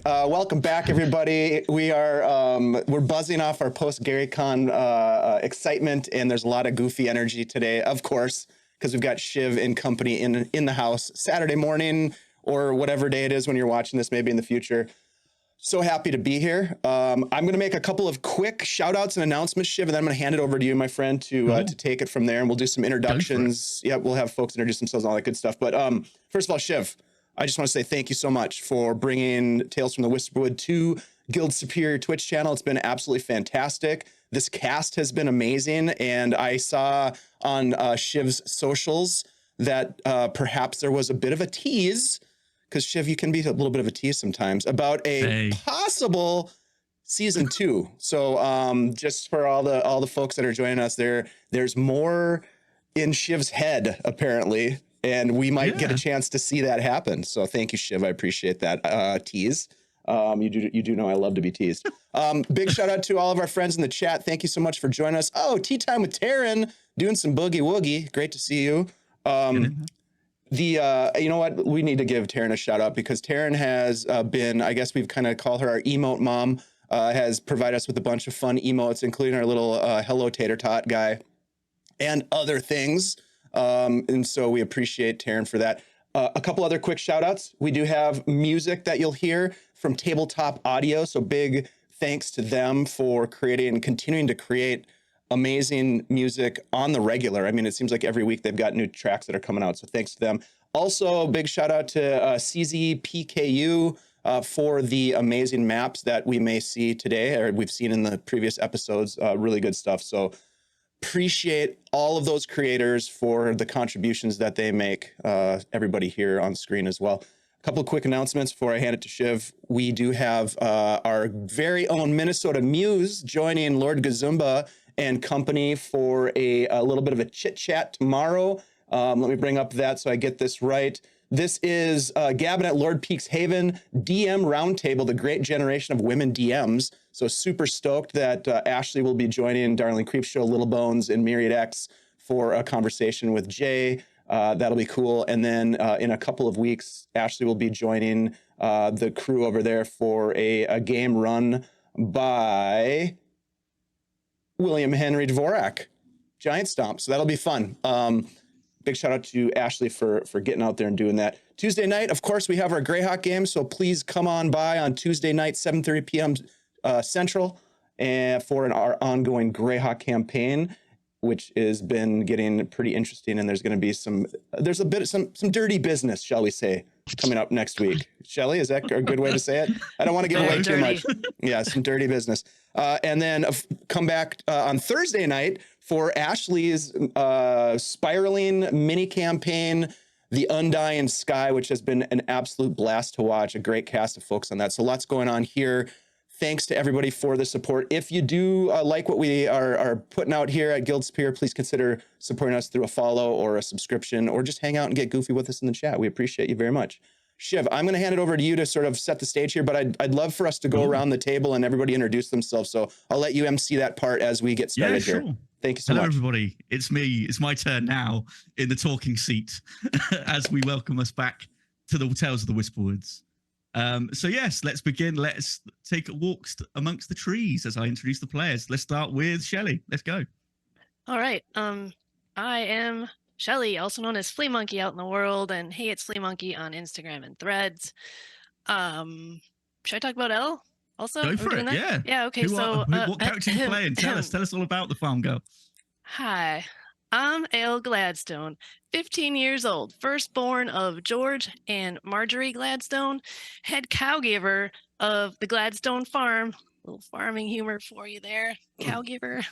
Welcome back, everybody. We're buzzing off our post GaryCon excitement, and there's a lot of goofy energy today, of course, because we've got Shiv and company in the house Saturday morning or whatever day it is when you're watching this, maybe in the future. So happy to be here. I'm going to make a couple of quick shout outs and announcements, Shiv, and then I'm going to hand it over to you, my friend, to take it from there. And we'll do some introductions. Yeah, we'll have folks introduce themselves and all that good stuff. But first of all, Shiv, I just want to say thank you so much for bringing Tales from the Whisperwood to Guild Superior Twitch channel. It's been absolutely fantastic. This cast has been amazing. And I saw on Shiv's socials that perhaps there was a bit of a tease, because Shiv, you can be a little bit of a tease sometimes, about a possible season 2. So just for all the folks that are joining us, there's more in Shiv's head apparently, and we might get a chance to see that happen. So thank you, Shiv. I appreciate that tease. You do know I love to be teased. Big shout out to all of our friends in the chat. Thank you so much for joining us. Oh, Tea Time with Taryn, doing some boogie woogie. Great to see you. You know what? We need to give Taryn a shout out, because Taryn has been, I guess we've kind of called her our emote mom, has provided us with a bunch of fun emotes, including our little hello tater tot guy and other things. And so we appreciate Taryn for that. A couple other quick shout outs. We do have music that you'll hear from Tabletop Audio. So big thanks to them for creating and continuing to create amazing music on the regular. I mean, it seems like every week they've got new tracks that are coming out. So thanks to them. Also, big shout out to CZEPKU for the amazing maps that we may see today, or we've seen in the previous episodes. Really good stuff. So appreciate all of those creators for the contributions that they make. Everybody here on screen as well. A couple of quick announcements before I hand it to Shiv. We do have our very own Minnesota Muse joining Lord Gazumba and company for a little bit of a chit chat tomorrow. Let me bring up that so I get this right. This is Gavin at Lord Peaks Haven DM Roundtable, the great generation of women DMs. So super stoked that Ashley will be joining Darling Creepshow, Little Bones, and Myriad X for a conversation with Jay. That'll be cool. And then in a couple of weeks, Ashley will be joining the crew over there for a game run by William Henry Dvorak, Giant Stomp. So that'll be fun. Big shout out to Ashley for getting out there and doing that. Tuesday night, of course, we have our Greyhawk game. So please come on by on Tuesday night, 7:30 p.m. Central, and for our ongoing Greyhawk campaign, which has been getting pretty interesting. And there's going to be some dirty business, shall we say, coming up next week. Shelley, is that a good way to say it? I don't want to give away too much. Yeah, some dirty business. And then come back on Thursday night for Ashley's spiraling mini campaign, The Undying Sky, which has been an absolute blast to watch. A great cast of folks on that. So lots going on here. Thanks to everybody for the support. If you do like what we are putting out here at Guild Superior, please consider supporting us through a follow or a subscription, or just hang out and get goofy with us in the chat. We appreciate you very much. Shiv, I'm going to hand it over to you to sort of set the stage here, but I'd love for us to go around the table and everybody introduce themselves. So I'll let you MC that part as we get started here. Thank you so much. Hello, everybody. It's me. It's my turn now in the talking seat as we welcome us back to the Tales of the Whisperwoods. So yes, let's begin. Let's take walks amongst the trees as I introduce the players. Let's start with Shelley. Let's go. All right. I am Shelley, also known as Flea Monkey out in the world, and hey, it's Flea Monkey on Instagram and Threads. Should I talk about Elle also? Go for it. Yeah. Yeah. Okay. What character are you playing? Tell us all about the farm girl. Hi, I'm Elle Gladstone, 15 years old, firstborn of George and Marjorie Gladstone, head cowgiver of the Gladstone farm. Little farming humor for you there, cowgiver.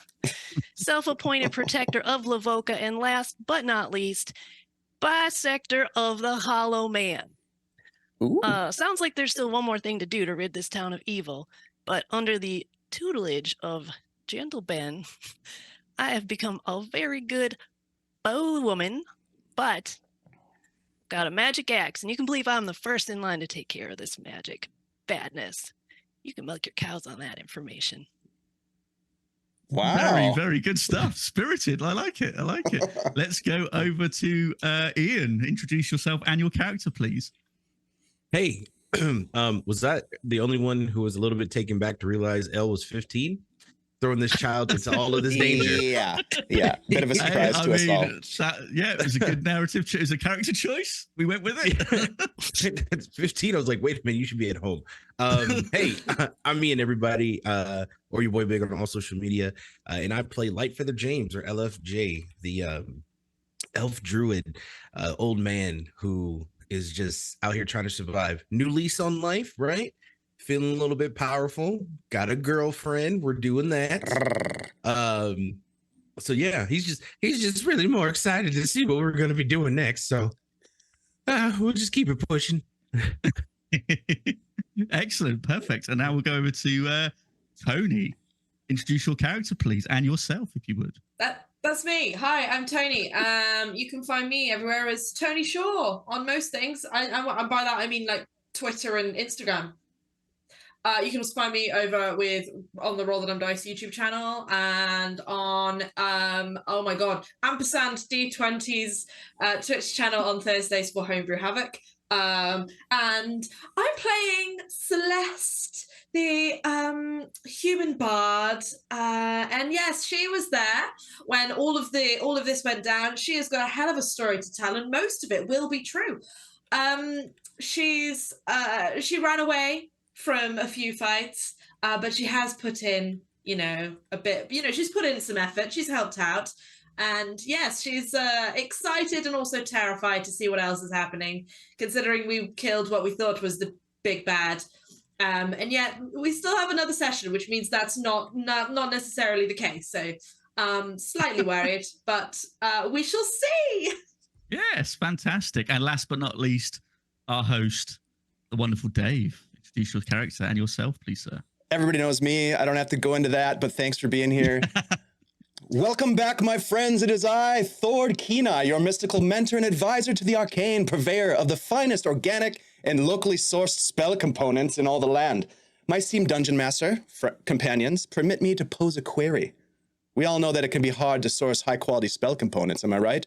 Self-appointed protector of Lavoca, and last but not least, bisector of the Hollow Man. Sounds like there's still one more thing to do to rid this town of evil, but under the tutelage of Gentle Ben, I have become a very good bow woman, but got a magic axe, and you can believe I'm the first in line to take care of this magic badness. You can milk your cows on that information. Wow. Very, very good stuff. Spirited. I like it. Let's go over to Ian. Introduce yourself and your character, please. Hey, Was that the only one who was a little bit taken back to realize Elle was 15? Throwing this child into all of this danger. Yeah, yeah. Bit of a surprise to us all. It was a good narrative. It was a character choice. We went with it. At 15, I was like, wait a minute, you should be at home. Hey, I'm me and everybody, or your boy Big on all social media, and I play Lightfeather James, or LFJ, the elf druid, old man who is just out here trying to survive. New lease on life, right? Feeling a little bit powerful. Got a girlfriend. We're doing that. So yeah, he's just really more excited to see what we're going to be doing next. So we'll just keep it pushing. Excellent, perfect. And now we'll go over to Tony. Introduce your character, please, and yourself, if you would. That's me. Hi, I'm Tony. You can find me everywhere as Tony Shaw on most things. I by that I mean like Twitter and Instagram. You can also find me over on the Roll the Dumb Dice YouTube channel and on oh my god, ampersand D20's Twitch channel on Thursdays for Homebrew Havoc. And I'm playing Celeste, the human bard, and yes, she was there when all of this went down. She has got a hell of a story to tell, and most of it will be true. She ran away from a few fights, but she has put in, a bit. She's put in some effort. She's helped out. And yes, she's excited and also terrified to see what else is happening, considering we killed what we thought was the big bad. And yet we still have another session, which means that's not necessarily the case. So slightly worried, but we shall see. Yes, fantastic. And last but not least, our host, the wonderful Dave. Introduce your character and yourself, please, sir. Everybody knows me. I don't have to go into that, but thanks for being here. Welcome back, my friends. It is I, Thord Kenai, your mystical mentor and advisor to the arcane, purveyor of the finest organic and locally sourced spell components in all the land. My esteemed dungeon master, companions, permit me to pose a query. We all know that it can be hard to source high-quality spell components, am I right?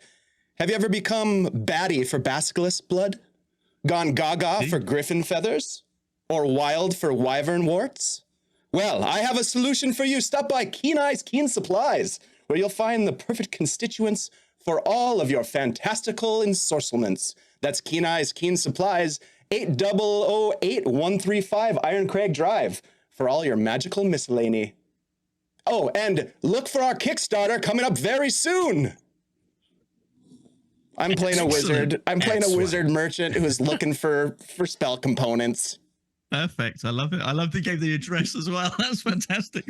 Have you ever become batty for basilisk blood? Gone gaga for griffin feathers? Or wild for wyvern warts? Well, I have a solution for you. Stop by Kenai's Keen Supplies, where you'll find the perfect constituents for all of your fantastical ensorcelments. That's Kenai's Keen Supplies, 8008-135 Iron Crag Drive, for all your magical miscellany. Oh, and look for our Kickstarter coming up very soon. I'm playing a wizard. I'm playing a wizard merchant who's looking for spell components. Perfect. I love it. I love they gave the address as well. That's fantastic.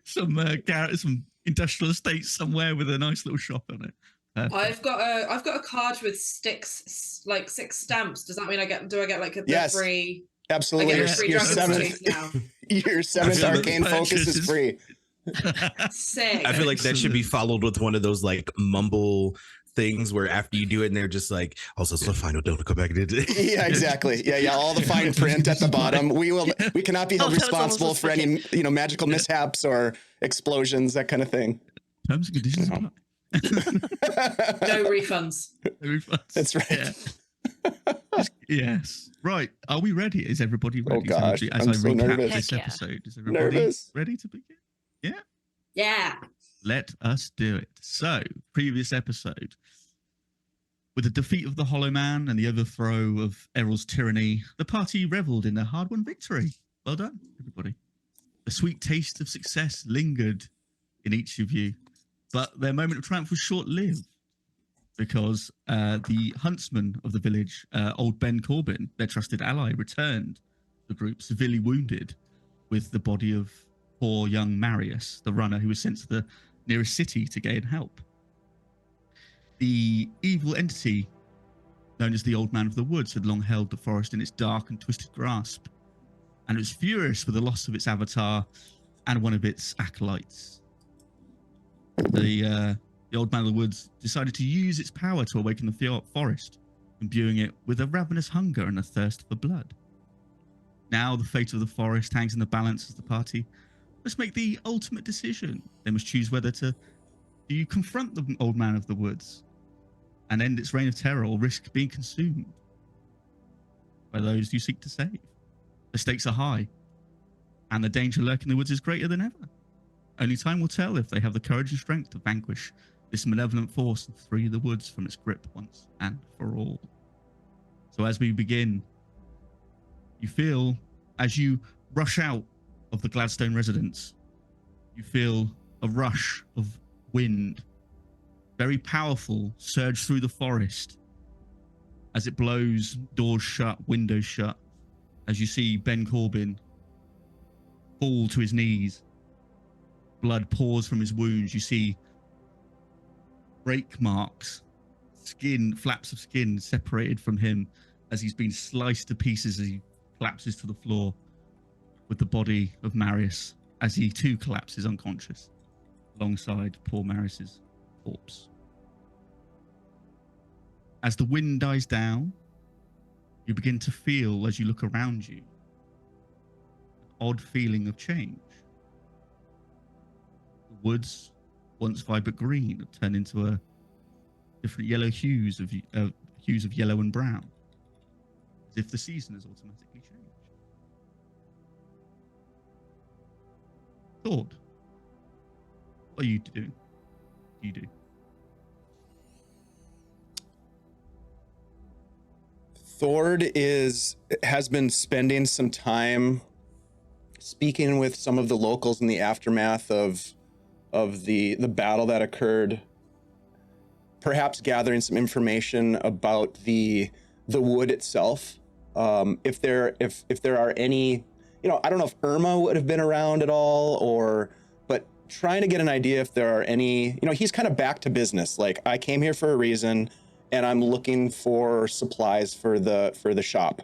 Some industrial estate somewhere with a nice little shop on it. I've got a card with six stamps. Does that mean I get like a free? Absolutely. I get a free Your seventh arcane focus is free. Sick. I feel like that should be followed with one of those like mumble things where after you do it and they're just like, also so final don't come back. Yeah, exactly. Yeah. All the fine print at the bottom. We cannot be held responsible for any magical mishaps or explosions, that kind of thing. Terms and conditions apply. No refunds. That's right. Yeah. Yes. Right. Are we ready? Is everybody ready? Oh gosh, I'm so nervous. This episode, is everybody ready to begin? Yeah. Yeah. Let us do it. So, previous episode, with the defeat of the Hollow Man and the overthrow of Errol's tyranny, the party reveled in their hard-won victory. Well done, everybody. The sweet taste of success lingered in each of you, but their moment of triumph was short-lived because the huntsman of the village, old Ben Corbin, their trusted ally, returned the group severely wounded with the body of poor young Marius, the runner who was sent to the nearest city to gain help. The evil entity known as the Old Man of the Woods had long held the forest in its dark and twisted grasp, and it was furious with the loss of its avatar and one of its acolytes. The Old Man of the Woods decided to use its power to awaken the forest, imbuing it with a ravenous hunger and a thirst for blood. Now the fate of the forest hangs in the balance as the party must make the ultimate decision. They must choose whether do you confront the Old Man of the Woods and end its reign of terror or risk being consumed. by those you seek to save. The stakes are high, and the danger lurking in the woods is greater than ever. Only time will tell if they have the courage and strength to vanquish this malevolent force and free the woods from its grip once and for all. So as we begin, you feel, as you rush out of the Gladstone residence, you feel a rush of wind, very powerful, surge through the forest as it blows doors shut, windows shut, as you see Ben Corbin fall to his knees. Blood pours from his wounds. You see break marks, skin, flaps of skin separated from him as he's been sliced to pieces as he collapses to the floor with the body of Marius as he too collapses unconscious alongside poor Marius's corpse. As the wind dies down, you begin to feel, as you look around you, an odd feeling of change. The woods, once vibrant green, have turned into a different yellow hues of yellow and brown, as if the season has automatically changed. Thought, what are you doing? You do. Thord has been spending some time speaking with some of the locals in the aftermath of the battle that occurred, perhaps gathering some information about the wood itself. If there are any, I don't know if Irma would have been around at all, but trying to get an idea if there are any, he's kind of back to business. Like, I came here for a reason, and I'm looking for supplies for the shop.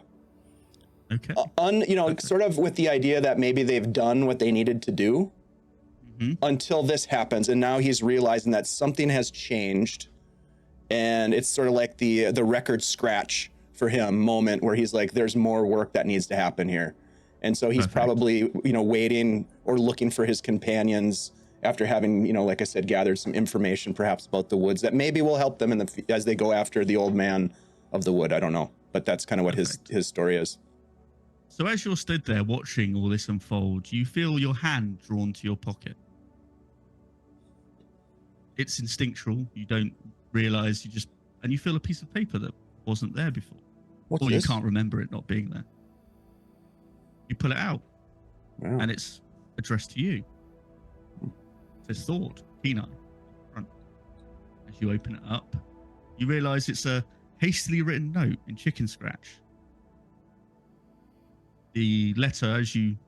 Okay. Okay. Sort of with the idea that maybe they've done what they needed to do until this happens, and now he's realizing that something has changed, and it's sort of like the record scratch for him moment where he's like, there's more work that needs to happen here. And so he's probably, waiting or looking for his companions after having, like I said, gathered some information perhaps about the woods that maybe will help them as they go after the old man of the wood. I don't know, but that's kind of what his story is. So as you're stood there watching all this unfold, you feel your hand drawn to your pocket. It's instinctual. You don't realize, and you feel a piece of paper that wasn't there before. What's or this? You can't remember it not being there. You pull it out, Wow. and it's addressed to you. It says Thought, Kenai, front. As you open it up, you realize it's a hastily written note in chicken scratch. The letter, as you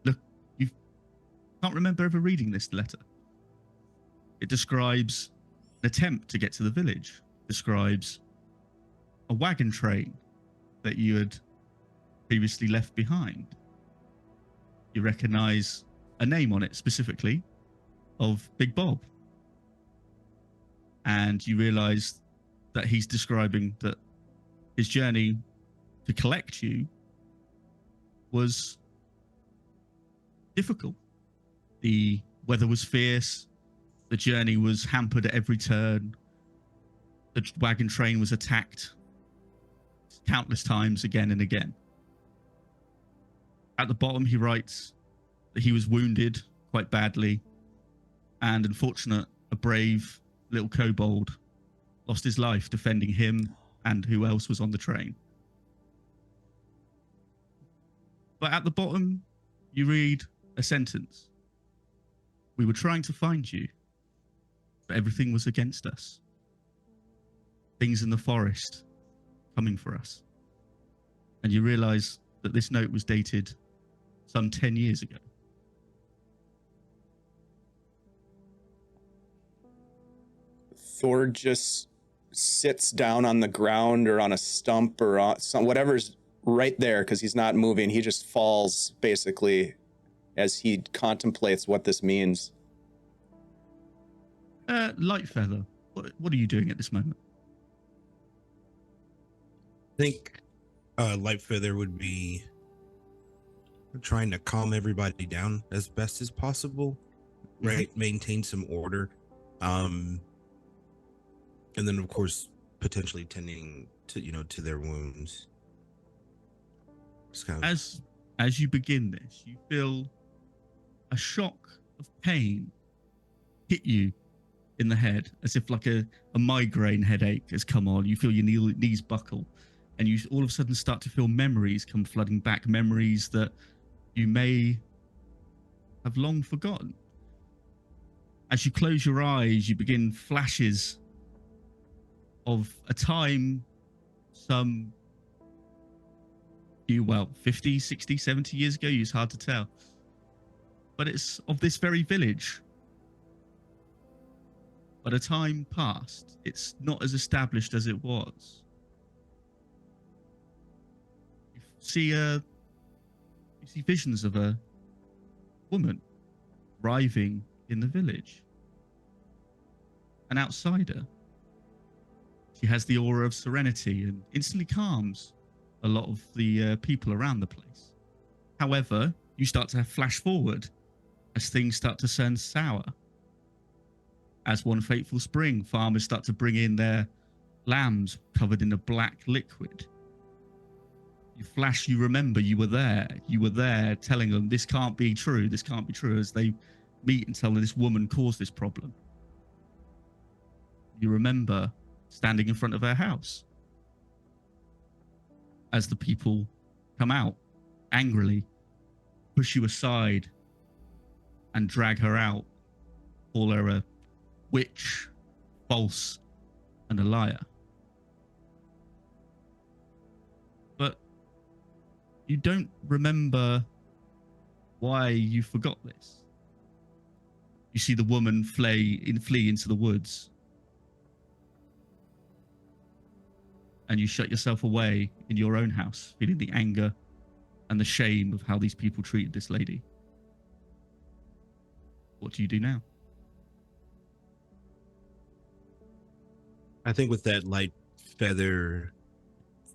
look, you can't remember ever reading this letter. It describes an attempt to get to the village, describes a wagon train that you had previously left behind. You recognize a name on it specifically of Big Bob. And you realize that he's describing that his journey to collect you was difficult. The weather was fierce. The journey was hampered at every turn. The wagon train was attacked countless times again and again. At the bottom, he writes that he was wounded quite badly, and unfortunate, a brave little kobold lost his life defending him and who else was on the train. But at the bottom, you read a sentence. We were trying to find you, but everything was against us. Things in the forest coming for us. And you realize that this note was dated some 10 years ago. Thor just sits down on the ground or on a stump or on whatever's right there, because he's not moving. He just falls basically as he contemplates what this means. Lightfeather, what are you doing at this moment? I think Lightfeather would be trying to calm everybody down as best as possible, right? Maintain some order. And then of course potentially tending to, to their wounds. Just kind of, As you begin this, you feel a shock of pain hit you in the head, as if like a migraine headache has come on. You feel your knees buckle, and you all of a sudden start to feel memories come flooding back, memories that you may have long forgotten. As you close your eyes, you begin flashes of a time some 50, 60, 70 years ago. It's hard to tell. But it's of this very village. But a time passed. It's not as established as it was. You see visions of a woman arriving in the village. An outsider. She has the aura of serenity and instantly calms a lot of the people around the place. However, you start to flash forward as things start to turn sour. As one fateful spring, farmers start to bring in their lambs covered in a black liquid. You remember you were there telling them this can't be true, as they meet and tell them this woman caused this problem. You remember standing in front of her house as the people come out angrily, push you aside and drag her out, call her a witch, false, and a liar. But you don't remember why you forgot this. You see the woman flee into the woods, and you shut yourself away in your own house, feeling the anger and the shame of how these people treated this lady. What do you do now? I think with that light feather,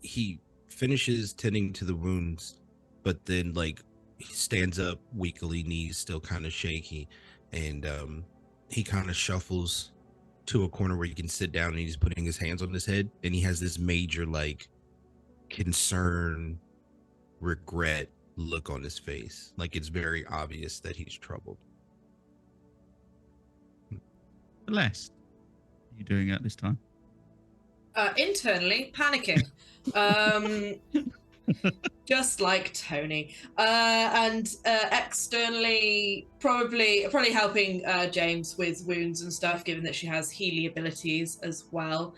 he finishes tending to the wounds, but then like he stands up weakly, knees still kind of shaky, and he kind of shuffles to a corner where he can sit down, and he's putting his hands on his head, and he has this major like concern, regret look on his face. Like it's very obvious that he's troubled. Celeste, what are you doing at this time? Internally panicking. Just like Tony. And externally probably helping James with wounds and stuff, given that she has Healy abilities as well.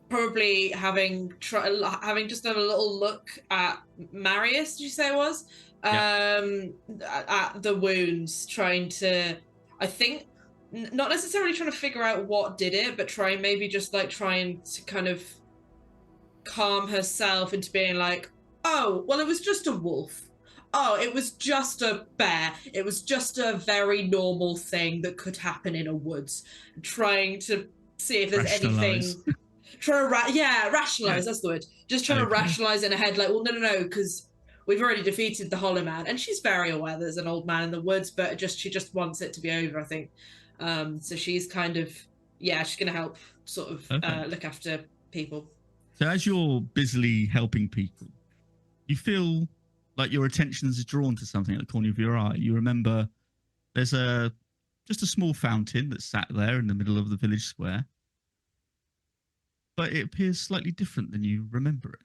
Probably having just done a little look at Marius, did you say it was? At the wounds, trying to, I think, not necessarily trying to figure out what did it, but trying to kind of calm herself into being like, oh, well, it was just a wolf. Oh, it was just a bear. It was just a very normal thing that could happen in a woods. Trying to see if there's anything. Rationalize. That's the word. Just trying to rationalize in her head, like, well, no, because we've already defeated the Hollow Man, and she's very aware there's an old man in the woods, but she just wants it to be over, I think. So she's kind of, she's going to help sort of look after people. So as you're busily helping people, you feel like your attention is drawn to something at the corner of your eye. You remember there's just a small fountain that's sat there in the middle of the village square, but it appears slightly different than you remember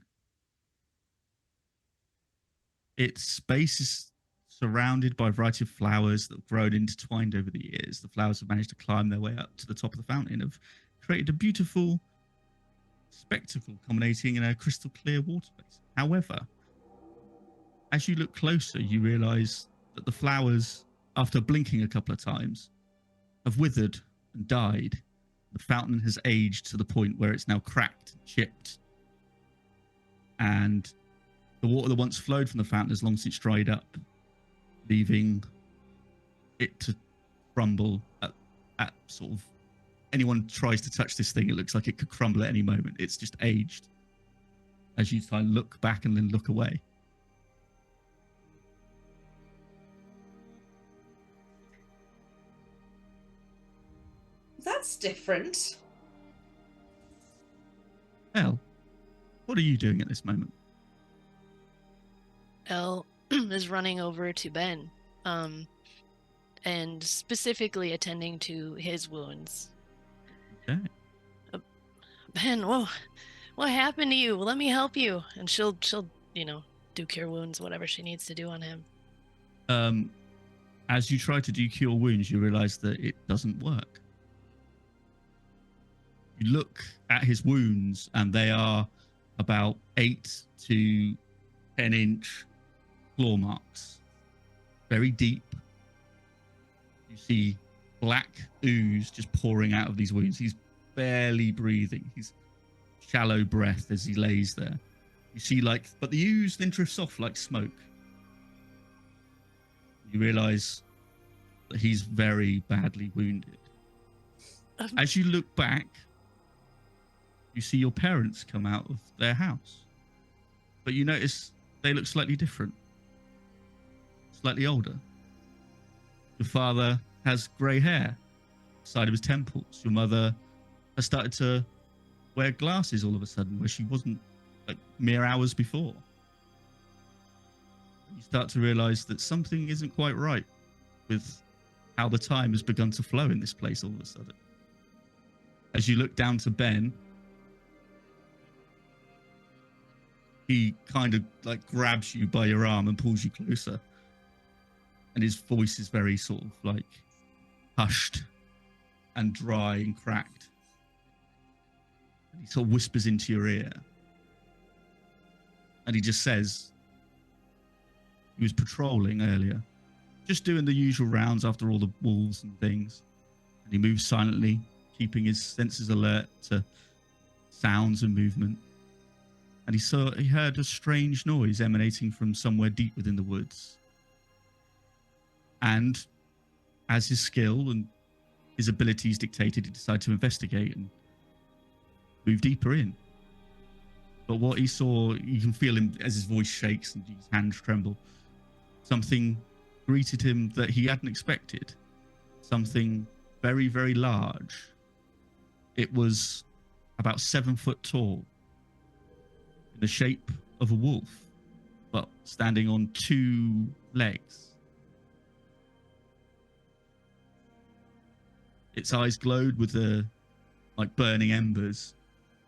it. Its space is surrounded by a variety of flowers that have grown intertwined over the years. The flowers have managed to climb their way up to the top of the fountain, have created a beautiful spectacle culminating in a crystal clear water basin. However, as you look closer, you realize that the flowers, after blinking a couple of times, have withered and died. The fountain has aged to the point where it's now cracked and chipped, and the water that once flowed from the fountain has long since dried up, leaving it to crumble at sort of, anyone tries to touch this thing, it looks like it could crumble at any moment. It's just aged as you try and look back and then look away. That's different. Elle, what are you doing at this moment? Elle is running over to Ben, and specifically attending to his wounds. Okay. Ben, whoa, what happened to you? Let me help you. And she'll do cure wounds, whatever she needs to do on him. As you try to do cure wounds, you realize that it doesn't work. You look at his wounds, and they are about 8 to 10-inch claw marks, very deep. You see black ooze just pouring out of these wounds. He's barely breathing. He's shallow breath as he lays there. You see, but the ooze then drifts off like smoke. You realize that he's very badly wounded. As you look back, you see your parents come out of their house, but you notice they look slightly different, slightly older. Your father has grey hair side of his temples. Your mother has started to wear glasses all of a sudden, where she wasn't mere hours before. You start to realize that something isn't quite right with how the time has begun to flow in this place all of a sudden. As you look down to Ben, he kind of grabs you by your arm and pulls you closer. And his voice is very sort of hushed and dry and cracked. And he sort of whispers into your ear. And he just says, he was patrolling earlier, just doing the usual rounds after all the wolves and things. And he moves silently, keeping his senses alert to sounds and movement. And he heard a strange noise emanating from somewhere deep within the woods. And as his skill and his abilities dictated, he decided to investigate and move deeper in. But what he saw, you can feel him as his voice shakes and his hands tremble. Something greeted him that he hadn't expected. Something very, very large. It was about 7 foot tall, in the shape of a wolf, but standing on 2 legs. Its eyes glowed with burning embers.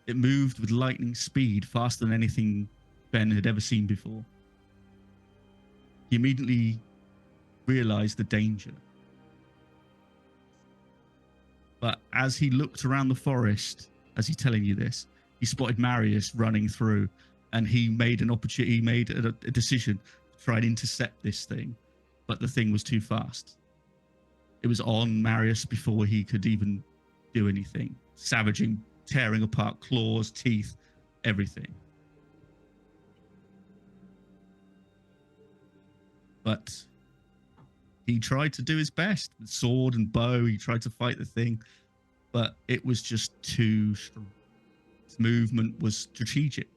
It moved with lightning speed, faster than anything Ben had ever seen before. He immediately realized the danger. But as he looked around the forest, as he's telling you this, he spotted Marius running through, and he made a decision to try and intercept this thing, but the thing was too fast. It was on Marius before he could even do anything, savaging, tearing apart claws, teeth, everything. But he tried to do his best with sword and bow. He tried to fight the thing, but it was just too strong. Its movement was strategic.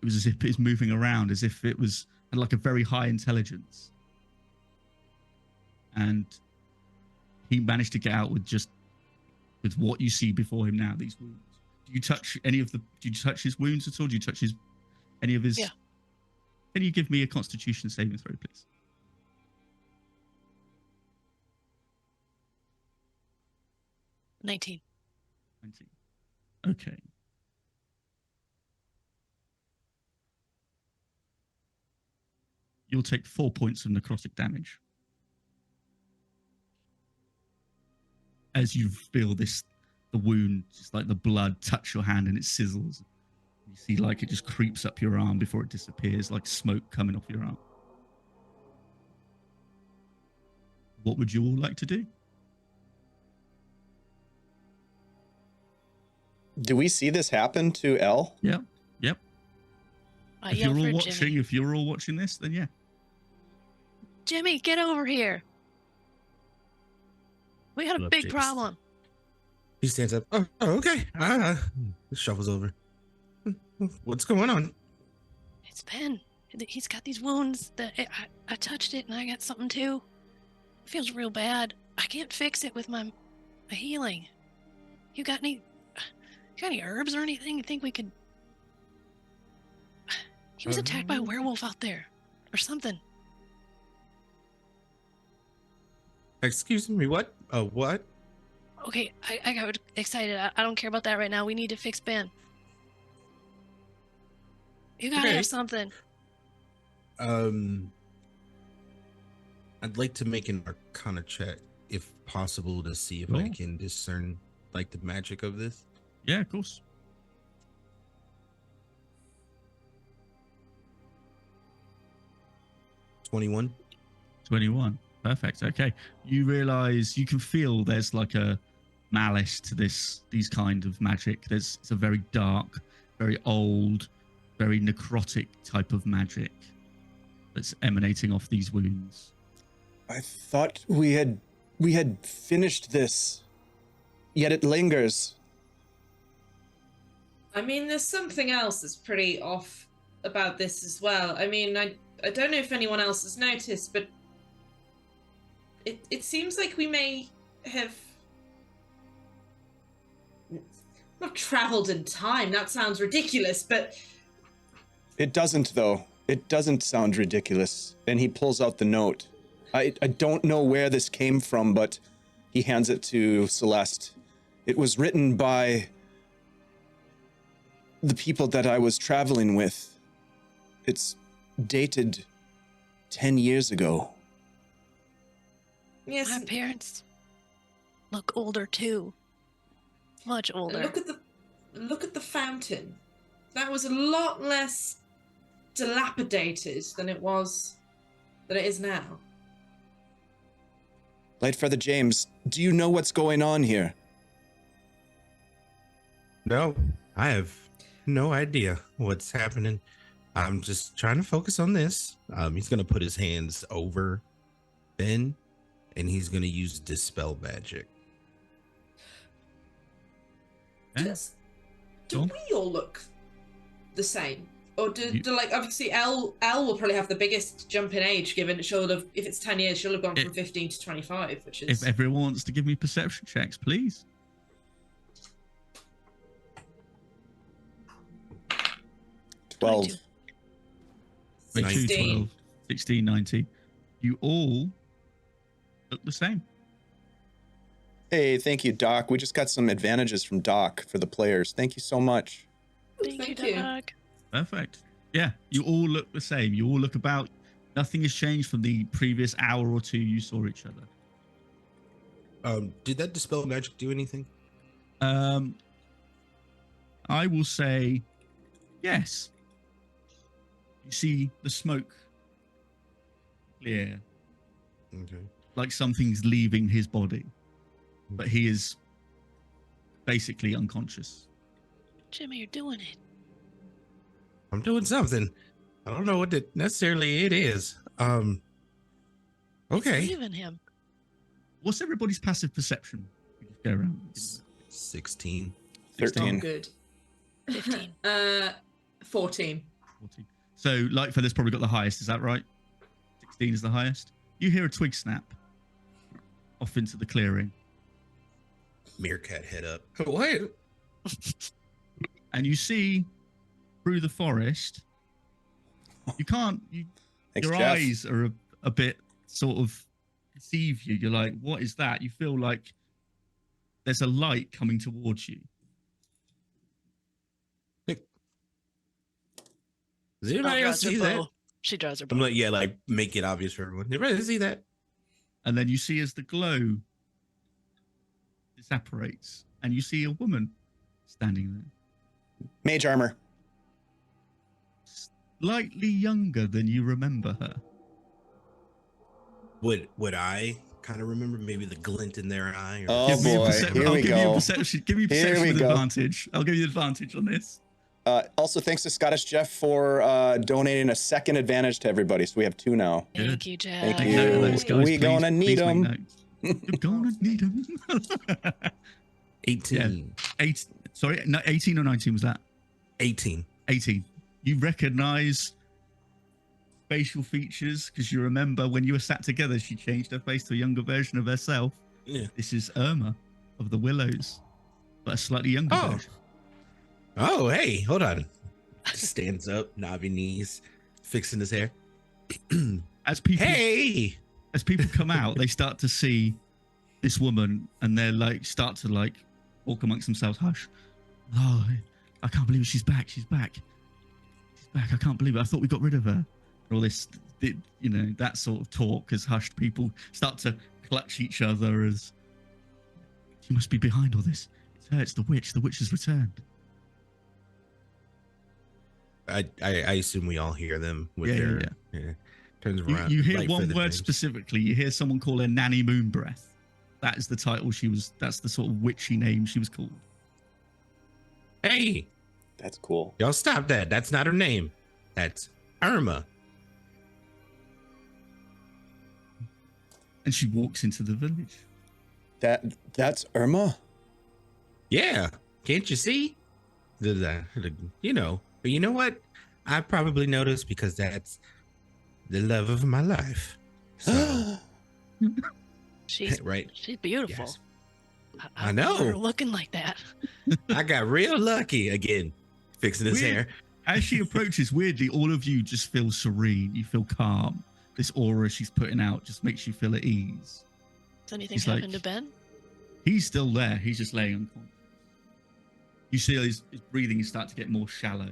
It was as if it was moving around, as if it was a very high intelligence. And he managed to get out with what you see before him now, these wounds. Do you touch his wounds at all? Do you touch any of his? Yeah. Can you give me a Constitution saving throw, please? 19. 19. Okay. You'll take 4 points of necrotic damage. As you feel the wound, just like the blood touch your hand and it sizzles. You see it just creeps up your arm before it disappears, like smoke coming off your arm. What would you all like to do? Do we see this happen to Elle? Yep. I If yell you're all for watching, Jimmy. if you're all watching this, then yeah. Jimmy, get over here. We got a Love big James. problem. He stands up. Oh, okay. Shuffles over. What's going on? It's Ben. He's got these wounds that I touched it and I got something too. It feels real bad. I can't fix it with my healing. You got any herbs or anything you think we could? He was attacked by a werewolf out there. or something. Excuse me, what? What? Okay, I got excited. I don't care about that right now. We need to fix Ben. You gotta Okay. have something. I'd like to make an Arcana check, if possible, to see if I Sure. can discern like the magic of this. Yeah, of course. 21. 21. Perfect. Okay. You realize you can feel there's like a malice to these kind of magic. It's a very dark, very old, very necrotic type of magic that's emanating off these wounds. I thought we had finished this, yet it lingers. I mean, there's something else that's pretty off about this as well. I mean, I don't know if anyone else has noticed, but it seems like we may have not traveled in time. That sounds ridiculous, but It doesn't, though. It doesn't sound ridiculous. And he pulls out the note. I don't know where this came from, but he hands it to Celeste. It was written by the people that I was traveling with. It's dated 10 years ago. yes. My parents look older too. Much And older. look at the fountain. That was a lot less dilapidated than it is now. Lightfeather James, do you know what's going on here? No, I have no idea what's happening. I'm just trying to focus on this. He's gonna put his hands over Ben, and he's gonna use Dispel Magic. Okay. Do Cool. we all look the same? Or do like obviously Elle will probably have the biggest jump in age, given she'll have, if it's 10 years, she'll have gone from 15 to 25, which is If everyone wants to give me perception checks, please. 12. 22. 22, 16. 12, 16, 19. You all look the same. Hey, thank you, Doc. We just got some advantages from Doc for the players. Thank you so much. Thank you, Thank you. Doc. Perfect. Yeah, you all look the same. You all look about. Nothing has changed from the previous hour or two you saw each other. Did that Dispel Magic do anything? I will say yes. You see the smoke clear, Okay. like something's leaving his body, but he is basically unconscious. Jimmy, you're doing it. I'm doing something. I don't know what it necessarily it is. Okay. Leaving him. What's everybody's passive perception? We just go around. 16. 13. good. 15. 14. 14. So Lightfeather's probably got the highest, is that right? 16 is the highest. You hear a twig snap off into the clearing, Meerkat head up. Wait. and you see through the forest. You can't. Thanks, Your Jeff. eyes are a bit sort of deceive you. You're like, what is that? You feel like there's a light coming towards you. Does anybody else see that? She draws her bow. I'm like, yeah, like make it obvious for everyone. Everybody see that? And then you see as the glow disapparates, and you see a woman standing there, Mage armor. slightly younger than you remember her. Would I kind of remember maybe the glint in their eye? Or Oh, Give me a boy. percep- Here I'll we give you a go. perception. Give me a Here perception we with go. advantage. I'll give you advantage on this. Also, thanks to Scottish Jeff for donating a second advantage to everybody. So we have 2 now. Thank you, Jeff. Thank Take you. note of those guys. We please. gonna need Please make 'em. notes. You're gonna need them. 18. 18 or 19 was that? 18. 18. You recognize facial features because you remember when you were sat together, she changed her face to a younger version of herself. Yeah. This is Irma of the Willows, but a slightly younger Oh. version. Oh, hey, hold on. Stands up, knobby knees, fixing his hair. As people Hey, as people come out, they start to see this woman, and they're like start to like walk amongst themselves. Hush! Oh, I can't believe it. She's back. She's back. She's back. I can't believe it. I thought we got rid of her. And all this, you know, that sort of talk as hushed people start to clutch each other as she must be behind all this. It's her. It's the witch. The witch has returned. I assume we all hear them with Yeah, their yeah. turns around. You hear light one feather word James. specifically. You hear someone call her Nanny Moonbreath. That is the title she was. That's the sort of witchy name she was called. Hey, That's cool. y'all stop that. That's not her name. That's Irma. And she walks into the village. That's Irma. Yeah, can't you see? You know. But you know what? I probably noticed because that's the love of my life. So, She's right. she's beautiful. Yes. I I know. remember her looking like that. I got real lucky again, fixing his Weird. hair. As she approaches, weirdly, all of you just feel serene. You feel calm. This aura she's putting out just makes you feel at ease. Has anything He's like- happened to Ben? He's still there. He's just laying unconscious. You see his breathing is starting to get more shallow.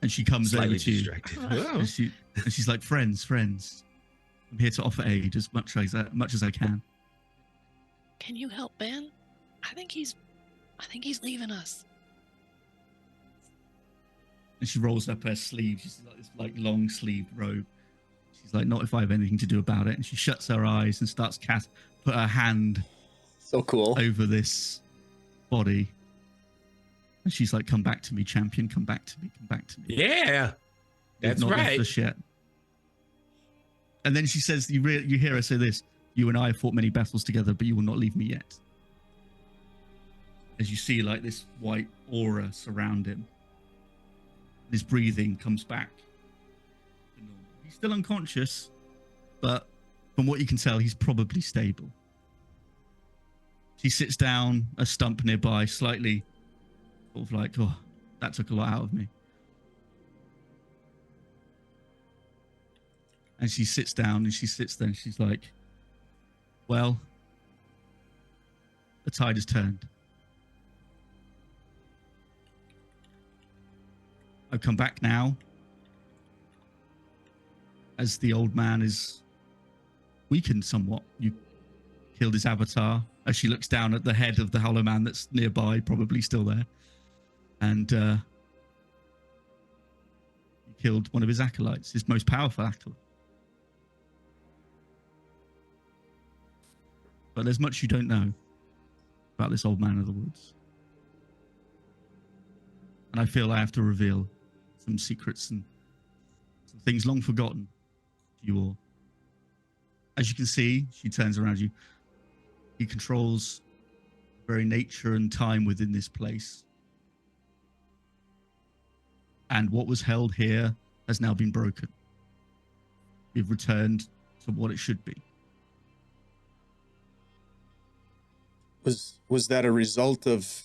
And she comes Slightly over to you. distracted. Oh. And she's like, friends. I'm here to offer aid as much as I can. Can you help Ben? I think he's leaving us. And she rolls up her sleeve. She's like this like long sleeved robe. She's like, not if I have anything to do about it. And she shuts her eyes and starts put her hand So cool. over this body. And she's like, come back to me, champion. Come back to me. Come back to me. Yeah, You've that's not left right. us yet. And then she says, you hear her say this, you and I have fought many battles together, but you will not leave me yet. As you see like this white aura surround him. His breathing comes back to normal. He's still unconscious, but from what you can tell, he's probably stable. She sits down a stump nearby, slightly sort of like, oh, that took a lot out of me. And she sits down and she sits there and she's like, well, the tide has turned. I've come back now as the old man is weakened somewhat. You killed his avatar as she looks down at the head of the Hollow Man that's nearby, probably still there. And you killed one of his acolytes, his most powerful acolyte. But there's much you don't know about this old man of the woods. And I feel I have to reveal some secrets and some things long forgotten to you all. As you can see, she turns around you. He controls the very nature and time within this place. And what was held here has now been broken. We've returned to what it should be. Was that a result of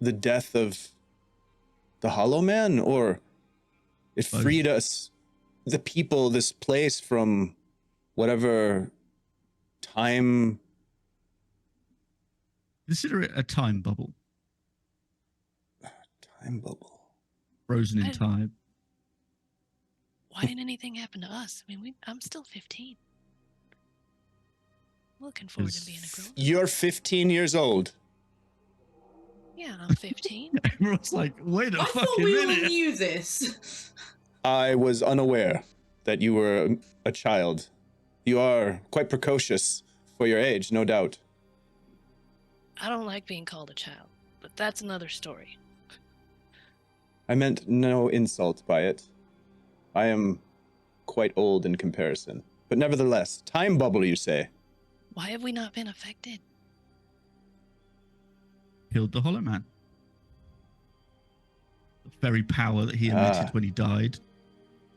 the death of the Hollow Man, or it Both. freed us, the people, this place, from whatever time? Consider it a time bubble, Time bubble. frozen in I- time. Why didn't anything happen to us? I mean, I'm still 15. Looking forward to being a grown. You're 15 years old. Yeah, I'm 15. Everyone's like, wait a I thought fucking we all minute. knew this. I was unaware that you were a child. You are quite precocious for your age, no doubt. I don't like being called a child, but that's another story. I meant no insult by it. I am quite old in comparison. But nevertheless, time bubble, you say? Why have we not been affected? Killed the Hollow Man. The very power that he emitted when he died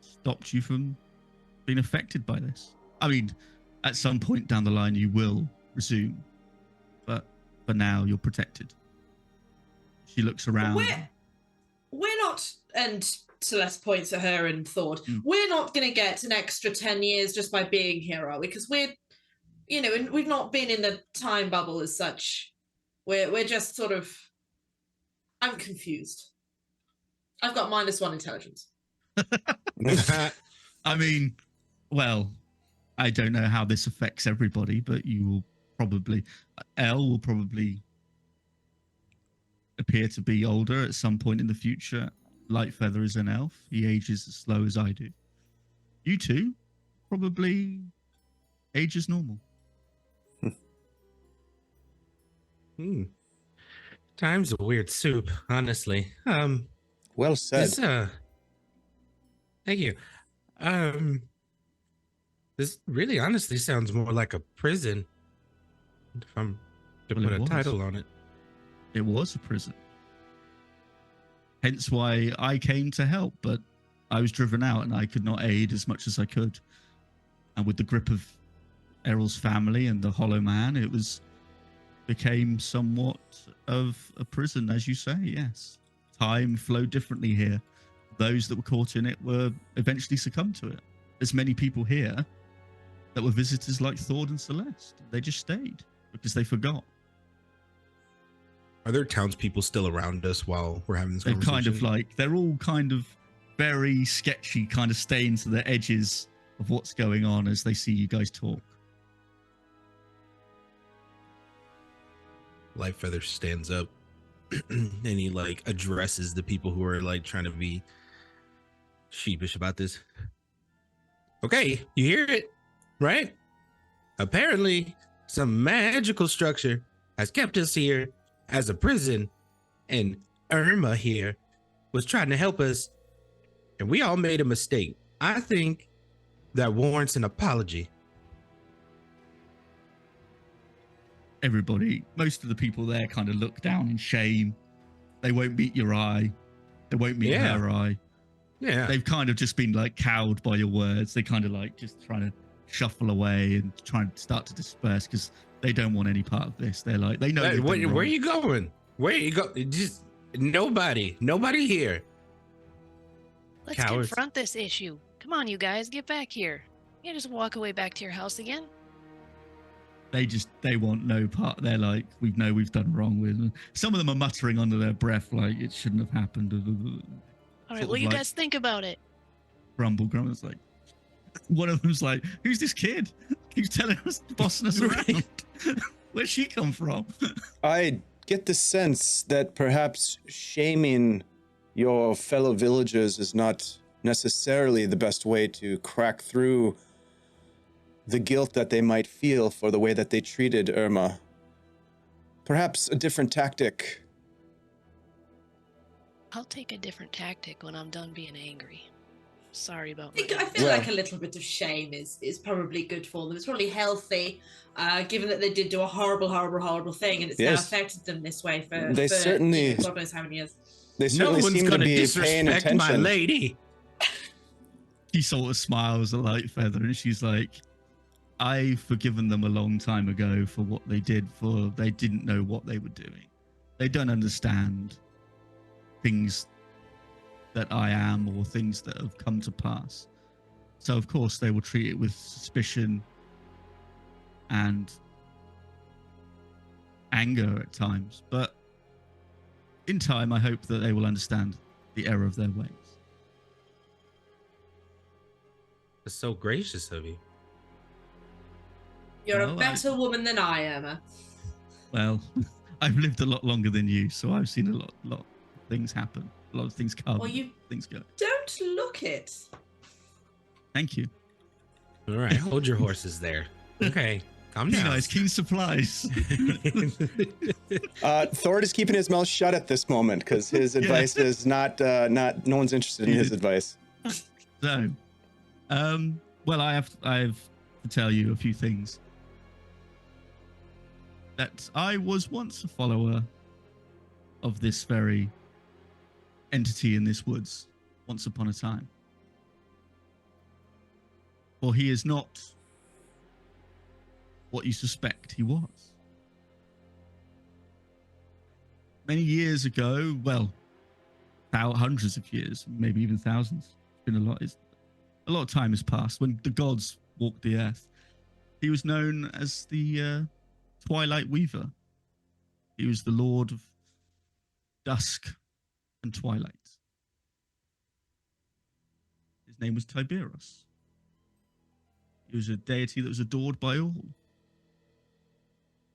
stopped you from being affected by this. I mean, at some point down the line, you will resume, but for now, you're protected. She looks around. Where? we're not, and Celeste points at her and Thord, we're not going to get an extra 10 years just by being here, are we? Because we're, and we've not been in the time bubble as such. We're just sort of, I'm confused. I've got -1 intelligence. I mean, well, I don't know how this affects everybody, but you will probably, Elle will probably appear to be older at some point in the future. Lightfeather is an elf. He ages as slow as I do. You two probably age as normal. Time's a weird soup, honestly. Well said. Thank you. This really honestly sounds more like a prison. If I'm to put a title on it. It was a prison. Hence why I came to help, but I was driven out and I could not aid as much as I could. And with the grip of Errol's family and the Hollow Man, it became somewhat of a prison, as you say, yes. Time flowed differently here. Those that were caught in it were eventually succumbed to it. There's many people here that were visitors like Thord and Celeste. They just stayed because they forgot. Are there townspeople still around us while we're having this conversation? They're all kind of very sketchy, kind of staying to the edges of what's going on as they see you guys talk. Lightfeather stands up and he addresses the people who are trying to be sheepish about this. Okay, you hear it, right? Apparently, some magical structure has kept us here as a prison, and Irma here was trying to help us, and we all made a mistake. I think that warrants an apology. Everybody, most of the people there kind of look down in shame. They won't meet your eye. They won't meet her eye. Yeah. They've kind of just been cowed by your words. They kind of just trying to shuffle away and try and start to disperse because they don't want any part of this. They're they know. Where are you going? Where you go? Just nobody here. Let's Cowards. confront this issue. Come on, you guys, get back here. You can't just walk away back to your house again. They want no part. They're we've done wrong with. Some of them are muttering under their breath it shouldn't have happened. All right, well, you guys think about it. Grumble. It's one of them's who's this kid? Keeps telling us, bossing us around. Where'd she come from? I get the sense that perhaps shaming your fellow villagers is not necessarily the best way to crack through the guilt that they might feel for the way that they treated Irma. Perhaps a different tactic. I'll take a different tactic when I'm done being angry. Sorry about I feel like a little bit of shame is probably good for them. It's probably healthy, given that they did do a horrible, horrible, horrible thing, and it's now affected them this way for certainly, God knows how many years. They certainly seem to be paying attention. My lady. She sort of smiles at Lightfeather, and she's I've forgiven them a long time ago for what they did, for they didn't know what they were doing. They don't understand things that I am or things that have come to pass. So of course they will treat it with suspicion and anger at times. But in time, I hope that they will understand the error of their ways. That's so gracious of you. You're a better woman than I am. Well, I've lived a lot longer than you, so I've seen a lot of things happen. A lot of things come, things go. Don't look it. Thank you. All right, hold your horses there. Okay, calm down. Nice, keen supplies. Thord is keeping his mouth shut at this moment because his advice is not. No one's interested in his advice. So, well, I have to tell you a few things. That I was once a follower of this very entity in this woods, once upon a time. For he is not what you suspect he was. Many years ago, well, hundreds of years, maybe even thousands. It's been a lot of time has passed. When the gods walked the earth, he was known as the Twilight Weaver. He was the Lord of Dusk and Twilight. His name was Tiberius. He was a deity that was adored by all.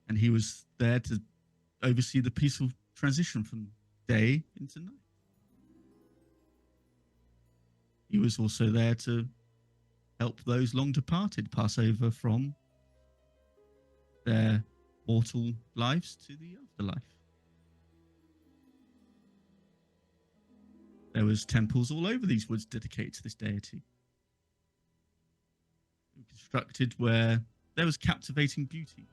And he was there to oversee the peaceful transition from day into night. He was also there to help those long departed pass over from their mortal lives to the afterlife. There was temples all over these woods dedicated to this deity. Constructed where there was captivating beauty.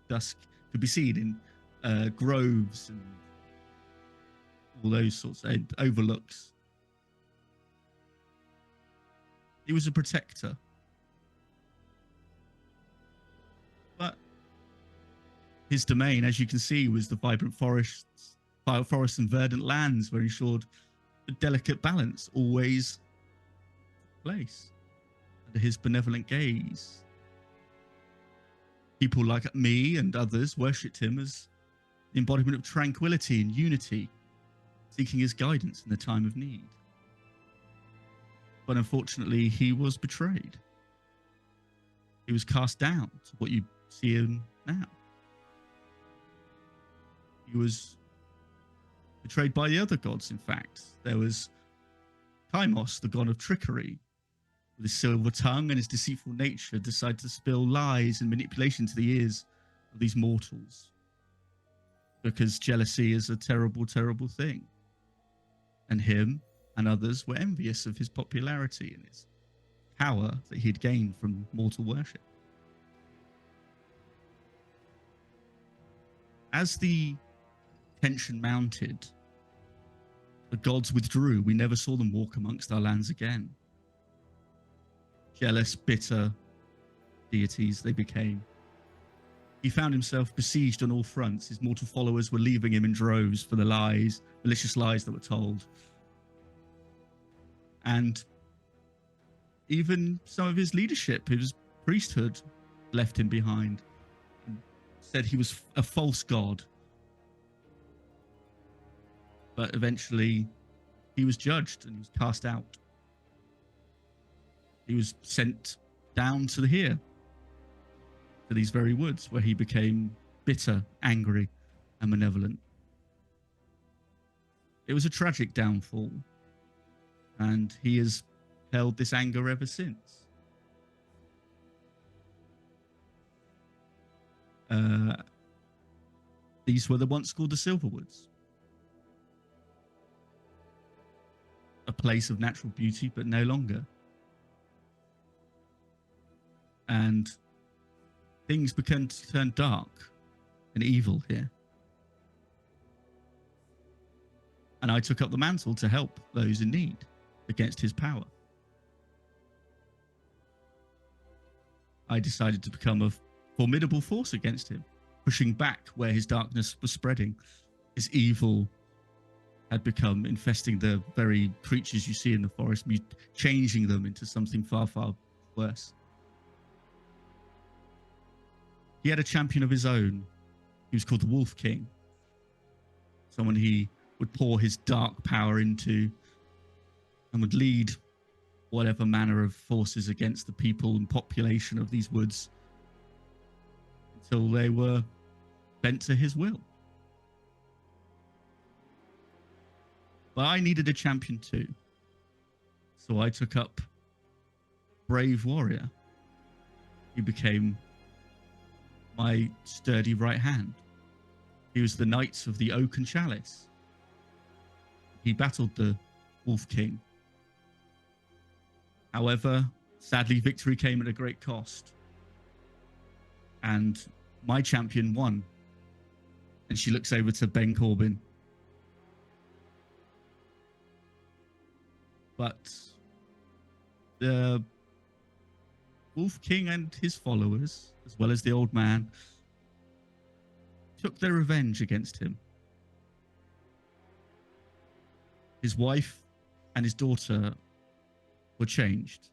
Dusk could be seen in groves and all those sorts of overlooks. He was a protector. But his domain, as you can see, was the vibrant forests and verdant lands where he ensured a delicate balance always took place under his benevolent gaze. People like me and others worshipped him as the embodiment of tranquility and unity, seeking his guidance in the time of need. But unfortunately, he was betrayed. He was cast down to what you see him now. He was betrayed by the other gods, in fact. There was Timos, the god of trickery, with his silver tongue and his deceitful nature, decided to spill lies and manipulation to the ears of these mortals. Because jealousy is a terrible, terrible thing. And him and others were envious of his popularity and his power that he'd gained from mortal worship. As the tension mounted, the gods withdrew. We never saw them walk amongst our lands again. Jealous, bitter deities they became. He found himself besieged on all fronts. His mortal followers were leaving him in droves for the lies, malicious lies that were told. And even some of his leadership, his priesthood, left him behind and said he was a false god. But eventually he was judged and he was cast out. He was sent down to here, to these very woods, where he became bitter, angry, and malevolent. It was a tragic downfall, and he has held this anger ever since. These were the once called the Silverwoods, a place of natural beauty, but no longer. And things began to turn dark and evil here. And I took up the mantle to help those in need against his power. I decided to become a formidable force against him, pushing back where his darkness was spreading. His evil had become infesting the very creatures you see in the forest, changing them into something far, far worse. He had a champion of his own. He was called the Wolf King. Someone he would pour his dark power into and would lead whatever manner of forces against the people and population of these woods until they were bent to his will. But I needed a champion too. So I took up Brave Warrior. He became my sturdy right hand. He was the Knights of the Oak and Chalice. He battled the Wolf King. However, sadly, victory came at a great cost. And my champion won. And she looks over to Ben Corbin. But the Wolf King and his followers, as well as the old man, took their revenge against him. his wife and his daughter were changed.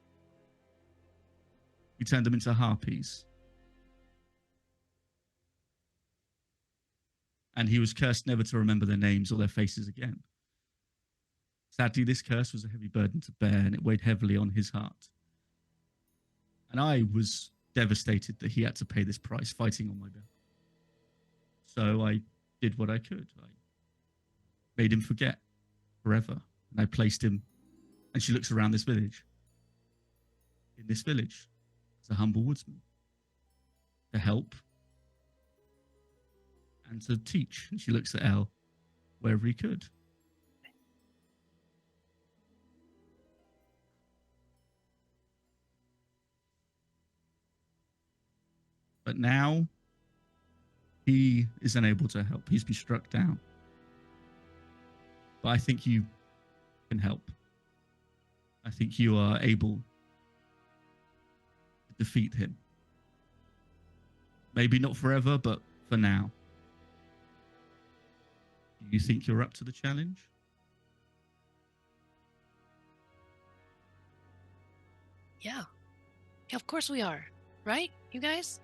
He turned them into harpies. And he was cursed never to remember their names or their faces again. Sadly, this curse was a heavy burden to bear, and it weighed heavily on his heart. And I was devastated that he had to pay this price fighting on my behalf. So I did what I could. I made him forget forever. And I placed him, and she looks around this village. In this village, as a humble woodsman, to help and to teach. And she looks at El wherever he could. But now he is unable to help. He's been struck down. But I think you can help. I think you are able to defeat him. Maybe not forever, but for now. Do you think you're up to the challenge? Yeah. Yeah, of course we are. Right? You guys?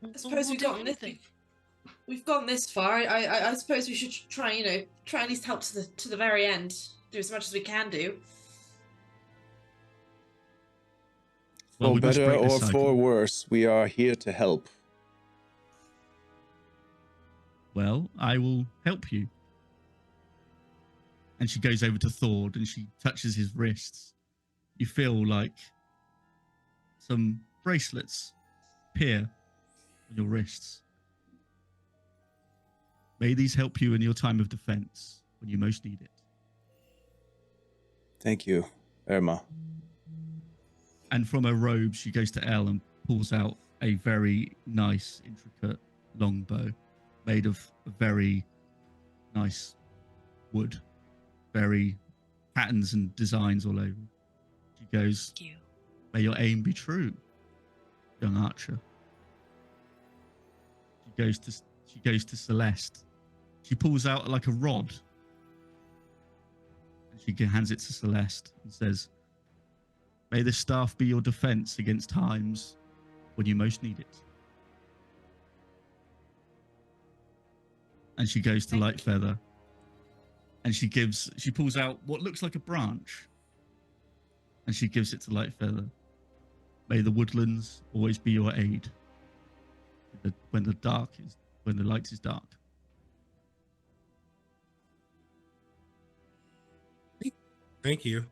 I suppose we've gotten this far. I suppose we should try at least help to the very end. Do as much as we can do. Well, For we must better break this or cycle. for worse, we are here to help. Well, I will help you. And she goes over to Thord and she touches his wrists. You feel like some bracelets appear on your wrists. May these help you in your time of defense when you most need it. Thank you, Irma. And from her robe, she goes to Elle and pulls out a very nice, intricate longbow made of very nice wood, very patterns and designs all over. She goes, Thank you. may your aim be true, young archer. She goes to Celeste. She pulls out like a rod. And she hands it to Celeste and says, may this staff be your defense against times when you most need it. And she goes to Lightfeather. And she pulls out what looks like a branch. And she gives it to Lightfeather. May the woodlands always be your aid when the light is dark. Thank you.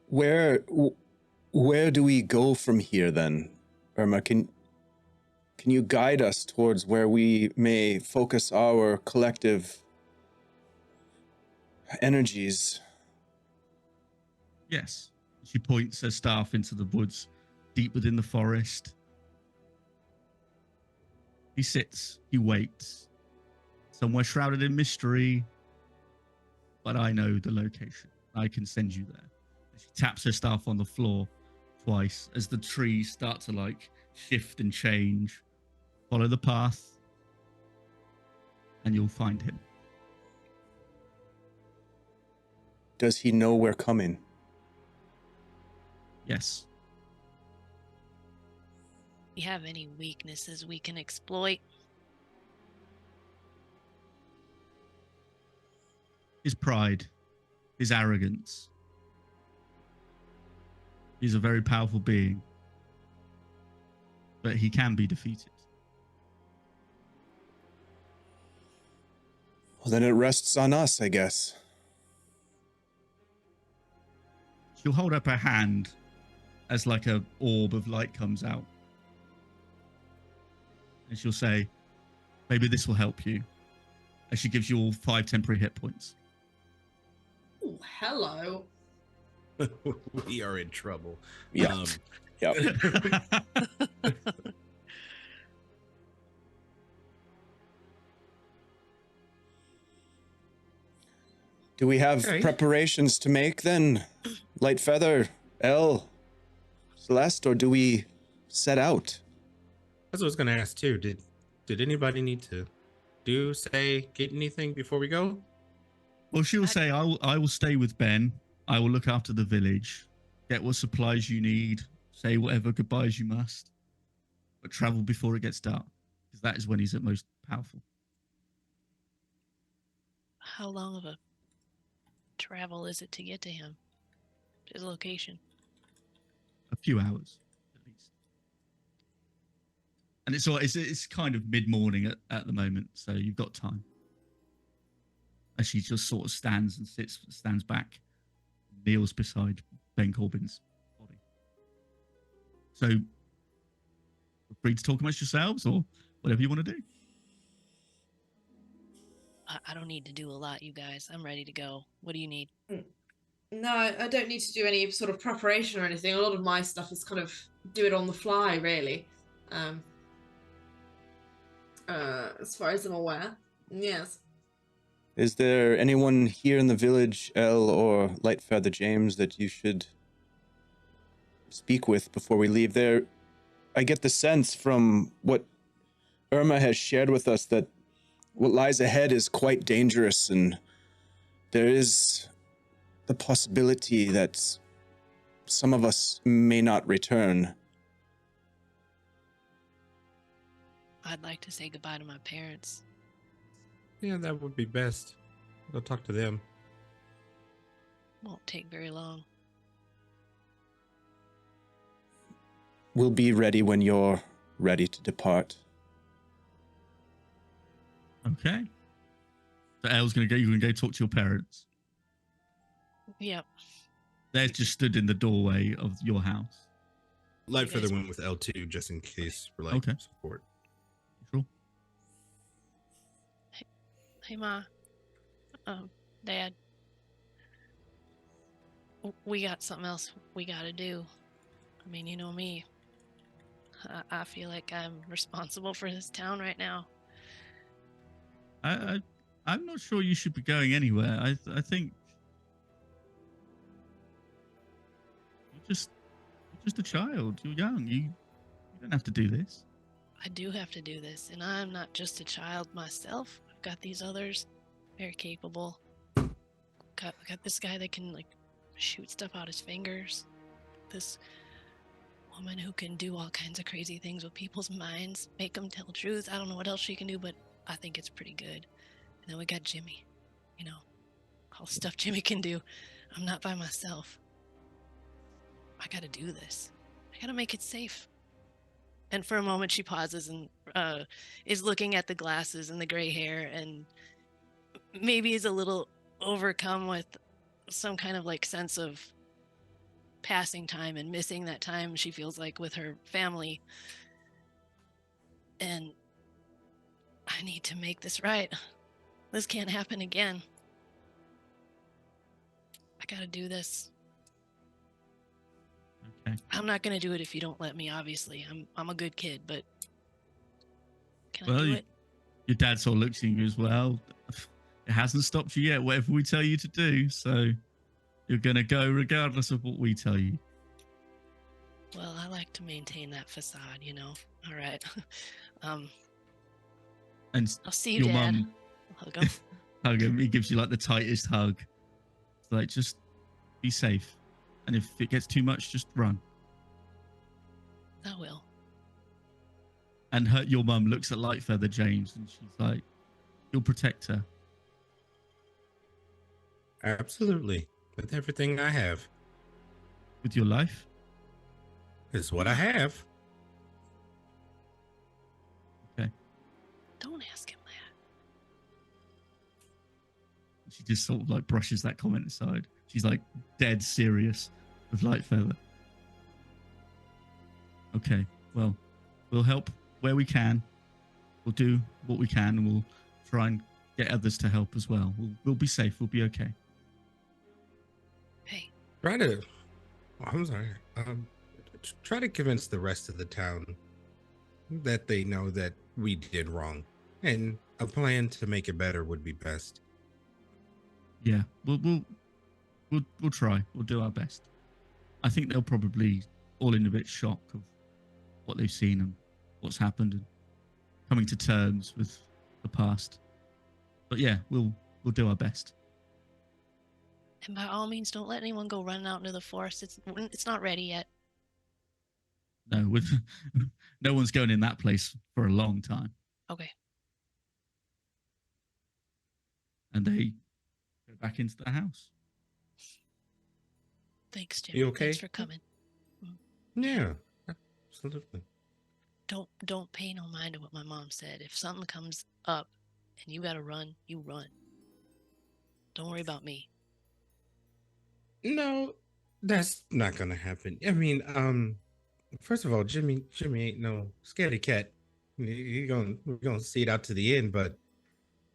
Where do we go from here then, Irma? Can you guide us towards where we may focus our collective energies? Yes. She points her staff into the woods, deep within the forest. He sits, he waits, somewhere shrouded in mystery, but I know the location. I can send you there. She taps her staff on the floor twice as the trees start to shift and change. Follow the path, and you'll find him. Does he know we're coming? Yes. You have any weaknesses we can exploit? His pride, his arrogance. He's a very powerful being, but he can be defeated. Well, then it rests on us, I guess. She'll hold up her hand as a orb of light comes out. And she'll say, maybe this will help you. As she gives you all 5 temporary hit points. Oh, hello. We are in trouble. Yeah. Yep. Do we have Okay. preparations to make then? Lightfeather, Elle, Celeste, or do we set out? That's what I was gonna ask too. Did anybody need to do say get anything before we go? Well, she'll say, I will stay with Ben. I will look after the village, get what supplies you need, say whatever goodbyes you must, but travel before it gets dark, because that is when he's at most powerful. How long of a travel is it to get to him? To his location? A few hours, at least. And it's kind of mid-morning at the moment, so you've got time. As she just sort of stands back, kneels beside Ben Corbin's body. So, feel free to talk amongst yourselves or whatever you want to do. I don't need to do a lot, you guys. I'm ready to go. What do you need? No, I don't need to do any sort of preparation or anything. A lot of my stuff is kind of do it on the fly, really. As far as I'm aware. Yes. Is there anyone here in the village, Elle or Lightfeather James, that you should speak with before we leave there? I get the sense from what Irma has shared with us that what lies ahead is quite dangerous, and there is the possibility that some of us may not return. I'd like to say goodbye to my parents. Yeah, that would be best. Go talk to them. Won't take very long. We'll be ready when you're ready to depart. Okay. So Elle's you're gonna go talk to your parents. Yep. They're just stood in the doorway of your house. Lightfeather went with L2 just in case for Okay. support. Sure. Hey, Ma. Dad. We got something else we gotta do. I mean, you know me. I feel like I'm responsible for this town right now. I'm not sure you should be going anywhere. I think you're just a child. You're young. You don't have to do this. I do have to do this, and I'm not just a child myself. I've got these others, very capable. Got this guy that can like shoot stuff out his fingers. This woman who can do all kinds of crazy things with people's minds, make them tell truth. I don't know what else she can do, but I think it's pretty good. And then we got Jimmy, you know, all the stuff Jimmy can do. I'm not by myself. I gotta do this. I gotta make it safe. And for a moment she pauses and is looking at the glasses and the gray hair and maybe is a little overcome with some kind of like sense of passing time and missing that time she feels like with her family. And I need to make this right. This can't happen again. I gotta do this. Okay. I'm not gonna do it if you don't let me, obviously. I'm a good kid, but can Well, I do it? Your dad sort of looks at you as well. It hasn't stopped you yet, whatever we tell you to do. So you're going to go regardless of what we tell you. Well, I like to maintain that facade, you know. All right. And I'll see you, your Dad. mum Hug him. hug him. He gives you like the tightest hug. It's like, just be safe. And if it gets too much, just run. I will. And your mum looks at Lightfeather James and she's like, you'll protect her. Absolutely. With everything I have. With your life? Is what I have. Okay. Don't ask him that. She just sort of like brushes that comment aside. She's like dead serious with Lightfeather. Okay, well, we'll help where we can. We'll do what we can, and we'll try and get others to help as well. We'll be safe. We'll be okay. Hey, Try to. I'm sorry. Try to convince the rest of the town that they know that we did wrong, and a plan to make it better would be best. Yeah, we'll try. We'll do our best. I think they'll probably all in a bit shock of what they've seen and what's happened, and coming to terms with the past. But yeah, we'll do our best. And by all means, don't let anyone go running out into the forest. It's not ready yet. No, no one's going in that place for a long time. Okay. And they go back into the house. Thanks, Jimmy. You okay? Thanks for coming. Yeah, absolutely. Don't pay no mind to what my mom said. If something comes up and you gotta run, you run. Don't worry about me. No, that's not gonna happen. I mean, first of all, Jimmy ain't no scaredy cat. We're gonna see it out to the end, but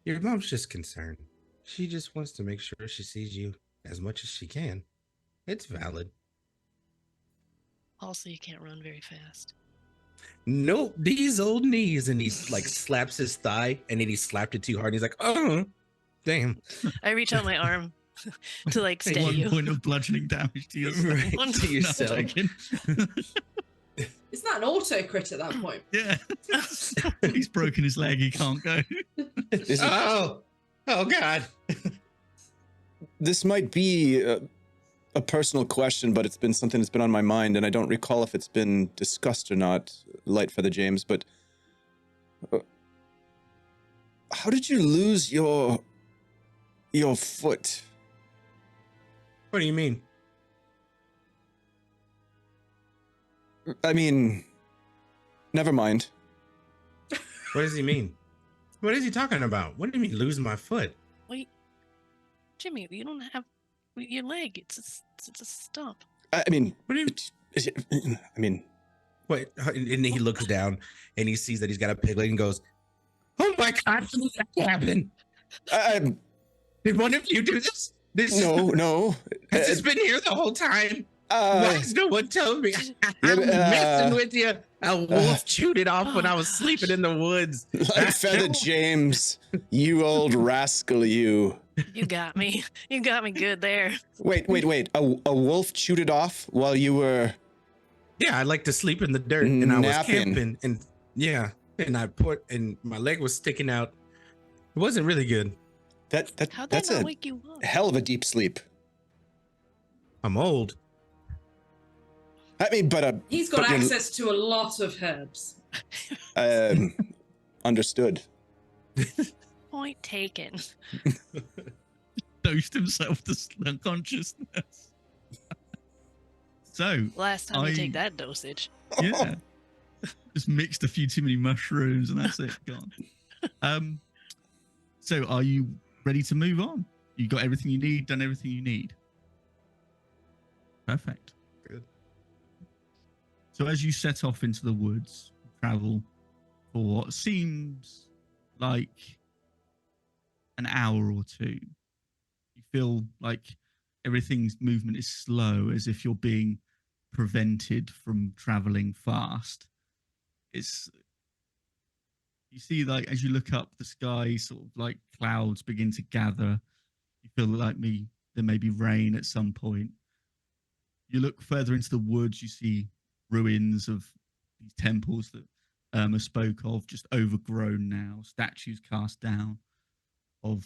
your mom's just concerned. She just wants to make sure she sees you as much as she can. It's valid. Also, you can't run very fast. Nope, these old knees, and he like slaps his thigh, and then he slapped it too hard. And he's like, "Oh, damn!" I reach out my arm to like steady One you. point of bludgeoning damage to yourself. Right, One- to yourself. No, taken. It's not an auto crit at that point. Yeah. He's broken his leg. He can't go. This, Oh God! this might be a personal question, but it's been something that's been on my mind, and I don't recall if it's been discussed or not, Lightfeather James, but how did you lose your foot? What do you mean? I mean, never mind. What does he mean? What is he talking about? What do you mean lose my foot? Wait, Jimmy, you don't have your leg. It's a stump. I mean, What do you I mean, Wait, and then he looks down and he sees that he's got a pig leg and goes, "Oh my God, how did that happen? Did one of you do this? no. Has this been here the whole time? Why Uh, has no one told me? Yeah, I'm but, messing with you. A wolf chewed it off when I was sleeping in the woods." Lightfeather James, you old rascal, you. You got me. You got me good there. Wait. A wolf chewed it off while you were. Yeah, I like to sleep in the dirt, and I was Napping. camping, and yeah, and my leg was sticking out. It wasn't really good. How'd that That's not a wake you up? hell of a deep sleep. I'm old. I mean, but He's got But you're- access to a lot of herbs. understood. Point taken. Dosed himself to unconsciousness. So, Last time you I- take that dosage. yeah. Just mixed a few too many mushrooms and that's it. Gone. So are you ready to move on? You got everything you need, done everything you need. Perfect. Good. So as you set off into the woods, travel for what seems like an hour or two, you feel like everything's movement is slow, as if you're being prevented from traveling fast. You see, like, as you look up, the sky sort of like clouds begin to gather. You feel like there may be rain at some point. You look further into the woods, you see ruins of these temples that Irma spoke of, just overgrown now, statues cast down of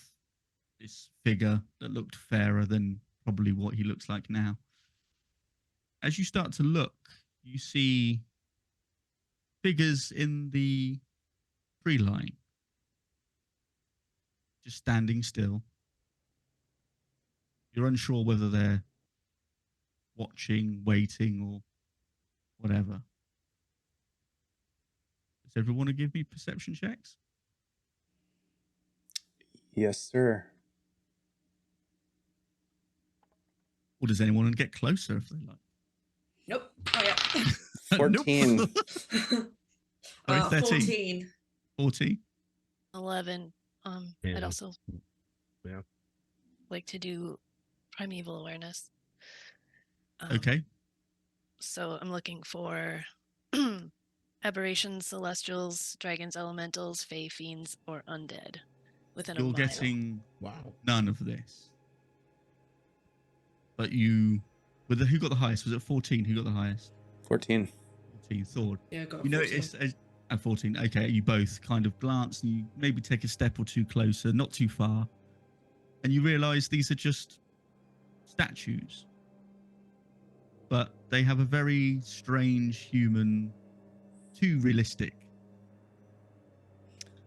this figure that looked fairer than probably what he looks like now. As you start to look, you see figures in the tree line, just standing still. You're unsure whether they're watching, waiting, or whatever. Does everyone want to give me perception checks? Yes, sir. Or does anyone want to get closer if they like? Nope. Oh yeah. 14. Nope. Sorry, 13. 14. 14. 11. I'd Yeah. also Yeah. like to do primeval awareness. Okay. So I'm looking for aberrations, celestials, dragons, elementals, fae, fiends, or undead within a You're mile. getting Wow. none of this. But who got the highest? Was it 14 who got the highest? 14. 14, Thord. Yeah, got You 14. notice At 14, okay, you both kind of glance and you maybe take a step or two closer, not too far, and you realize these are just statues, but they have a very strange human, too realistic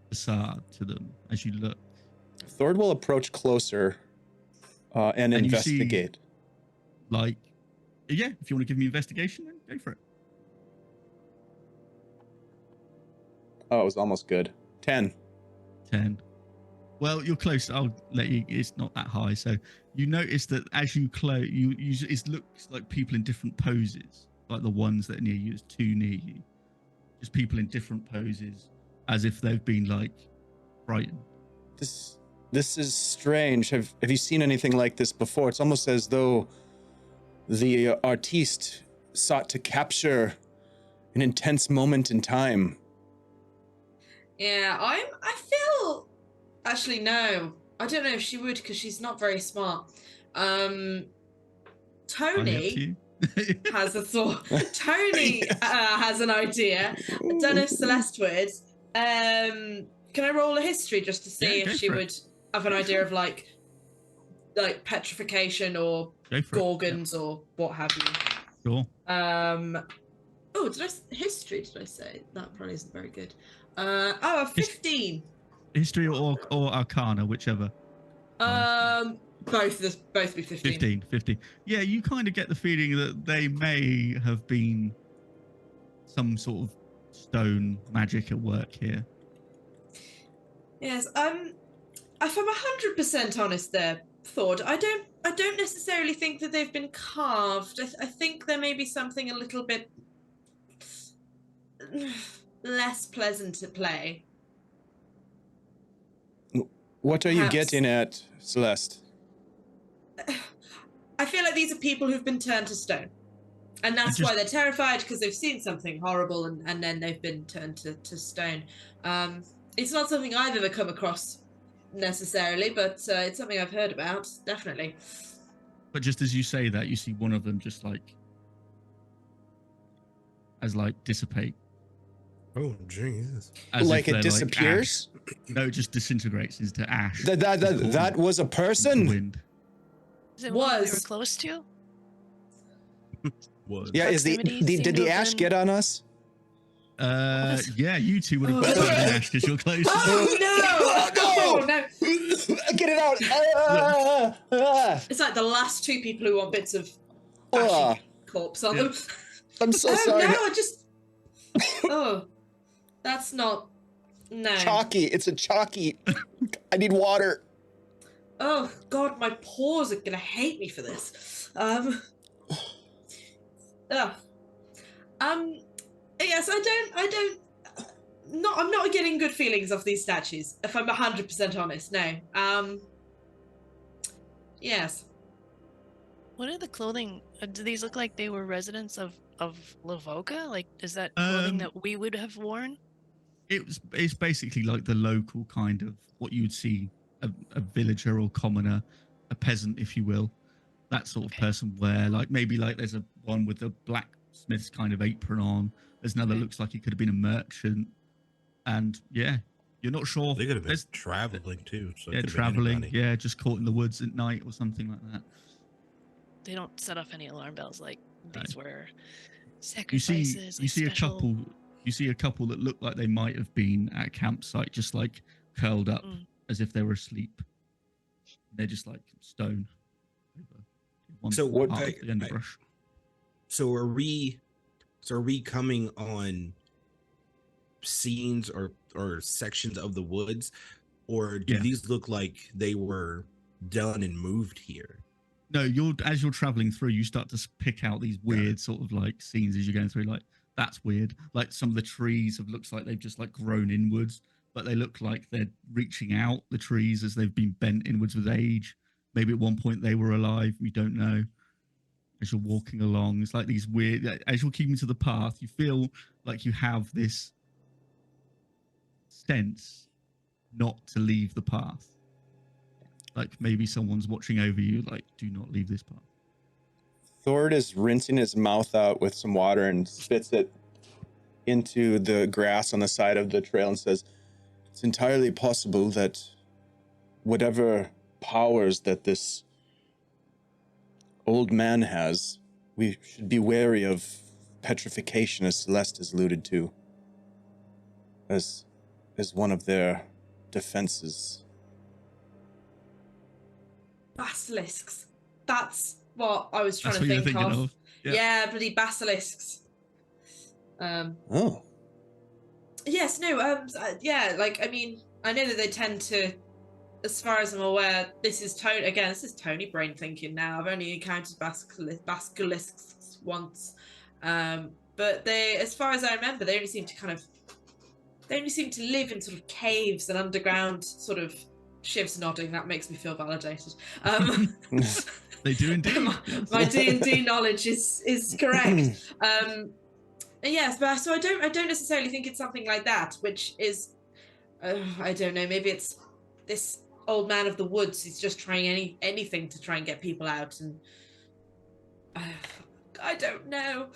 facade to them as you look. Thord will approach closer and And you see- investigate. Like, yeah, if you want to give me investigation, then go for it. Oh, it was almost good. 10. 10. Well, you're close. I'll let you. It's not that high. So you notice that as you close, it looks like people in different poses, like the ones that are near you. There's two near you. Just people in different poses, as if they've been like frightened. This is strange. Have you seen anything like this before? It's almost as though the artiste sought to capture an intense moment in time. Yeah, I feel actually no. I don't know if she would because she's not very smart. Only up to Tony you. has a thought. Tony has an idea. I don't know if Celeste would. Can I roll a history just to see Yeah, go if she for it. would have an idea of like petrification or Go for it. gorgons or what have you? Sure. Oh, history? Did I say that? Probably isn't very good. A 15. History or Arcana, whichever. Both be 15. 15. Yeah, you kind of get the feeling that they may have been some sort of stone magic at work here. Yes. If I'm 100% honest, there, Thord, I don't necessarily think that they've been carved. I think there may be something a little bit less pleasant to play. What are you Perhaps. getting at, Celeste? I feel like these are people who've been turned to stone. And that's why they're terrified, because they've seen something horrible and then they've been turned to stone. It's not something I've ever come across necessarily, but it's something I've heard about, definitely. But just as you say that, you see one of them just like dissipate. Oh, jeez. As Like if it they're, disappears? ash. No, it just disintegrates into ash. That was a The person? wind. Is it one we were Was. close to? Was. Yeah, Proximity did seemed the to have ash been- get on us? Yeah, you two would have Oh. got caught in ash because you're close. Oh no! Oh no! Get it out! It's like the last two people who want bits of Ah, ashy corpse on them. I'm so Oh sorry. no! I just. Oh, that's not. No. Chalky. It's a chalky. I need water. Oh God, my paws are gonna hate me for this. Ugh. Yes, I'm not getting good feelings off these statues, if I'm 100% honest, no. Yes. What are the clothing? Do these look like they were residents of Lavoca? Like, is that clothing that we would have worn? It's basically like the local kind of what you would see a villager or commoner, a peasant, if you will, that sort of person wear. Like maybe like there's a one with a blacksmith's kind of apron on. There's another looks like he could have been a merchant, and yeah, you're not sure. They could have been There's- traveling too. So it yeah, could have been traveling. anybody. Yeah, just caught in the woods at night or something like that. They don't set off any alarm bells like these were You see, sacrifices. you see a couple. You see a couple that look like they might have been at a campsite, just like curled up as if they were asleep. They're just like stone. Over one So what- part of the underbrush. So are we coming on scenes or sections of the woods, or do Yeah. these look like they were done and moved here? No, as you're traveling through, you start to pick out these weird sort of like scenes as you're going through. Like that's weird. Like some of the trees looks like they've just like grown inwards, but they look like they're reaching out the trees as they've been bent inwards with age. Maybe at one point they were alive. We don't know. As you're walking along, it's like these weird. As you're keeping to the path, you feel like you have this sense not to leave the path. Like maybe someone's watching over you. Like, do not leave this path. Thord is rinsing his mouth out with some water and spits it into the grass on the side of the trail and says, "It's entirely possible that whatever powers that this old man has, we should be wary of petrification, as Celeste has alluded to, as one of their defenses." Basilisks. That's what I was trying That's to what you're think thinking of. of. Yeah. Yeah, bloody basilisks. Oh. Yes, no, yeah, like, I mean, I know that they tend to, as far as I'm aware, this is Tony brain thinking now. I've only encountered basilisks once. But they, as far as I remember, they only seem to live in sort of caves and underground sort of. Shiv's nodding, that makes me feel validated. They do indeed. My D&D knowledge is correct. Yes, but so I don't necessarily think it's something like that, which is, I don't know, maybe it's this old man of the woods. He's just trying anything to try and get people out, and I don't know.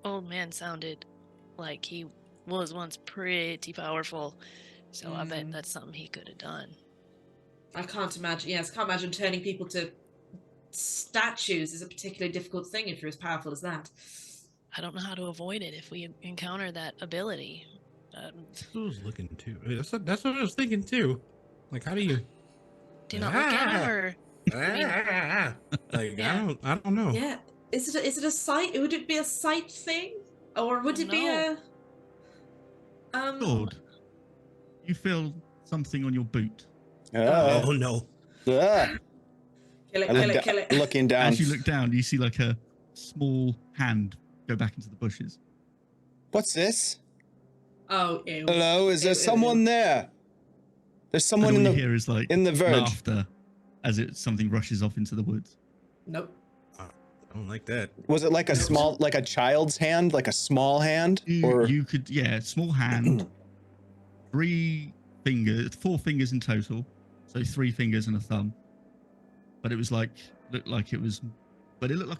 Old man sounded like he was once pretty powerful, so I bet that's something he could have done. I can't imagine. Yes, can't imagine turning people to statues is a particularly difficult thing if you're as powerful as that. I don't know how to avoid it if we encounter that ability. That's what I was looking too. That's what I was thinking too. Like, how do you? Do you not look at him, or Like, Yeah. I don't know. Yeah, is it a sight? Would it be a sight thing, or would it be No. a Lord, you feel something on your boot. Oh no. Kill it, kill it. Looking down. As you look down, you see like a small hand go back into the bushes. What's this? Oh, ew. Hello, is there Ew, someone ew. there? There's someone And in all the you hear is like in the verge. laughter as something rushes off into the woods. Nope. I don't like that. Was it like a small, like a child's hand, like a small hand, or You could, small hand, 4 fingers in total, so 3 fingers and a thumb. But it was looked like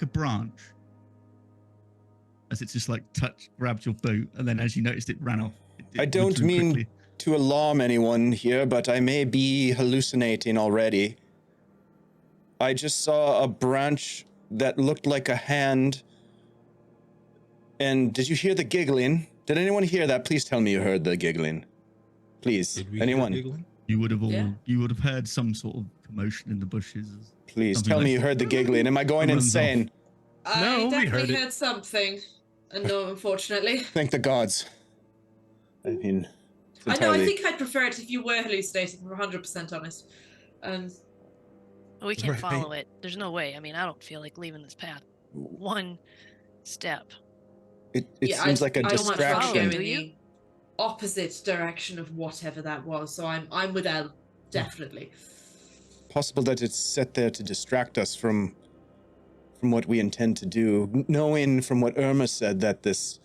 a branch, as it just like grabbed your boot, and then as you noticed, it ran off. It I don't withdrew mean quickly. to alarm anyone here, but I may be hallucinating already. I just saw a branch that looked like a hand. And did you hear the giggling? Did anyone hear that? Please tell me you heard the giggling. Please, Did we hear anyone? giggling? You would have Yeah. heard some sort of commotion in the bushes. Please Something tell like me you heard the giggling. Am I going runs off. insane? I No, we definitely heard it. heard something. No, unfortunately. Thank the gods. I mean, it's I know. I entirely- think I'd prefer it if you were hallucinating. If I'm 100% honest. we can't Right. follow it. There's no way. I mean, I don't feel like leaving this path one step. it yeah, seems like a I don't want to go distraction. in Do you? the opposite direction of whatever that was. So I'm with Elle, definitely. Possible that it's set there to distract us from what we intend to do, knowing from what Irma said that this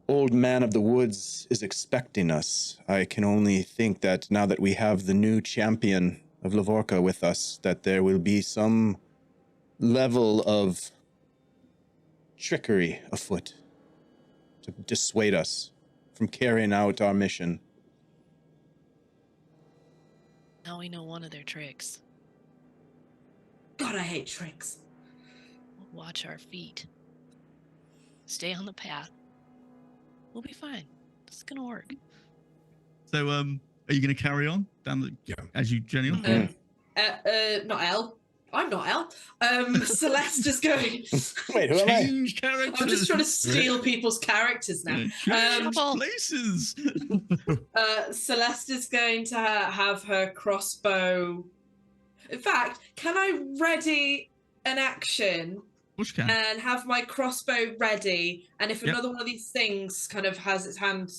old man of the woods is expecting us. I can only think that now that we have the new champion of Lavorka with us, that there will be some level of trickery afoot to dissuade us from carrying out our mission. Now we know one of their tricks. God, I hate tricks. Watch our feet. Stay on the path. We'll be fine. It's gonna work. So, are you going to carry on down as you journey on? Not Elle. I'm not Elle. Celeste is going. Wait, who am I? Change characters. I'm just trying to steal people's characters now. Change places. Celeste is going to have her crossbow. In fact, can I ready an action Push can. and have my crossbow ready? And if Yep. another one of these things kind of has its hand,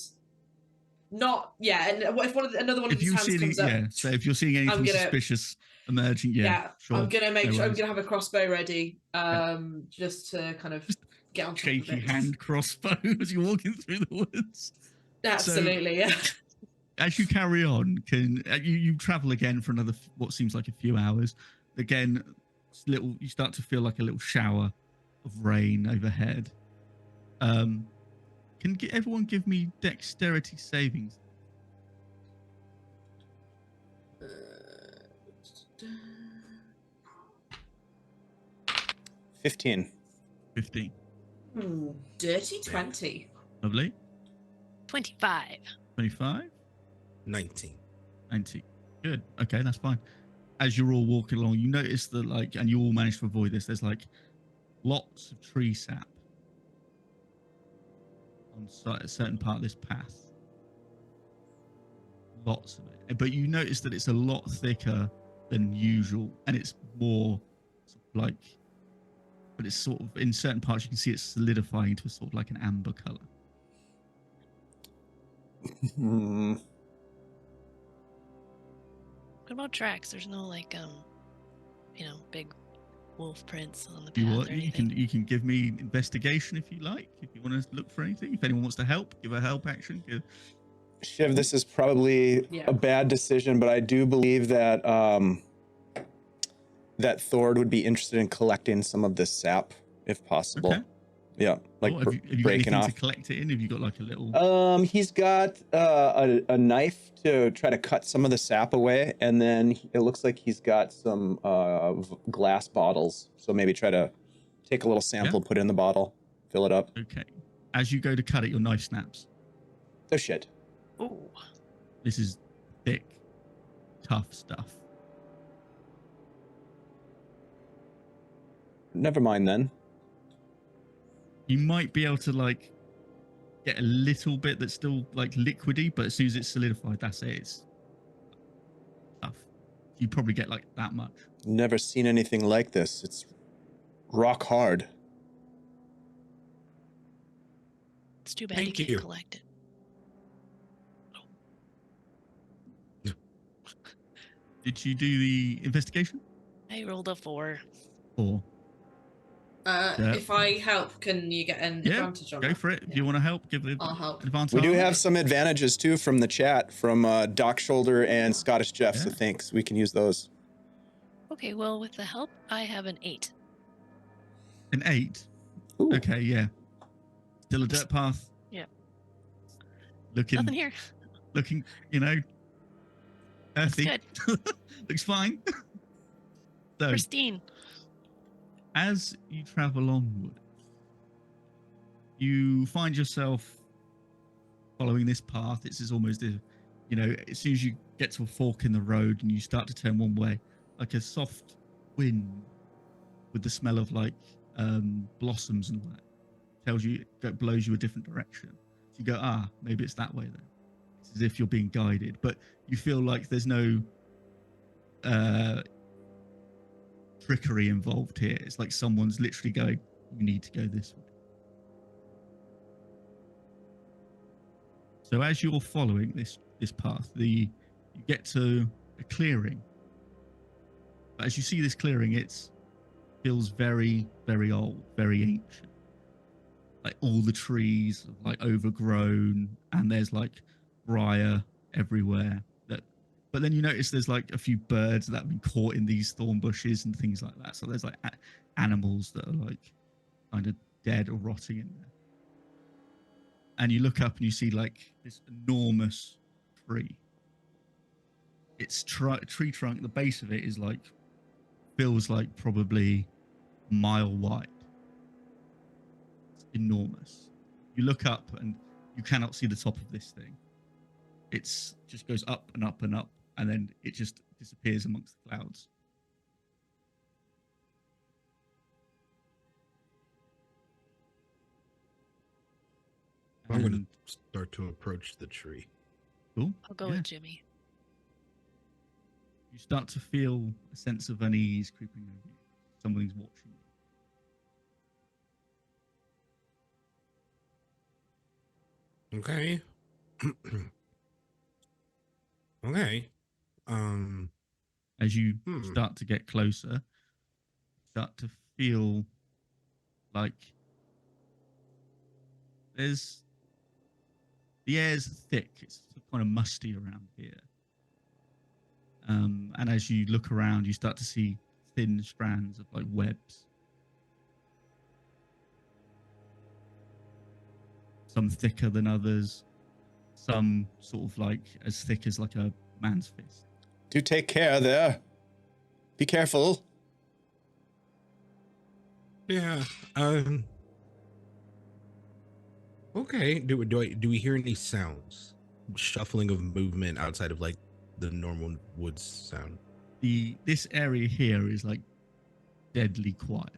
not and if another one of If these you hands see comes any, up, so if you're seeing anything gonna- suspicious emerging, sure. I'm gonna make no sure I'm worries. gonna have a crossbow ready, just to kind of get on top of Shaky it. hand crossbow as you're walking through the woods. Absolutely, yeah. As you carry on, you travel again for another what seems like a few hours. Again, you start to feel like a little shower of rain overhead. Everyone give me dexterity savings? 15. 15. Dirty 20. Lovely. 25. 25. 19. 90. Good. Okay, that's fine. As you're all walking along, you notice that, like, and you all manage to avoid this, there's like lots of tree sap on a certain part of this path. Lots of it. But you notice that it's a lot thicker than usual, and it's more sort of like, but it's sort of, in certain parts, you can see it solidifying to a sort of like an amber color. Hmm. What about tracks? There's no like big wolf prints on the path You or what? anything. You can give me investigation if you like. If you want to look for anything, if anyone wants to help, give a help action. Shiv, this is probably Yeah. a bad decision, but I do believe that that Thord would be interested in collecting some of this sap, if possible. Okay. Yeah, like Have you got breaking anything off. to collect it in? Have you got like a little? He's got a knife to try to cut some of the sap away, and then it looks like he's got some glass bottles. So maybe try to take a little sample, put it in the bottle, fill it up. Okay. As you go to cut it, your knife snaps. Oh shit! Ooh. This is thick, tough stuff. Never mind then. You might be able to like get a little bit that's still like liquidy, but as soon as it's solidified, that's it. It's tough. You probably get like that much. Never seen anything like this. It's rock hard. It's too bad Thank you you. can't collect it. Did you do the investigation? I rolled a 4. Or If I help, can you get an advantage on go that? for it. If Yeah. you want to help, give the I'll help. advantage. We do have some advantages too from the chat from Doc Shoulder and Scottish Jeff. So Yeah. thanks. We can use those. Okay, well, with the help, I have an 8. An 8. Ooh. Okay, yeah. Still a dirt path. Yeah. Looking, Nothing here. earthy. Good. Looks fine. So, Pristine. as you travel onward, you find yourself following this path. It's almost, as soon as you get to a fork in the road and you start to turn one way, like a soft wind with the smell of like blossoms and all that blows you a different direction. So you go, maybe it's that way then. It's as if you're being guided, but you feel like there's no trickery involved here. It's like someone's literally going, you need to go this way. So as you're following this path, you get to a clearing. But as you see this clearing, it feels very, very old, very ancient. Like all the trees are like overgrown, and there's like briar everywhere. But then you notice there's like a few birds that have been caught in these thorn bushes and things like that. So there's like animals that are like kind of dead or rotting in there. And you look up and you see like this enormous tree. Its tree trunk, the base of it is like, feels like probably a mile wide. It's enormous. You look up and you cannot see the top of this thing. It's just goes up and up and up, and then it just disappears amongst the clouds. I'm going And- to start to approach the tree. Cool. I'll go Yeah. with Jimmy. You start to feel a sense of unease creeping over you. Something's watching you. Okay. Okay. As you Hmm. start to get closer, you start to feel like the air's thick. It's kind of musty around here. And as you look around, you start to see thin strands of like webs. some thicker than others, some sort of like as thick as like a man's fist. Do take care there. Be careful. Yeah. Okay. Do we hear any sounds? Shuffling of movement outside of like the normal woods sound. This area here is like deadly quiet,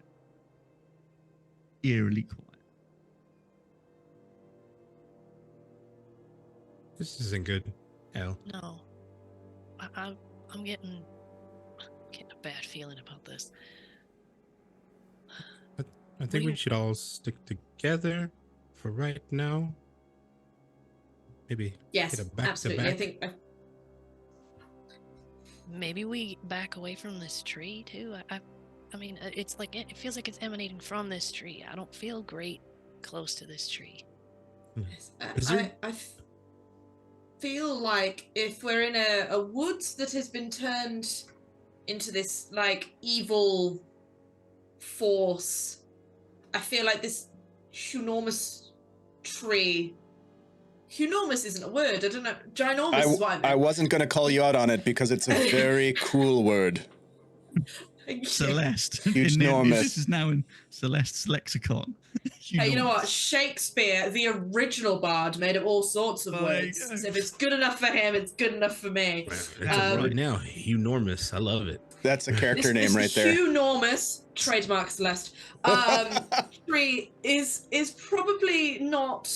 eerily quiet. This isn't good. Hell. No, I'm getting a bad feeling about this. I think we should all stick together for right now. Maybe Yes, get a back absolutely. to I back. think Maybe we back away from this tree too. I mean, it's like it feels like it's emanating from this tree. I don't feel great close to this tree. Is there- I feel like if we're in a woods that has been turned into this like evil force, I feel like this enormous tree. Enormous isn't a word. I don't know. Ginormous is what I meant. I wasn't going to call you out on it because it's a very cool word. Celeste. Huge enormous. This is now in Celeste's lexicon. Hey, you know what? Enormous. Shakespeare, the original bard, made up all sorts of There you words. go. So if it's good enough for him, it's good enough for me. It's a word now. Enormous. I love it. That's a character name This right there. enormous trademark Celeste tree is probably not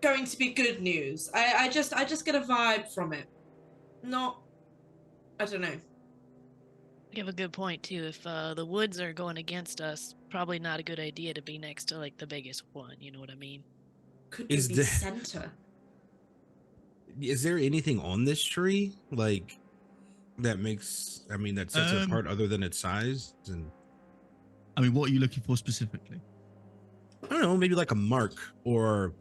going to be good news. I just get a vibe from it. Not, I don't know. You have a good point too. If the woods are going against us, probably not a good idea to be next to like the biggest one. You know what I mean? Could Is be the- center. Is there anything on this tree like that makes? I mean, that sets it apart other than its size? And I mean, what are you looking for specifically? I don't know, maybe like a mark or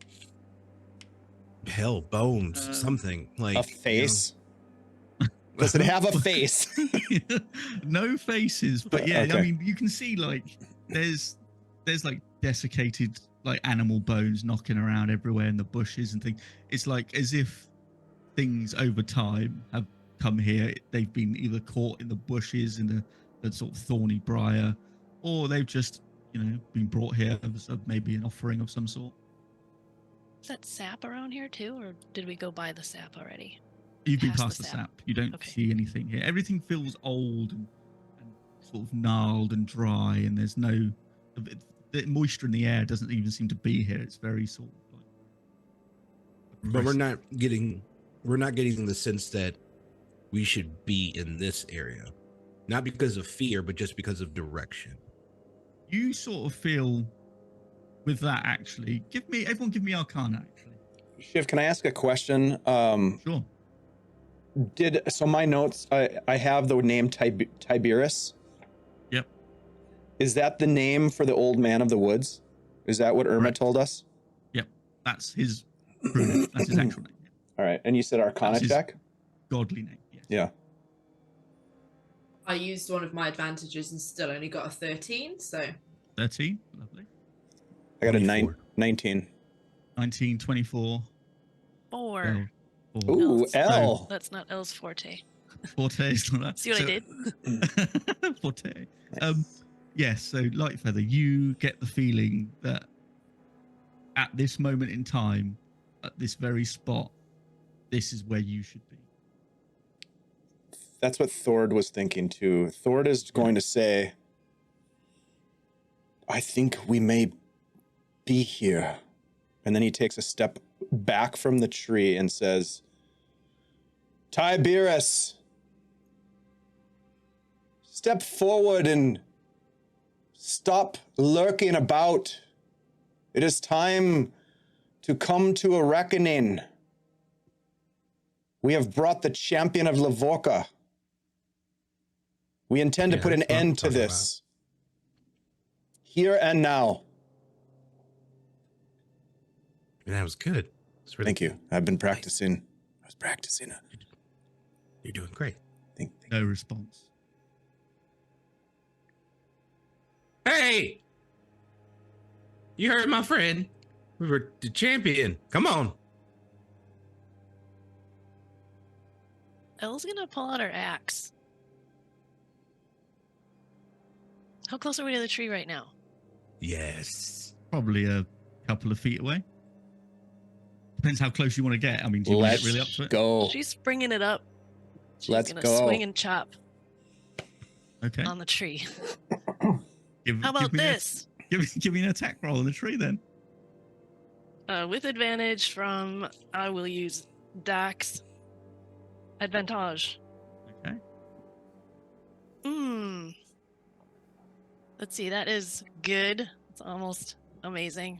hell, bones, something like A face? Does it have a face? No faces, but yeah, Okay. I mean, you can see like there's like desiccated like animal bones knocking around everywhere in the bushes and things. It's like as if things over time have come here. They've been either caught in the bushes in the sort of thorny briar, or they've just been brought here as maybe an offering of some sort. Is that sap around here too, or did we go by the sap already? You've been Past past the the sap. sap. You don't Okay. see anything here. Everything feels old and sort of gnarled and dry, and there's no the moisture in the air doesn't even seem to be here. It's very sort of like. but we're aggressive. not getting the sense that we should be in this area, not because of fear, but just because of direction. You sort of feel with that actually. Everyone give me Arcana actually. Shiv, can I ask a question? Sure. So my notes, I have the name Tiberius. Yep. Is that the name for the old man of the woods? Is that what Irma Correct. told us? Yep. That's his true name. That's his actual name. All right. And you said Arcana That's his- check? Godly name. Yes. Yeah. I used one of my advantages and still only got a 13, so 13. Lovely. I got a 24. 19. 19, 24. 4. L. 4. Ooh, No, L. That's not L's forte. Forte is not that. See what I did? Forte. Yes, so Lightfeather, you get the feeling that at this moment in time, at this very spot, this is where you should be. That's what Thord was thinking too. Thord is going to say, I think we may be here. And then he takes a step back from the tree and says, Tiberius, step forward and stop lurking about. It is time to come to a reckoning. We have brought the champion of Lavorka. We intend to Yeah, put an that's what I'm end to talking this. Here and now. And that was good. It's really Thank you. I've been practicing. I was practicing. You're doing great. Thank No response. Hey, You heard my friend. We were the champion. Come on. Elle's gonna pull out her axe. How close are we to the tree right now? Yes. Probably a couple of feet away. Depends how close you want to get. I mean, do you want to Let's get really up to it? go. She's bringing it up. She's Let's gonna go. swing and chop Okay. on the tree. Give, How about give me an- this? give me an attack roll on the tree then. With advantage from, I will use Dax. Advantage. Okay. Let's see, that is good. It's almost amazing.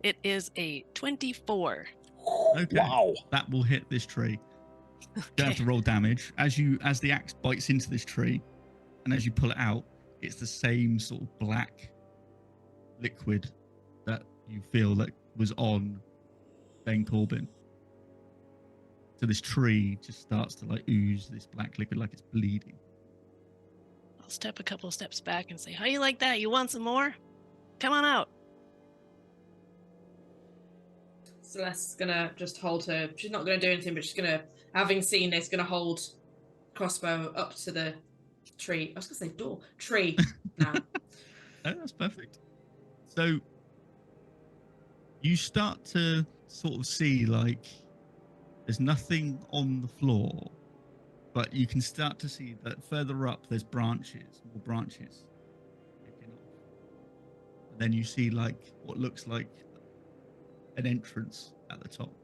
It is a 24. Okay. Wow. That will hit this tree. Don't have to roll damage. As the axe bites into this tree, and as you pull it out, it's the same sort of black liquid that you feel that was on Ben Corbin. So this tree just starts to like ooze this black liquid like it's bleeding. I'll step a couple steps back and say, how you like that? You want some more? Come on out. Celeste's gonna just hold her. She's not gonna do anything, but she's gonna, having seen this, gonna hold crossbow up to the tree. I was gonna say door. Tree now. Oh, that's perfect. So you start to sort of see like there's nothing on the floor, but you can start to see that further up there's branches, more branches. Picking off. And then you see like what looks like an entrance at the top.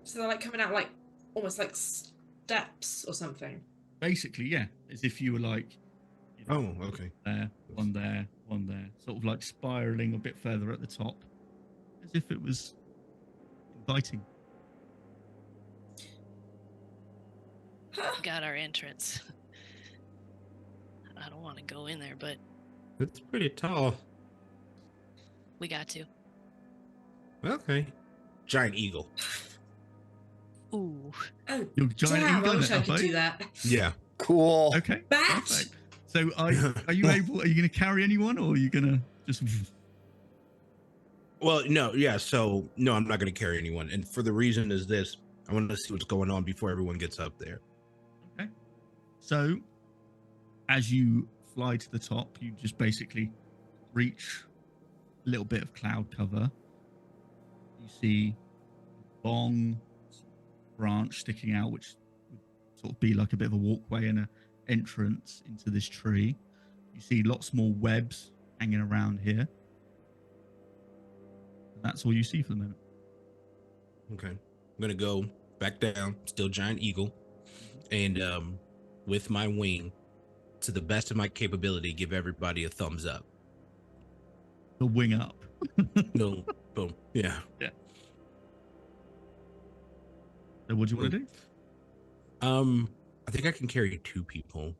So they're like coming out like almost like steps or something. Basically, yeah, as if you were like, you know, Oh, okay. one there, sort of like spiraling a bit further at the top, as if it was inviting. Got our entrance. I don't want to go in there, but It's pretty tall. we got to. Okay. Giant eagle. Ooh. Oh, Your giant damn! eagle I wish I at could that do that. Yeah. point? Cool. Okay. Bat! Perfect. So are you able? Are you going to carry anyone, or are you going to just? Well, no, yeah. So no, I'm not going to carry anyone, and for the reason is this: I want to see what's going on before everyone gets up there. Okay. So, as you fly to the top, you just basically reach a little bit of cloud cover. You see a long branch sticking out, which would sort of be like a bit of a walkway and an entrance into this tree. You see lots more webs hanging around here. And that's all you see for the moment. Okay. I'm gonna go back down, still giant eagle, and with my wing, to the best of my capability, give everybody a thumbs up. The wing up. No, boom. Yeah. So what do you want to do? I think I can carry 2 people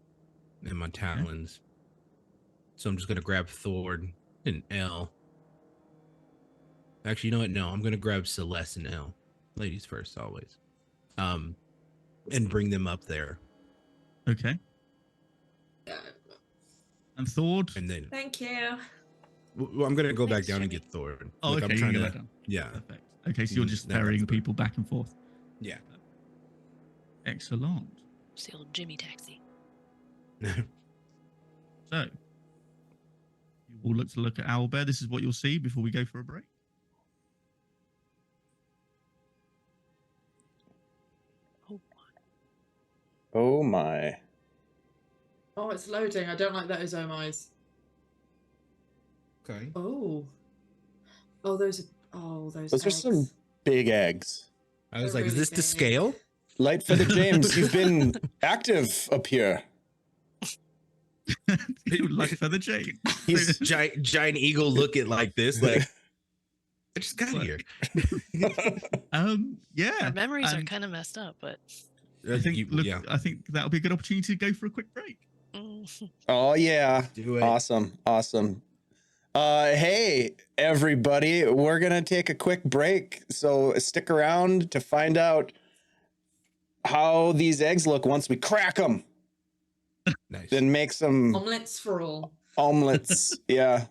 in my talons. So I'm just gonna grab Thord and L. Actually, you know what? No, I'm gonna grab Celeste and L. Ladies first, always. And bring them up there. Okay. And Thord? And then Thank you. well, I'm gonna go back Thanks, down and Jimmy. get Thord. Oh, Like, okay. I'm You trying can go to. back down. Yeah. Perfect. Okay, so you're just Never ferrying have to- people back and forth. Yeah. Excellent. It's the old Jimmy taxi. So, you all look at Owlbear. This is what you'll see before we go for a break. Oh my. Oh, it's loading. I don't like those eyes. Okay. Oh. Oh, those are. Oh, those. Those are some eggs. big eggs. I was They're like, is really this the big. scale? Light Feather James, you've been active up here. You like Feather Jane. He's- giant eagle look at like this, like I just got What? here. Yeah. Our memories are and kind of messed up, but I think Yeah. I think that'll be a good opportunity to go for a quick break. Oh yeah. Do it. Awesome. Hey everybody, we're gonna take a quick break, so stick around to find out how these eggs look once we crack them. Nice. Then make some Omelets for all. omelets. Yeah.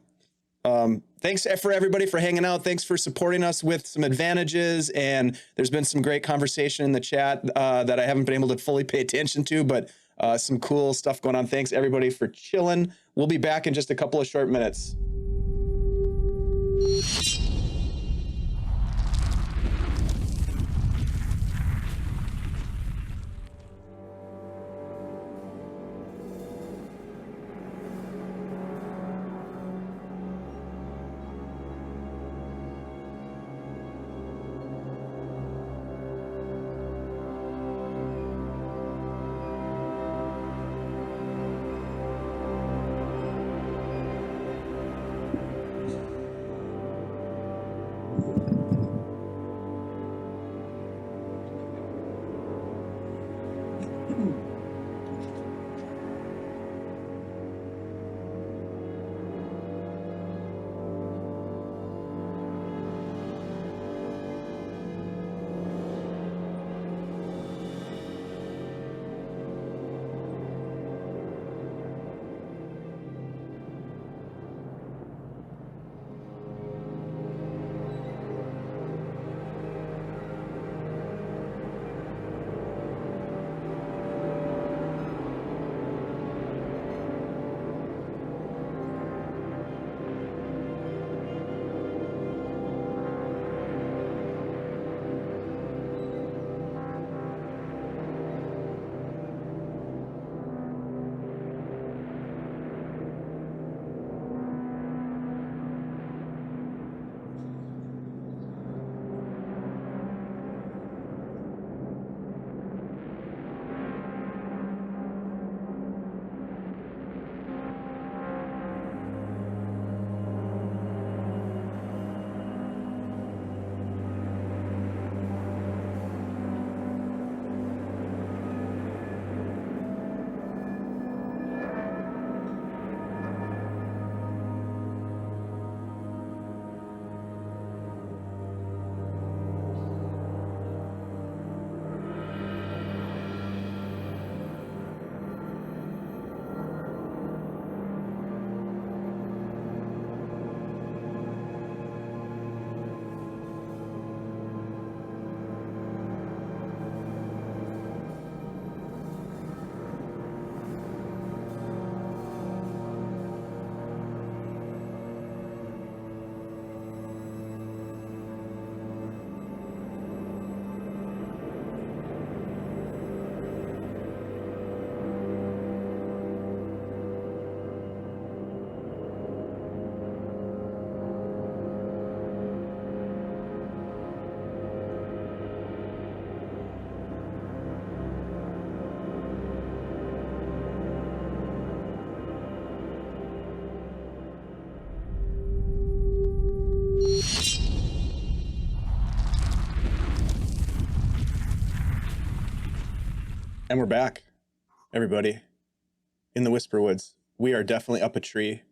Thanks for everybody for hanging out. Thanks for supporting us with some advantages. And there's been some great conversation in the chat that I haven't been able to fully pay attention to, but some cool stuff going on. Thanks everybody for chilling. We'll be back in just a couple of short minutes. And we're back, everybody, in the Whisper Woods. We are definitely up a tree.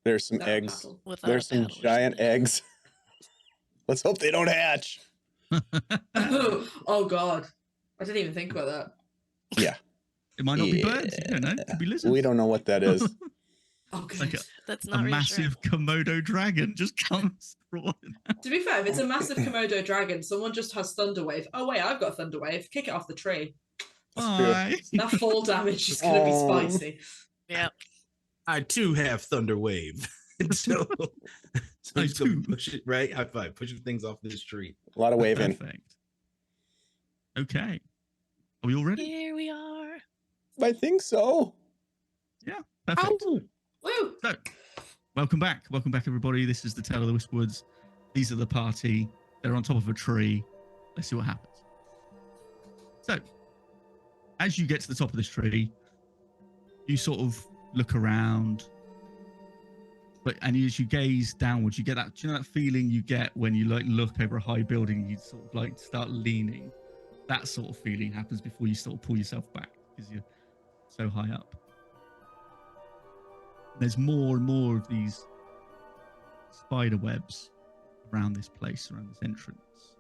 There's some Without a eggs. paddle. Without There's a some paddle or giant something. eggs. Let's hope they don't hatch. Oh God, I didn't even think about that. Yeah. It might not be birds. You don't know. It could be lizards. We don't know what that is. Oh, good. Like That's a not massive Komodo dragon just comes crawling out. To be fair, if it's a massive Komodo dragon, someone just has Thunderwave. Oh wait, I've got Thunderwave. Kick it off the tree. That's true. Bye. That fall damage is going to be Oh. spicy. Yep. I too have Thunder Wave. so I I'm just gonna too. push it right. High five, pushing things off this tree. A lot of waving. Perfect. Okay. Are we all ready? Here we are. I think so. Yeah. Perfect. Woo! So, welcome back. Welcome back, everybody. This is the Tale of the Whisperwoods. These are the party. They're on top of a tree. Let's see what happens. So, as you get to the top of this tree, you sort of look around. And as you gaze downwards, you get that, do you know that feeling you get when you like look over a high building, you sort of like start leaning? That sort of feeling happens before you sort of pull yourself back because you're so high up. There's more and more of these spider webs around this place, around this entrance.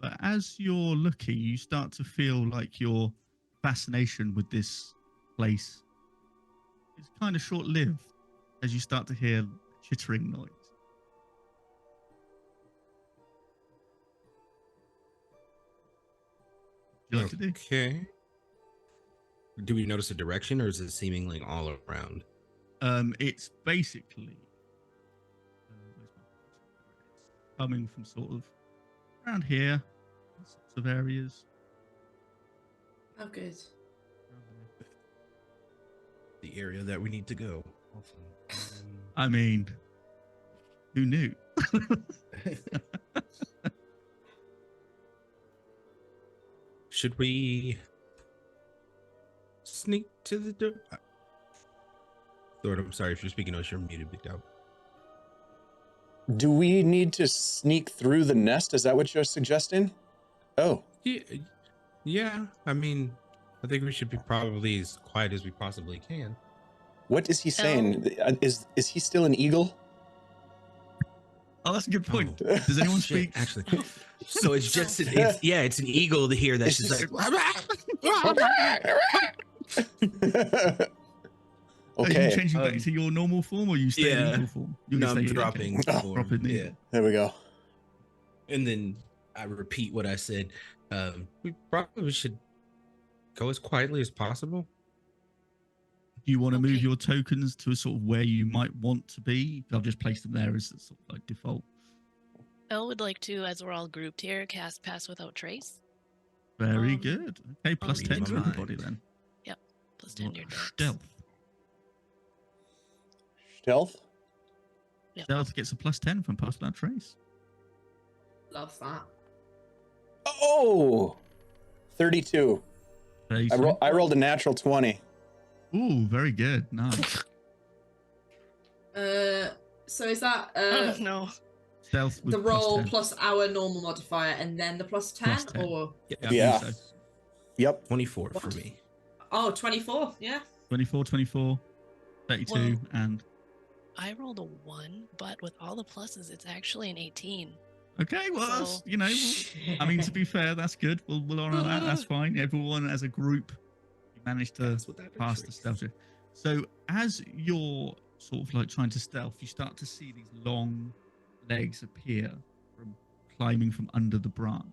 But as you're looking, you start to feel like your fascination with this place is kind of short-lived as you start to hear chittering noise. What do you like to do? Okay. Do we notice a direction, or is it seeming like all around? It's basically where's my pointer? Coming from sort of around here, sorts of areas. Oh, good. Around there. The area that we need to go. Awesome. I mean, who knew? Should we sneak to the door? Thor, I'm sorry if you're speaking. You're muted, Big Dog. Do we need to sneak through the nest? Is that what you're suggesting? Oh, Yeah. I mean, I think we should be probably as quiet as we possibly can. what is he saying? Is he still an eagle? Oh, that's a good point. Oh, Does anyone shit, speak? actually? So it's just it's an eagle to hear that It's she's just- like. Are you Okay, changing back to your normal form, or are you staying in yeah. eagle form? You'll No, I'm stay in, okay. dropping. form. Dropping the Yeah. eagle. there we go. And then I repeat what I said. We probably should go as quietly as possible. Do you want to move Okay. your tokens to a sort of where you might want to be? I've just placed them there as sort of like default. Elle would like to, as we're all grouped here, cast Pass Without Trace. Very good. Okay, plus read 10 the to mind. everybody then. Plus 10 to your darts. Stealth. Stealth? Yep. Stealth gets a plus 10 from Pass Without Trace. Love that. Oh, 32. Very I rolled a natural 20. Ooh, very good. Nice. So is that Oh, no. Stealth with the roll plus 10. plus our normal modifier and then the plus 10? Plus 10. Or I Yeah. think so. Yep. 24 for me. 24? Yeah. 24, 24, 32, Well- and... I rolled a 1, but with all the pluses, it's actually an 18. Okay, well, that's, So- you know, I mean, to be fair, that's good. We'll honor that. That's fine. Everyone as a group, you managed to That's what that pass the stealth check. So as you're sort of like trying to stealth, you start to see these long legs appear from climbing from under the branch.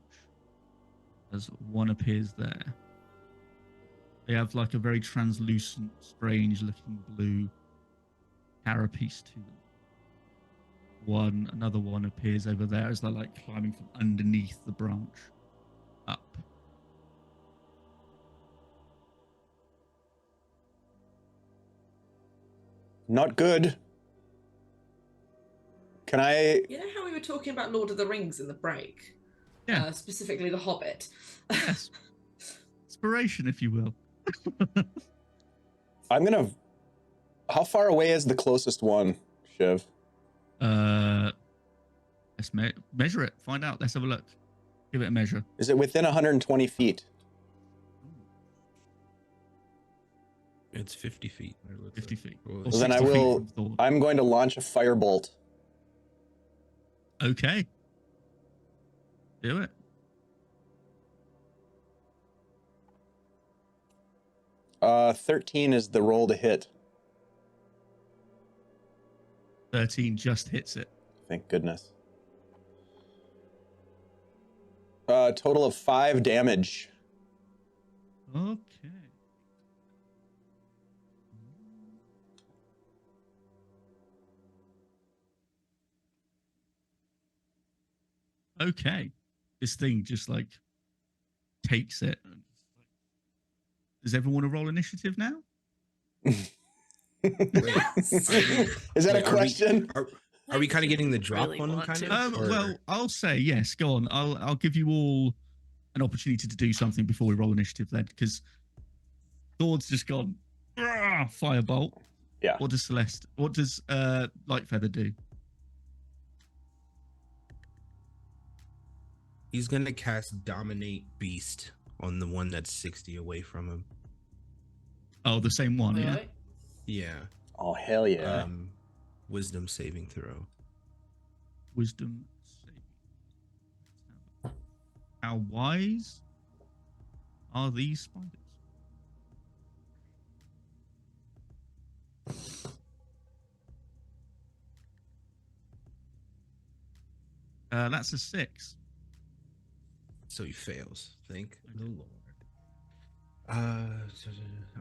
As one appears there. They have like a very translucent, strange-looking blue carapace to them. Another one appears over there as they're like climbing from underneath the branch up. Not good. Can I? You know how we were talking about Lord of the Rings in the break? Yeah. Specifically The Hobbit. Yes. Inspiration, if you will. I'm gonna. How far away is the closest one, Shiv? Let's measure it. Find out. Let's have a look. Give it a measure. Is it within 120 feet? It's 50 feet. 50 feet. Well, Or then I 60 feet will- from Thor. I'm going to launch a firebolt. Okay. Do it. Uh, 13 is the roll to hit. 13 just hits it. Thank goodness. Total of 5 damage. Okay. Okay. This thing just like takes it. Does everyone roll initiative now? Is that Wait, a question? Are we kind of getting the drop Really on them, want kind to. of? Or- Well, I'll say yes. Go on. I'll give you all an opportunity to do something before we roll initiative then, because Thord's just gone firebolt. Yeah. What does Light Feather do? He's gonna cast Dominate Beast on the one that's 60 away from him. Oh, the same one, yeah. Alright. Yeah. Oh, hell yeah. Wisdom saving throw. Wisdom saving. How wise are these spiders? That's a 6. So he fails. Thank the Okay. Lord.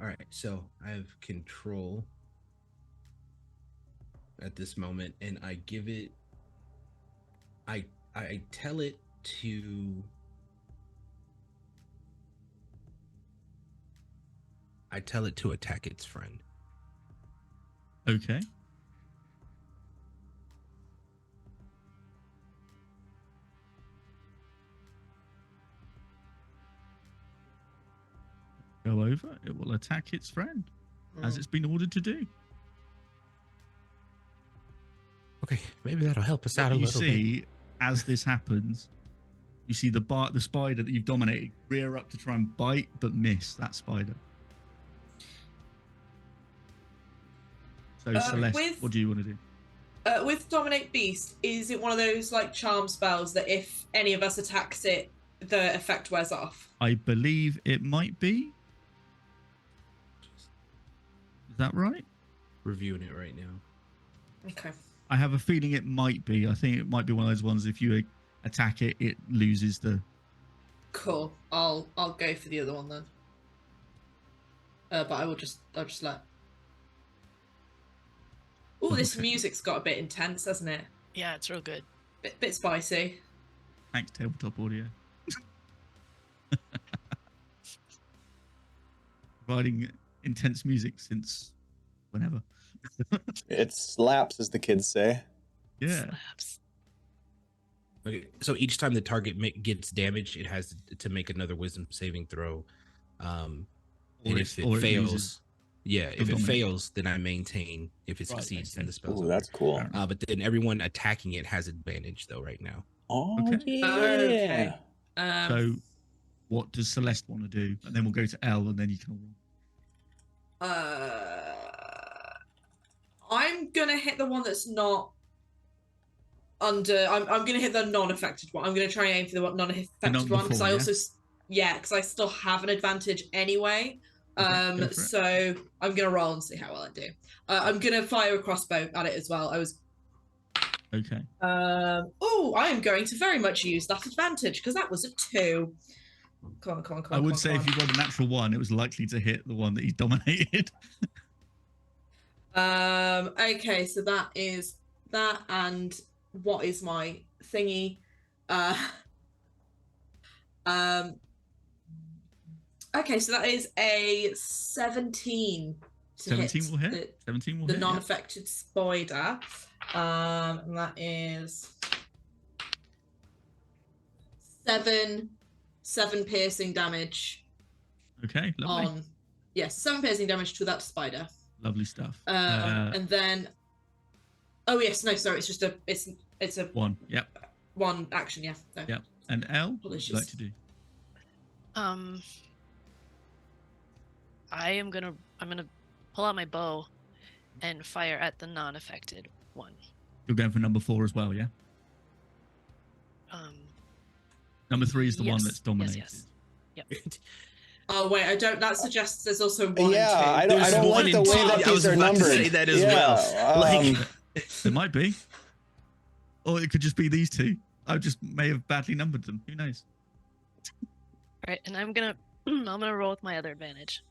All right. So I have control at this moment, and I give it. I tell it to. I tell it to attack its friend. Okay. Go over. It will attack its friend, as it's been ordered to do. Okay, maybe that'll help us out a You little bit. see, as this happens, you see the spider that you've dominated rear up to try and bite, but miss that spider. So, Celeste, with- what do you want to do? With Dominate Beast, is it one of those like charm spells that if any of us attacks it, the effect wears off? I believe it might be. Is that right? Reviewing it right now. Okay. I have a feeling it might be. I think it might be one of those ones. If you attack it, it loses the. Cool. I'll go for the other one then. But I'll just let. Oh, this Okay. music's got a bit intense, hasn't it? Yeah, it's real good. Bit spicy. Thanks, Tabletop Audio. Providing intense music since whenever. It slaps, as the kids say. Yeah. Slaps. Okay, so each time the target gets damaged, it has to make another wisdom saving throw. And if it fails, loses. if it dominate. fails, then I maintain. If it Right, succeeds, okay. then the spell's Ooh, over. that's cool. Fair enough. But then everyone attacking it has advantage though right now. Oh, Okay. yeah. Okay. So, what does Celeste want to do? And then we'll go to L, and then you can all roll. I'm gonna hit the one that's not under. I'm gonna hit the non-affected one. I'm gonna try and aim for the non-affected number one because 4, I yeah? also because I still have an advantage anyway. Okay, go for it. So I'm gonna roll and see how well I do. I'm gonna fire a crossbow at it as well. I was. Okay. Oh, I am going to very much use that advantage because that was a 2. Come on. I would say if you rolled a natural 1, it was likely to hit the one that he dominated. Okay, so that is that, and what is my thingy? Okay, so that is a 17 to 17 will hit. 17 will the hit. Yeah. non-affected spider. And that is 7 piercing damage Okay, lovely. on 7 piercing damage to that spider. Lovely stuff. And then it's just it's a 1. Yep. 1 action, no. Yep. And L, what would you like Apologies. to do? I'm gonna pull out my bow and fire at the non-affected one. You're going for number 4 as well, yeah? Number 3 is the one yes, that's dominated. yes. Oh wait, I don't. That suggests there's also 1 and 2. Yeah, I don't There's like one the and way two. that I was these are about to numbered. say that as well. Like- It might be. Or it could just be these 2. I just may have badly numbered them. Who knows? Right, and I'm gonna roll with my other advantage.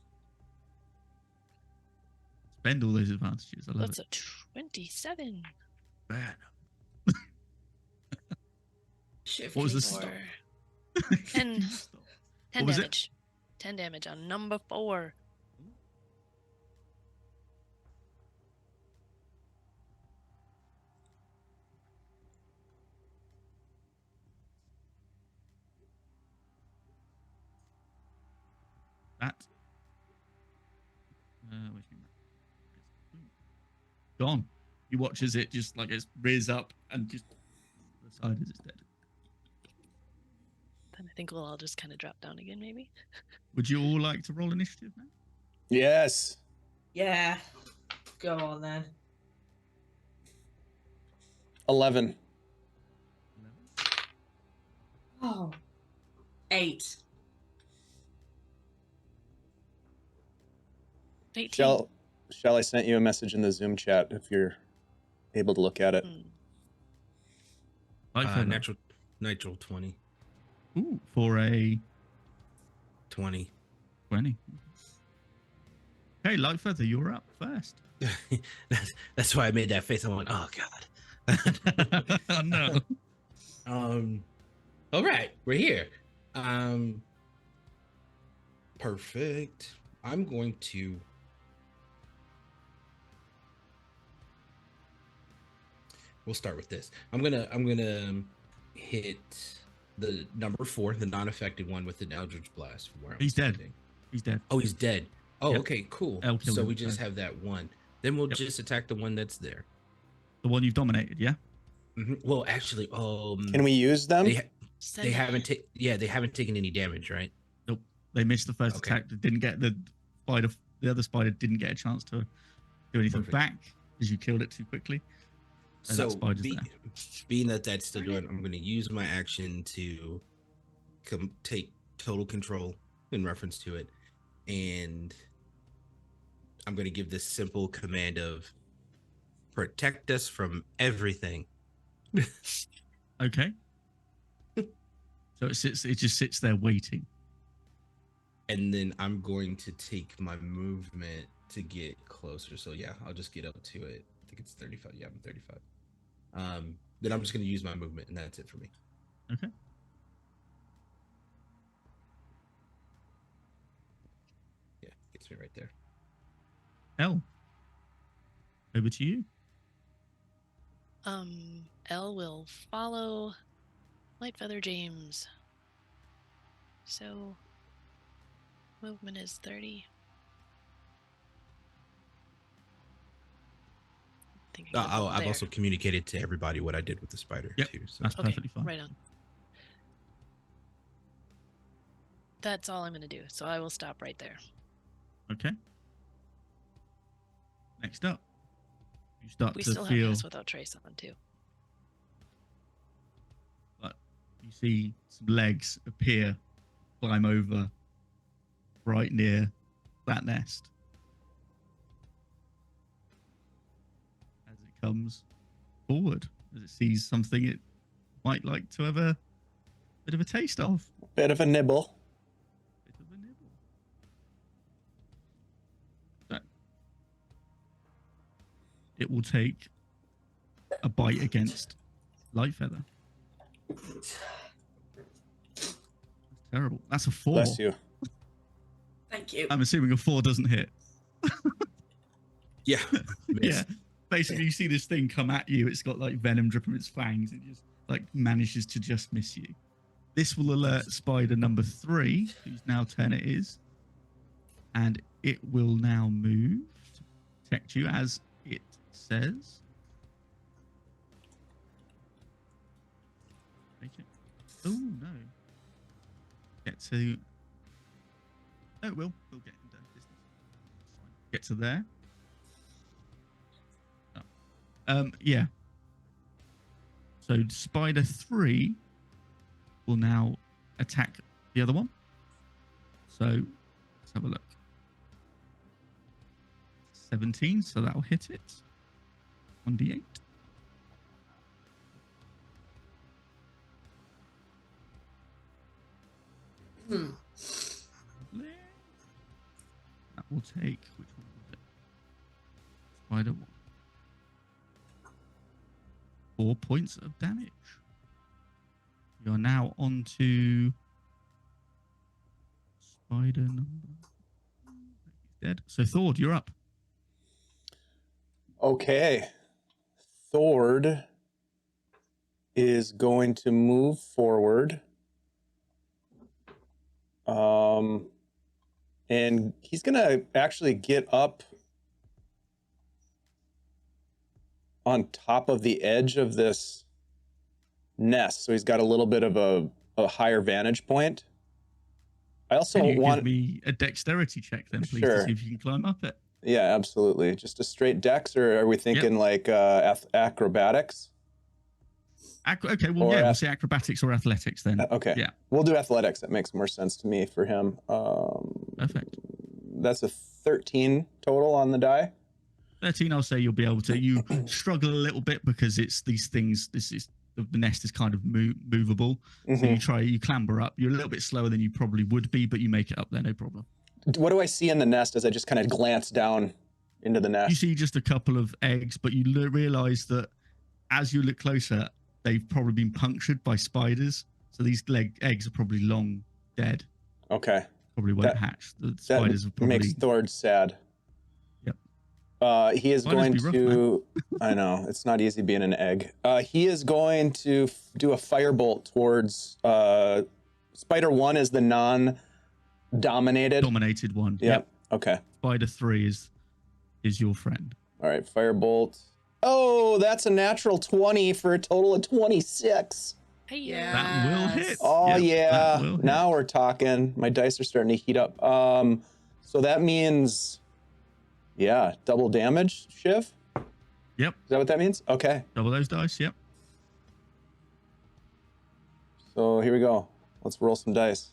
Spend all those advantages. I love That's it. a 27. Bad. Shiv, What was can you the stop? Or 10 What was it? damage. 10 damage on number 4. That. Gone. You watch as it just like it rears up and just the side as it's dead. Then I think we'll all just kind of drop down again, maybe. Would you all like to roll initiative now? Yes. Yeah. Go on then. 11. Oh. 8. 18. Shell, I sent you a message in the Zoom chat if you're able to look at it. Light feather. Natural 20. Ooh, for a 20. 20. Okay, light feather, you're up first. That's why I made that face. I went, oh god. Oh, no. All right, we're here. Perfect. I'm going to we'll start with this. I'm gonna hit the number 4, the non-affected one, with an Eldritch Blast from where He's dead. standing. He's dead. Oh, he's dead. Oh, Yep. okay, cool. L killed So him, we just so- have that one. Then we'll Yep. just attack the one that's there. The one you've dominated, yeah? Well, actually, Can we use them? they haven't taken any damage, right? Nope. They missed the first Okay. attack. They didn't get the spider. The other spider didn't get a chance to do anything Perfect. back because you killed it too quickly. And that So spider's there. being that that's still doing, I'm going to use my action to take total control in reference to it, and I'm going to give this simple command of protect us from everything. Okay. So it just sits there waiting. And then I'm going to take my movement to get closer. So yeah, I'll just get up to it. I think it's 35. Yeah, I'm 35. Then I'm just going to use my movement, and that's it for me. Okay. Yeah, gets me right there. L. Over to you. L will follow Light Feather James. So movement is 30. Thinking I've there. also communicated to everybody what I did with the spider Yep. too. So That's Okay, perfectly fine. right on. That's all I'm going to do. So I will stop right there. Okay. Next up, you start We to still have feel this without Trace on too. like you see some legs appear, climb over right near that nest. As it comes forward, as it sees something it might like to have a bit of a taste of. Bit of a nibble. Bit of a nibble. So, it will take a bite against Light Feather. That's terrible. That's a 4. Bless you. Thank you. I'm assuming a 4 doesn't hit. yeah, Yeah. Basically, you see this thing come at you. It's got like venom dripping from its fangs. It just like manages to just miss you. This will alert spider number 3, whose now turn it is. And it will now move to protect you, as it says. Make it. Oh, no. Get to. No, it will. We'll get into distance. Fine. Get to there. Yeah. So spider 3 will now attack the other one. So let's have a look. 17, so that'll hit it. 1d8. Hmm. That will take, which one was it? Spider 1. 4 points of damage. You are now on to spider number. He's dead. So Thord, you're up. Okay. Thord is going to move forward. And he's going to actually get up on top of the edge of this nest. So he's got a little bit of a higher vantage point. I also Can you want give me a dexterity check then, please, Sure. to see if you can climb up it? Yeah, absolutely. Just a straight dex, or are we thinking like acrobatics? Okay, well, Or yeah, we'll ath- say acrobatics or athletics then. Okay. Yeah, We'll do athletics. That makes more sense to me for him. perfect. That's a 13 total on the die. 13, I'll say you'll be able to. You struggle a little bit because it's these things. This is the nest is kind of movable. So you clamber up. You're a little bit slower than you probably would be, but you make it up there, no problem. What do I see in the nest as I just kind of glance down into the nest? You see just a couple of eggs, but you realize that as you look closer, they've probably been punctured by spiders. So these eggs are probably long dead. Okay. Probably won't hatch. The spiders have probably... makes Thord sad. Yep. He is going to... I know, it's not easy being an egg. He is going to do a firebolt towards... Spider 1 is the non-dominated. Dominated one. Yep. Okay. Spider 3 is your friend. All right, firebolt. Oh, that's a natural 20 for a total of 26. Yeah. That will hit. Oh, Yep, yeah. Now we're talking. My dice are starting to heat up. So that means, yeah, double damage, Shiv? Yep. Is that what that means? Okay. Double those dice, yep. So here we go. Let's roll some dice.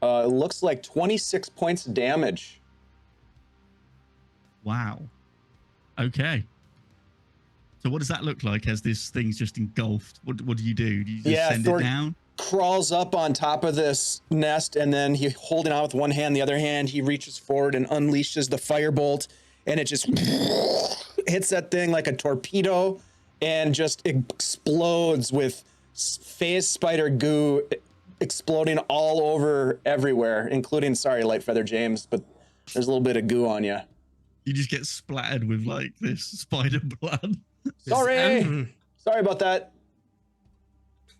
It looks like 26 points of damage. Wow. Okay. So what does that look like as this thing's just engulfed? What do you do? Do you just send it down? Crawls up on top of this nest, and then he holding on with one hand, the other hand, he reaches forward and unleashes the firebolt, and it just hits that thing like a torpedo and just explodes with phase spider goo exploding all over everywhere, including, sorry, Light Feather James, but there's a little bit of goo on you. You just get splattered with like this spider blood. Sorry. Sorry about that.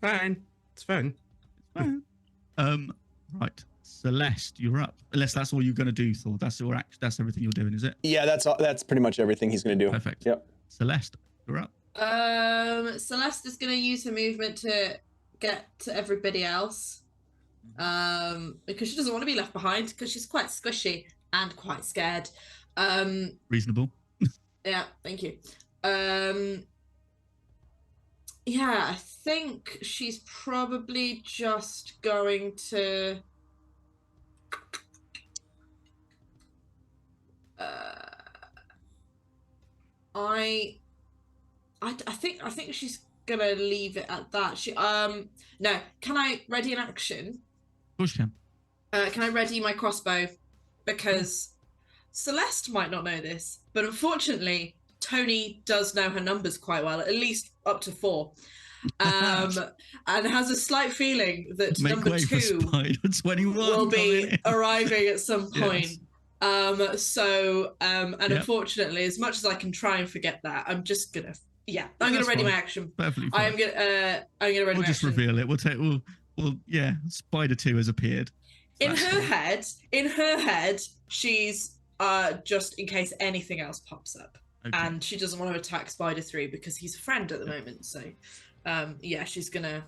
Fine. It's fine. Right. Celeste, you're up. Unless that's all you're going to do, Thor. That's that's everything you're doing, is it? Yeah, that's pretty much everything he's going to do. Perfect. Yep. Celeste, you're up. Celeste is going to use her movement to get to everybody else. Because she doesn't want to be left behind because she's quite squishy and quite scared. Reasonable. Yeah, thank you. Yeah, I think she's probably just going to I think she's gonna leave it at that. She no, can I ready an action? Of course you can. Can I ready my crossbow? Because Celeste might not know this, but unfortunately, Tony does know her numbers quite well, at least up to 4. And has a slight feeling that number 2 will be arriving at some point. Yes. Unfortunately, as much as I can try and forget that, I'm just gonna I'm gonna ready my action. Perfectly fine. I'm gonna ready my action. We'll just reveal it. Spider 2 has appeared. In her head, she's just in case anything else pops up. Okay. And she doesn't want to attack Spider 3 because he's a friend at the moment. So, she's going to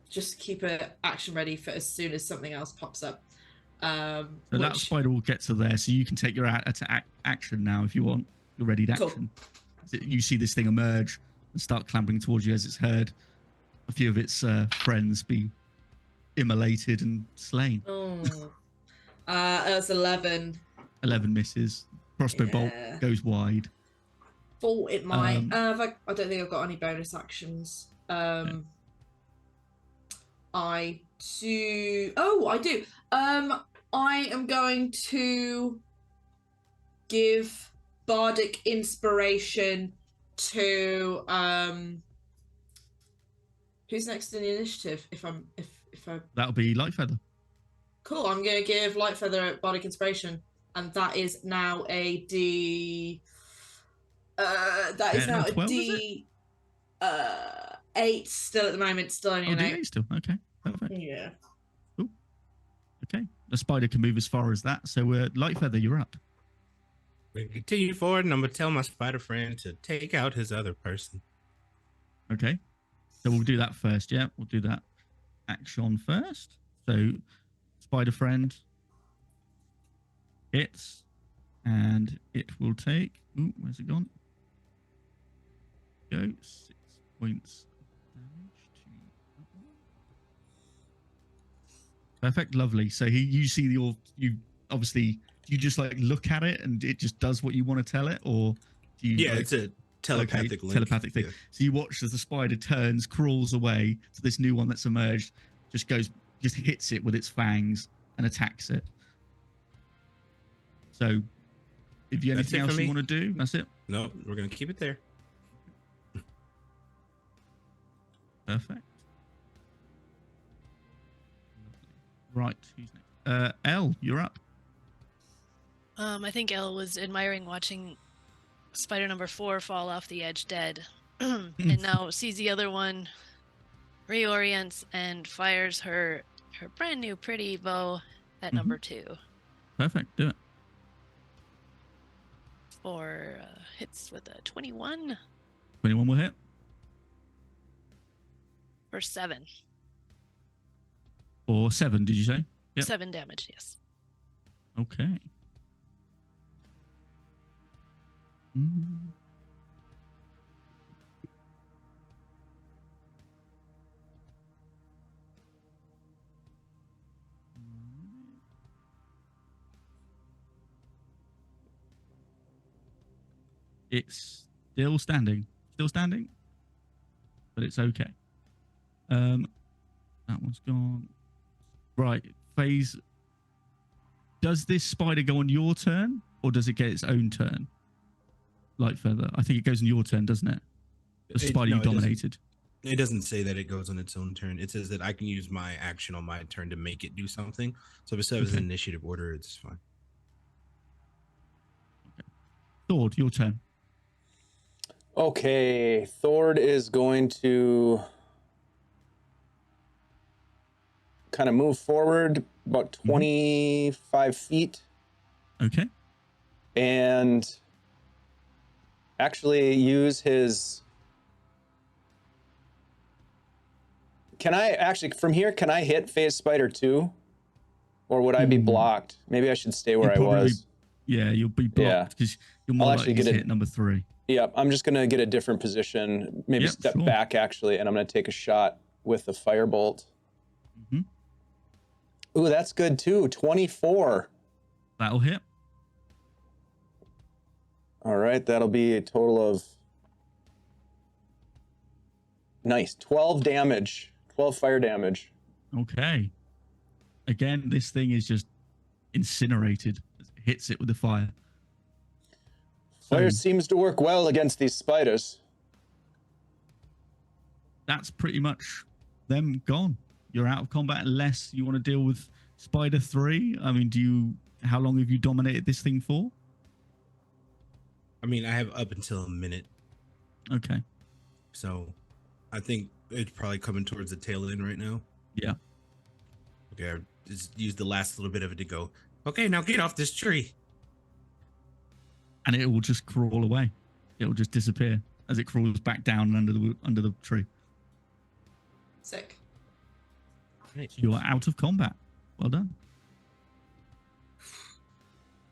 just keep her action ready for as soon as something else pops up. So that spider will get to there. So you can take your action now if you want. You're ready to action. Cool. You see this thing emerge and start clambering towards you as it's heard a few of its friends be immolated and slain. That's 11. 11 misses. Crossbow bolt goes wide. Thought it might. I don't think I've got any bonus actions. I do. Oh, I do. I am going to give bardic inspiration to who's next in the initiative? If I that'll be Lightfeather. Cool. I'm going to give Lightfeather bardic inspiration, and that is now a D. That is now 12, a D. 8 still at the moment. Still only an 8. D8 still. Okay. Perfect. Yeah. Cool. Okay. The spider can move as far as that. So Lightfeather, you're up. We continue forward, and I'm gonna tell my spider friend to take out his other person. Okay. So we'll do that first. Yeah, we'll do that action first. So spider friend hits, and it will take. Ooh, where's it gone? Go 6 points of damage to that one. Perfect, lovely. So you see you obviously, do you just like look at it and it just does what you want to tell it, or do you? Yeah, like, it's a telepathic link. telepathic thing. Yeah. So you watch as the spider turns, crawls away to this new one that's emerged, just hits it with its fangs and attacks it. So, if you That's anything it for else you me. want to do, that's it. No, we're gonna keep it there. Perfect. Right, who's next? Elle, you're up. I think Elle was admiring watching spider number 4 fall off the edge dead, and now sees the other one, reorients, and fires her brand new pretty bow at number 2 Perfect, do it. for hits with a 21 21 will hit. for 7. Or 7, did you say? Yep. 7 damage, yes. Okay. It's still standing. Still standing. But it's okay. That one's gone. Right. Phase. Does this spider go on your turn, or does it get its own turn? Like further. I think it goes on your turn, doesn't it? The spider you dominated. It doesn't say that it goes on its own turn. It says that I can use my action on my turn to make it do something. So if it says Okay. initiative order, it's fine. Thord, your turn. Okay, Thord is going to kind of move forward about 25 feet Okay. and actually use his... Can I actually, from here, can I hit Phase Spider 2? Or would I be blocked? Maybe I should stay where I was. Yeah, you'll be blocked because you're more I'll actually likely to get hit number 3. Yep, I'm just going to get a different position, maybe Yep, step sure. back actually, and I'm going to take a shot with the firebolt. Ooh, that's good too. 24. That'll hit. All right, that'll be a total of... Nice, 12 damage. 12 fire damage. Okay. Again, this thing is just incinerated. It hits it with the fire. Fire So seems to work well against these spiders. that's pretty much them gone. You're out of combat unless you want to deal with Spider 3. I mean, how long have you dominated this thing for? I mean, I have up until a minute. Okay. So I think it's probably coming towards the tail end right now. Yeah. Okay, I just used the last little bit of it to go, okay, now get off this tree. And it will just crawl away. It will just disappear as it crawls back down under the tree. Sick. So you are out of combat. Well done.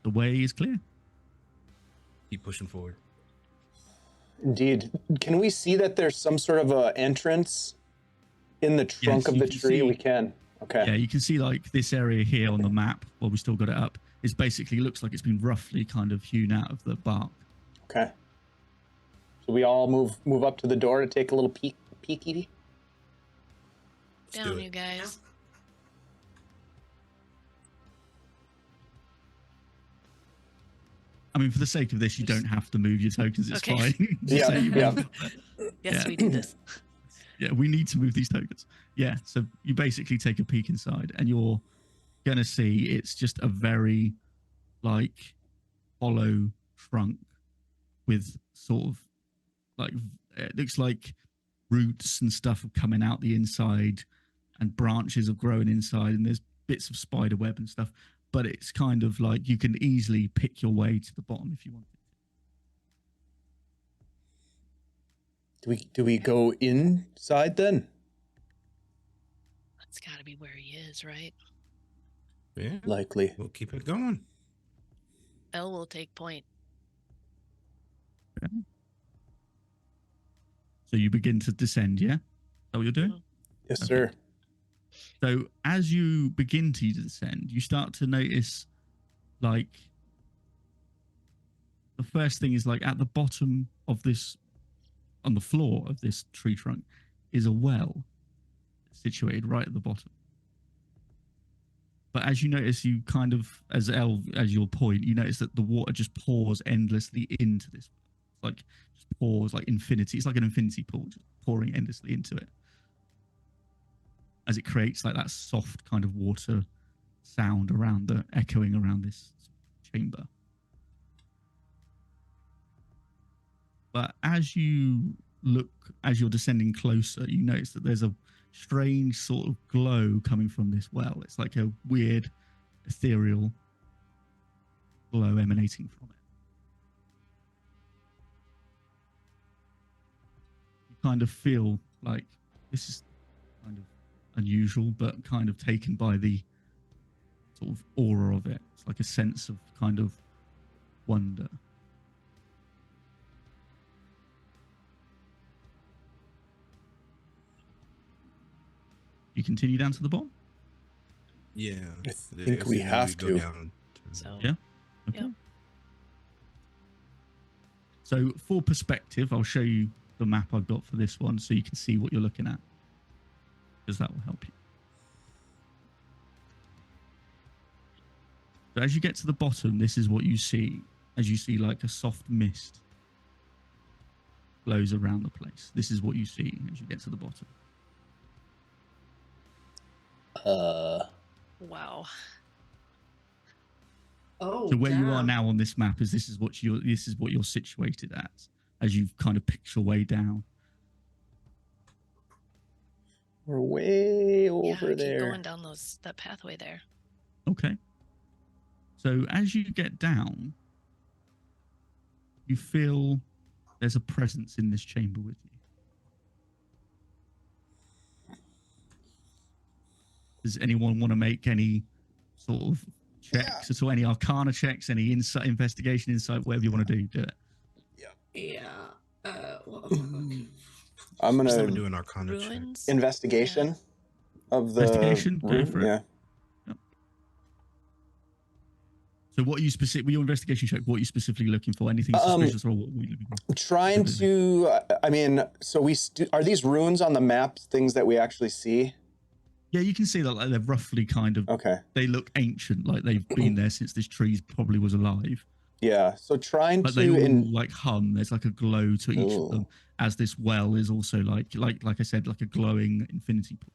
The way is clear. Keep pushing forward. Indeed. Can we see that there's some sort of a entrance in the trunk Yes, of you the can tree? see- We can. Okay. Yeah, you can see like this area here on the map, well, we still got it up, is basically looks like it's been roughly kind of hewn out of the bark. Okay. So we all move up to the door to take a little peeky. Let's do Down, it. you guys. I mean, for the sake of this, you don't have to move your tokens. It's Okay. fine. Just Yeah, say you yeah. moved. Yes, Yeah. we do this. Yeah, we need to move these tokens. Yeah, so you basically take a peek inside and you're going to see it's just a very like hollow trunk with sort of like, it looks like roots and stuff are coming out the inside and branches have grown inside and there's bits of spider web and stuff, but it's kind of like you can easily pick your way to the bottom if you wanted. Do we go inside then? That's got to be where he is, right? Yeah, Likely. we'll keep it going. Elle will take point. So you begin to descend, yeah? Is that what you're doing? Yes, Okay. sir. So as you begin to descend, you start to notice, like, the first thing is, like, at the bottom of this, on the floor of this tree trunk, is a well situated right at the bottom. But as you notice, you kind of, as your point, you notice that the water just pours endlessly into this. Like, just pours like infinity. It's like an infinity pool, just pouring endlessly into it. As it creates like that soft kind of water sound around echoing around this chamber. But as you look, as you're descending closer, you notice that there's a strange sort of glow coming from this well. It's like a weird, ethereal glow emanating from it. You kind of feel like this is kind of unusual, but kind of taken by the sort of aura of it. It's like a sense of kind of wonder. You continue down to the bottom? Yeah. I think we have go to. down. So Yeah. Okay. Yep. So for perspective, I'll show you the map I've got for this one so you can see what you're looking at, because that will help you. So as you get to the bottom, this is what you see. As you see, like a soft mist blows around the place. This is what you see as you get to the bottom. wow. Oh, So where you are damn. now on this map is this is what you're situated at as you kind of pick your way down. We're way over Yeah, keep there. going down that pathway there. Okay. So as you get down, you feel there's a presence in this chamber with you. Does anyone want to make any sort of checks at all? Any arcana checks? Any insight, investigation, insight, whatever you want to do, do it. Yeah. What have I got? I'm Just gonna let me do an arcana check. Ruins. investigation of the Investigation, go room. for it. Yeah. So what are you specific with your investigation check? What are you specifically looking for? Anything suspicious, or what are we looking for? Trying to. I mean, so are these runes on the map things that we actually see? Yeah, you can see that like, they're roughly kind of. Okay. They look ancient, like they've been there since this tree probably was alive. Yeah. So trying But to they all like hum. There's like a glow to each of them, Ooh. as this well is also like I said, like a glowing infinity pool.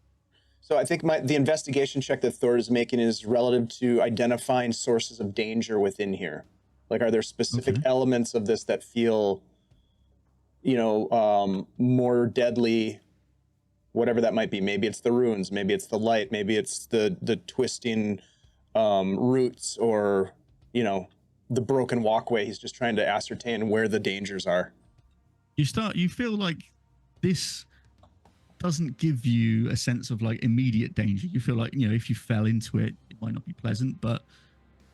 So I think the investigation check that Thor is making is relative to identifying sources of danger within here. Like, are there specific Okay. elements of this that feel, more deadly, whatever that might be. Maybe it's the runes, maybe it's the light, maybe it's the twisting roots, or, the broken walkway. He's just trying to ascertain where the dangers are. You feel like this doesn't give you a sense of like immediate danger. You feel like, if you fell into it, it might not be pleasant, but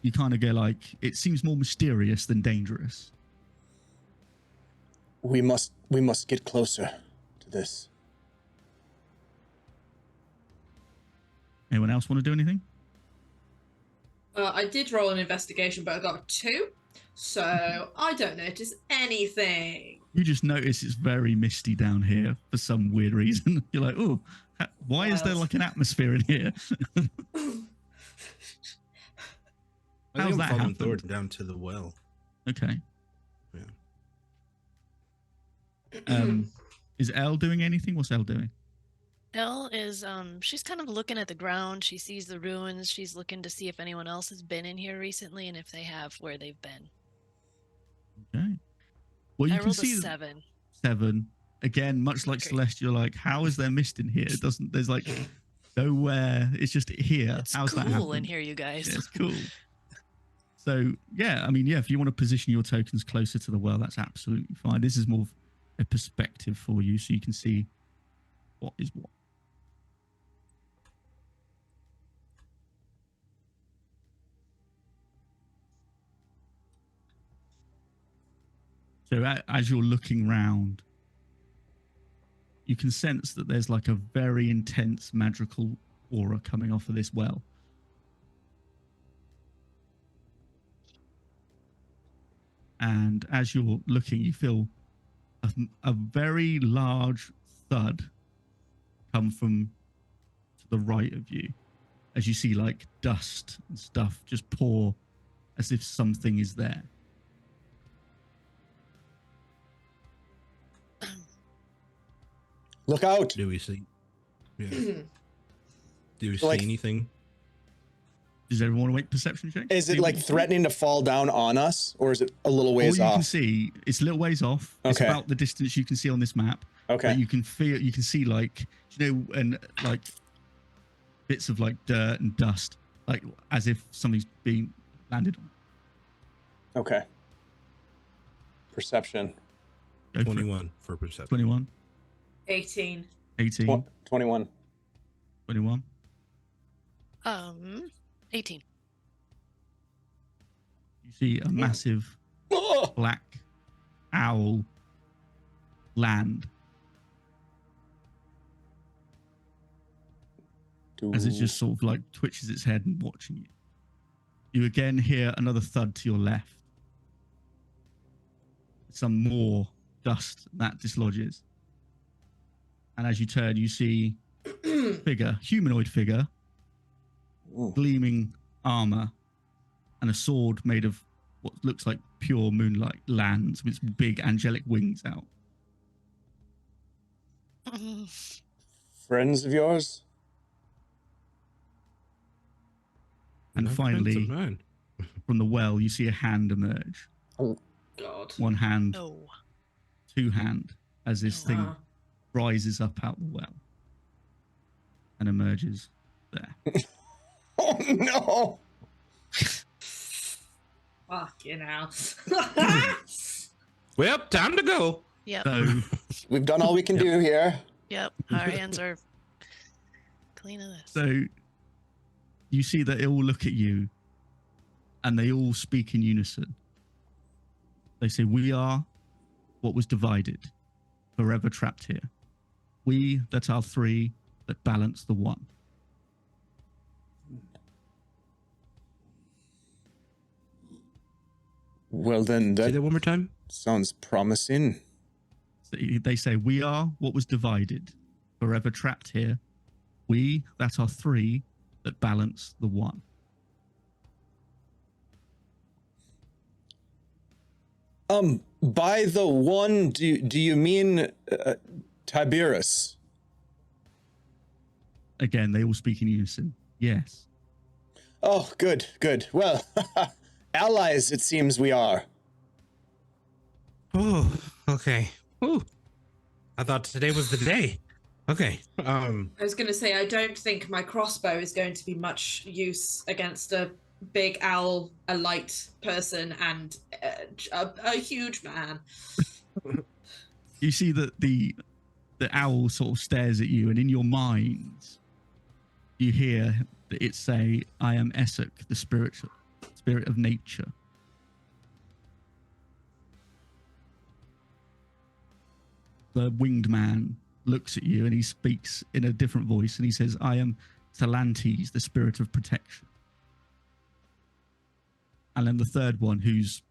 you kind of go like, it seems more mysterious than dangerous. We must get closer to this. Anyone else want to do anything? I did roll an investigation, but I got a 2, so I don't notice anything. You just notice it's very misty down here for some weird reason. You're like, oh, why is there Wild. like an atmosphere in here? I How's think that I'm following happened? Thor down to the well. Okay. Yeah. Is Elle doing anything? What's Elle doing? Elle is she's kind of looking at the ground. She sees the ruins. She's looking to see if anyone else has been in here recently, and if they have, where they've been. Okay. Well, you I can rolled see a 7. 7. Again, much like Great. Celeste, you're like, how is there mist in here? There's like nowhere. It's just here. It's How's that cool happen? in here, you guys. Yeah, it's cool. So yeah, I mean, yeah, if you want to position your tokens closer to the well, that's absolutely fine. This is more of a perspective for you, so you can see what is what. So as you're looking round, you can sense that there's like a very intense magical aura coming off of this well. And as you're looking, you feel a very large thud come from to the right of you, as you see like dust and stuff just pour as if something is there. Look out! Do we see? Yeah. Do we Like- see anything? Does everyone want to make perception check? Is it See what like you see? threatening to fall down on us, or is it a little All ways you off? can see, it's a little ways off. It's Okay. about the distance you can see on this map. Okay. But you can see like, and like bits of like dirt and dust, like as if something's been landed on. Okay. Perception. Go for it. 21 for perception. 21, 18. 18, 21. 21. 18. You see a massive Oh! black owl land as it just sort of like twitches its head and watching you. You again hear another thud to your left. Some more dust that dislodges. And as you turn, you see a figure, humanoid figure, Ooh. gleaming armor, and a sword made of what looks like pure moonlight lands with its big angelic wings out. Friends of yours? And Not friends of finally, mine. from the well, you see a hand emerge. God. One hand, No. two hand, as this thing Wow. rises up out the well and emerges there. Oh no! Fucking hell. Well, time to go. Yep. So We've done all we can do here. Yep. Our hands are clean of this. So you see that they all look at you and they all speak in unison. They say, "We are what was divided, forever trapped here. We that are three that balance the one." Well then, Say that that one more time. sounds promising. So they say, "We are what was divided, forever trapped here. We that are three that balance the one." By the one, do you mean Tiberius? Again, they all speak in unison. Yes. Oh, good, good. Well, allies, it seems we are. Oh, okay. Ooh. I thought today was the day. Okay. I was going to say, I don't think my crossbow is going to be much use against a big owl, a light person, and a huge man. You see that the owl sort of stares at you, and in your mind, you hear that it say, "I am Essek, the spirit of nature." The winged man looks at you and he speaks in a different voice, and he says, "I am Talantes, the spirit of protection." And then the third one, who's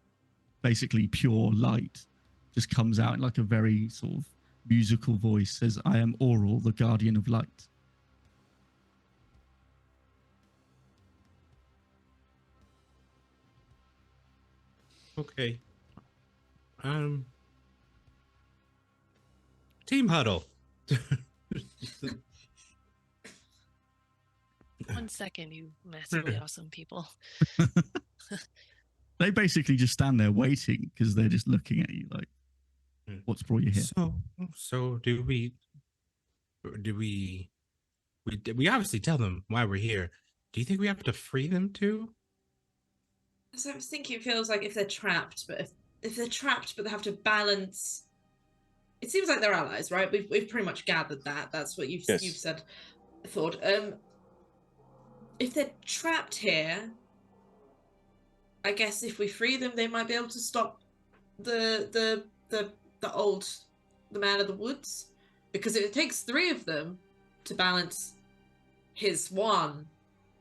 basically pure light, just comes out in like a very sort of musical voice, says, "I am Oral, the guardian of light." Okay. Team huddle. 1 second, you massively awesome people. They basically just stand there waiting because they're just looking at you like, "What's brought you here?" So we obviously tell them why we're here. Do you think we have to free them too? So I was thinking, it feels like if they're trapped, but if they're trapped, but they have to balance. It seems like they're allies, right? We've pretty much gathered that. That's what you've Yes. you've said. I thought. If they're trapped here, I guess if we free them, they might be able to stop the man of the woods. Because if it takes 3 of them to balance his 1,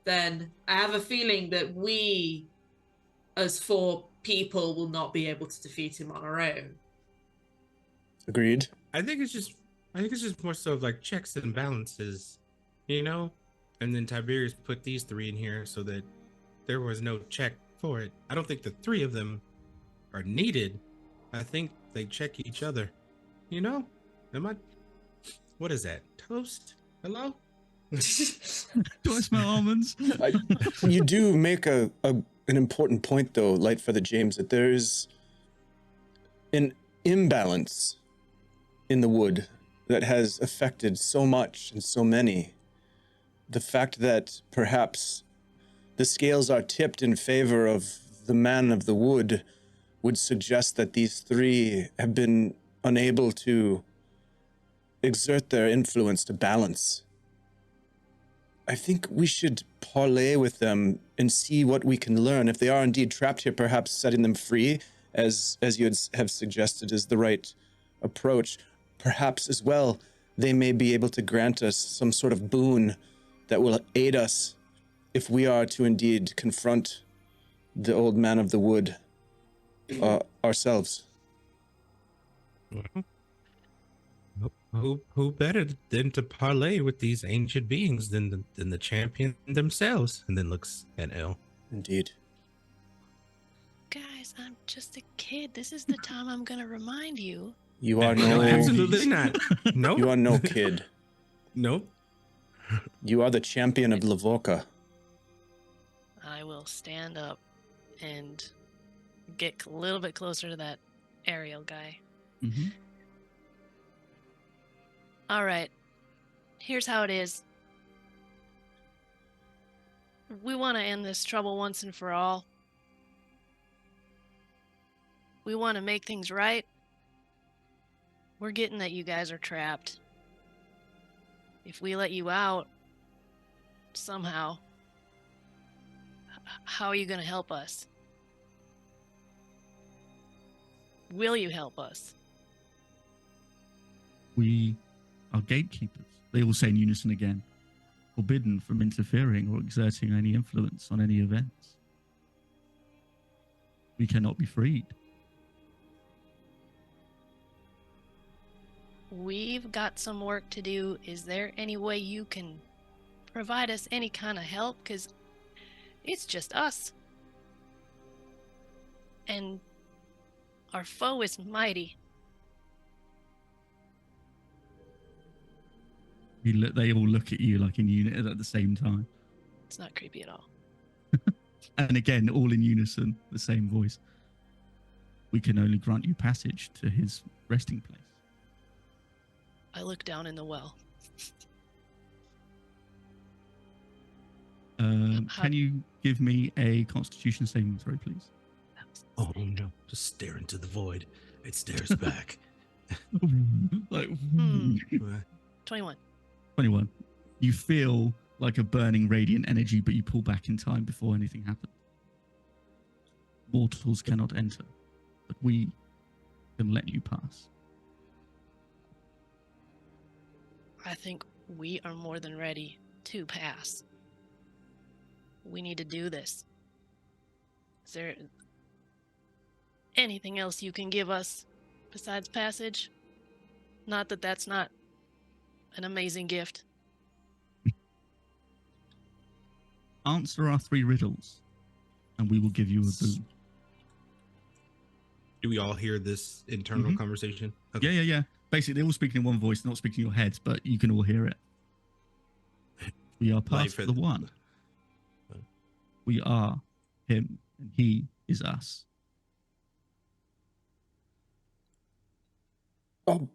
then I have a feeling that we, as 4 people, will not be able to defeat him on our own. Agreed. I think it's just more so of like checks and balances, you know? And then Tiberius put these 3 in here so that there was no check for it. I don't think the 3 of them are needed. I think they check each other. You know? What is that? Toast? Hello? Do I smell almonds? You do make an important point, though, Lightfeather James, that there is an imbalance in the wood that has affected so much and so many. The fact that perhaps the scales are tipped in favor of the man of the wood would suggest that these 3 have been unable to exert their influence to balance. I think we should parlay with them and see what we can learn. If they are indeed trapped here, perhaps setting them free, as you have suggested, is the right approach. Perhaps as well, they may be able to grant us some sort of boon that will aid us if we are to indeed confront the old man of the wood ourselves. Who better than to parlay with these ancient beings than the champion themselves? And then looks at Elle. Indeed. Guys, I'm just a kid. This is the time I'm going to remind you. You are No, no... absolutely not. No. You are no kid. Nope. You are the champion of Lavoka. I will stand up and get a little bit closer to that aerial guy. Mm-hmm. All right. Here's how it is. We want to end this trouble once and for all. We want to make things right. We're getting that you guys are trapped. If we let you out, somehow, how are you going to help us? Will you help us? We are gatekeepers. They all say in unison again, forbidden from interfering or exerting any influence on any events. We cannot be freed. We've got some work to do. Is there any way you can provide us any kind of help? Because it's just us. And our foe is mighty. They all look at you like in unison at the same time. It's not creepy at all. And again, all in unison, the same voice. We can only grant you passage to his resting place. I look down in the well. Can you give me a Constitution saving throw, please? Oh no! Just stare into the void. It stares back. Like, 21. 21. You feel like a burning radiant energy, but you pull back in time before anything happens. Mortals cannot enter, but we can let you pass. I think we are more than ready to pass. We need to do this. Is there anything else you can give us besides passage? Not that that's not an amazing gift. Answer our 3 riddles, and we will give you a boon. Do we all hear this internal conversation? Okay. Yeah. Basically, they're all speaking in one voice, not speaking in your heads, but you can all hear it. We are past the one. We are him, and he is us. Oh,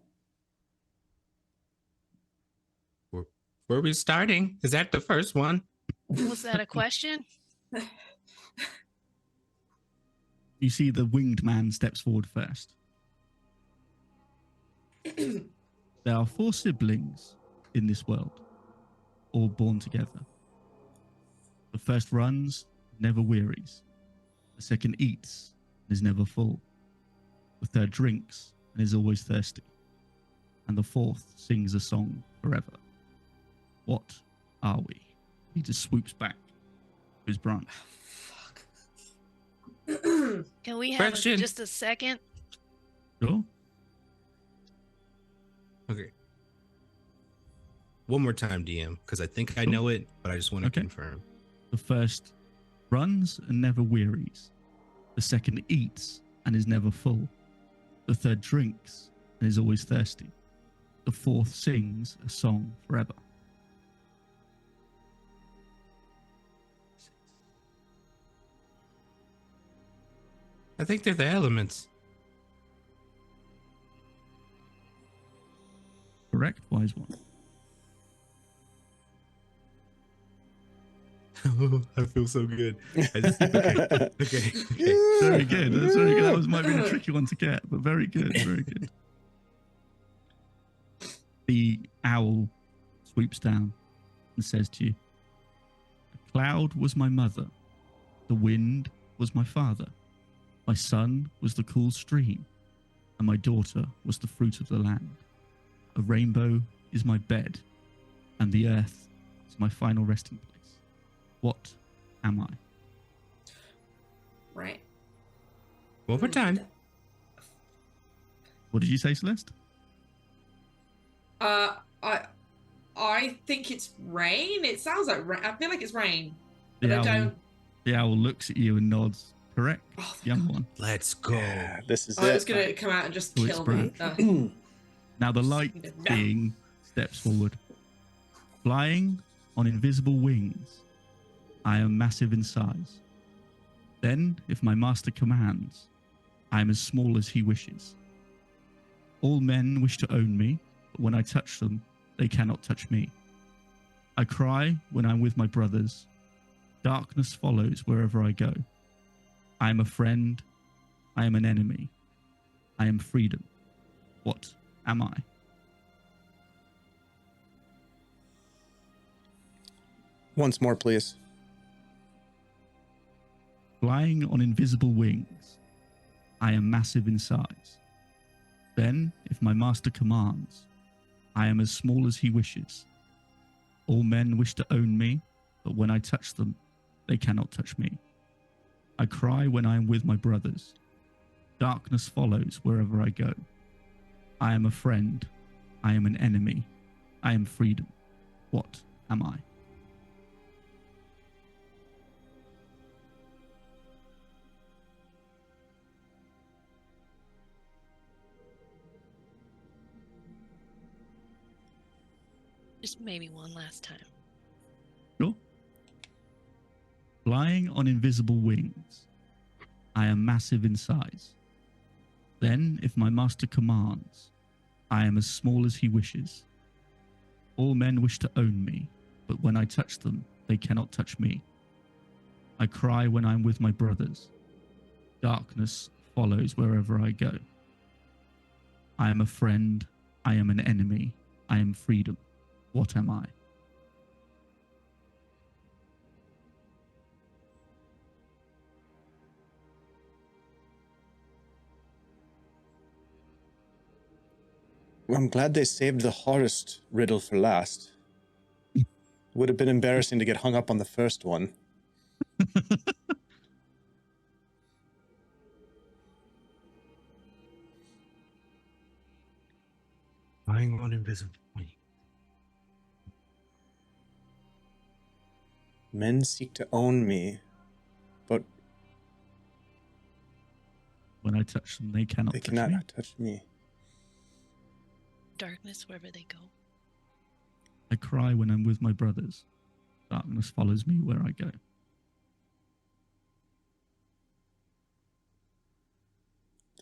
Where are we starting? Is that the first one? Was that a question? You see the winged man steps forward first. There are 4 siblings in this world, all born together. The first runs, never wearies. The second eats, and is never full. The third drinks, and is always thirsty. and the fourth sings a song forever. What are we? He just swoops back to his branch. Fuck. Can we have Question. just a second? Sure. Okay. One more time, DM, because I think I Sure. know it, but I just want to Okay. confirm. The first runs and never wearies. The second eats and is never full. The third drinks and is always thirsty. The fourth sings a song forever. I think they're the elements. Correct, wise one. I feel so good. Okay. Okay. Very good. That's very good. That was might be a tricky one to get, but very good. Very good. The owl swoops down and says to you, "A cloud was my mother. The wind was my father. My son was the cool stream, and my daughter was the fruit of the land. A rainbow is my bed, and the earth is my final resting place. What am I?" Right. One more time. What did you say, Celeste? I think it's rain. It sounds like rain. I feel like it's rain. The But I owl, don't. the owl looks at you and nods. Correct. Oh, Young one. Let's go. Yeah, this is I was it. gonna come out and just To its kill me. branch. Now the light No. being steps forward. Flying on invisible wings, I am massive in size. Then, if my master commands, I am as small as he wishes. All men wish to own me, but when I touch them, they cannot touch me. I cry when I'm with my brothers. Darkness follows wherever I go. I am a friend. I am an enemy. I am freedom. What am I? Once more, please. Flying on invisible wings, I am massive in size. Then, if my master commands, I am as small as he wishes. All men wish to own me, but when I touch them, they cannot touch me. I cry when I am with my brothers. Darkness follows wherever I go. I am a friend. I am an enemy. I am freedom. What am I? Just maybe one last time. Sure. Flying on invisible wings, I am massive in size. Then, if my master commands, I am as small as he wishes. All men wish to own me, but when I touch them, they cannot touch me. I cry when I am with my brothers. Darkness follows wherever I go. I am a friend. I am an enemy. I am freedom. What am I? Well, I'm glad they saved the hardest riddle for last. Would have been embarrassing to get hung up on the first one. Flying on invisible wings. Men seek to own me, but When I touch them, they cannot they touch cannot me. touch me. Darkness wherever they go. I cry when I'm with my brothers. Darkness follows me where I go.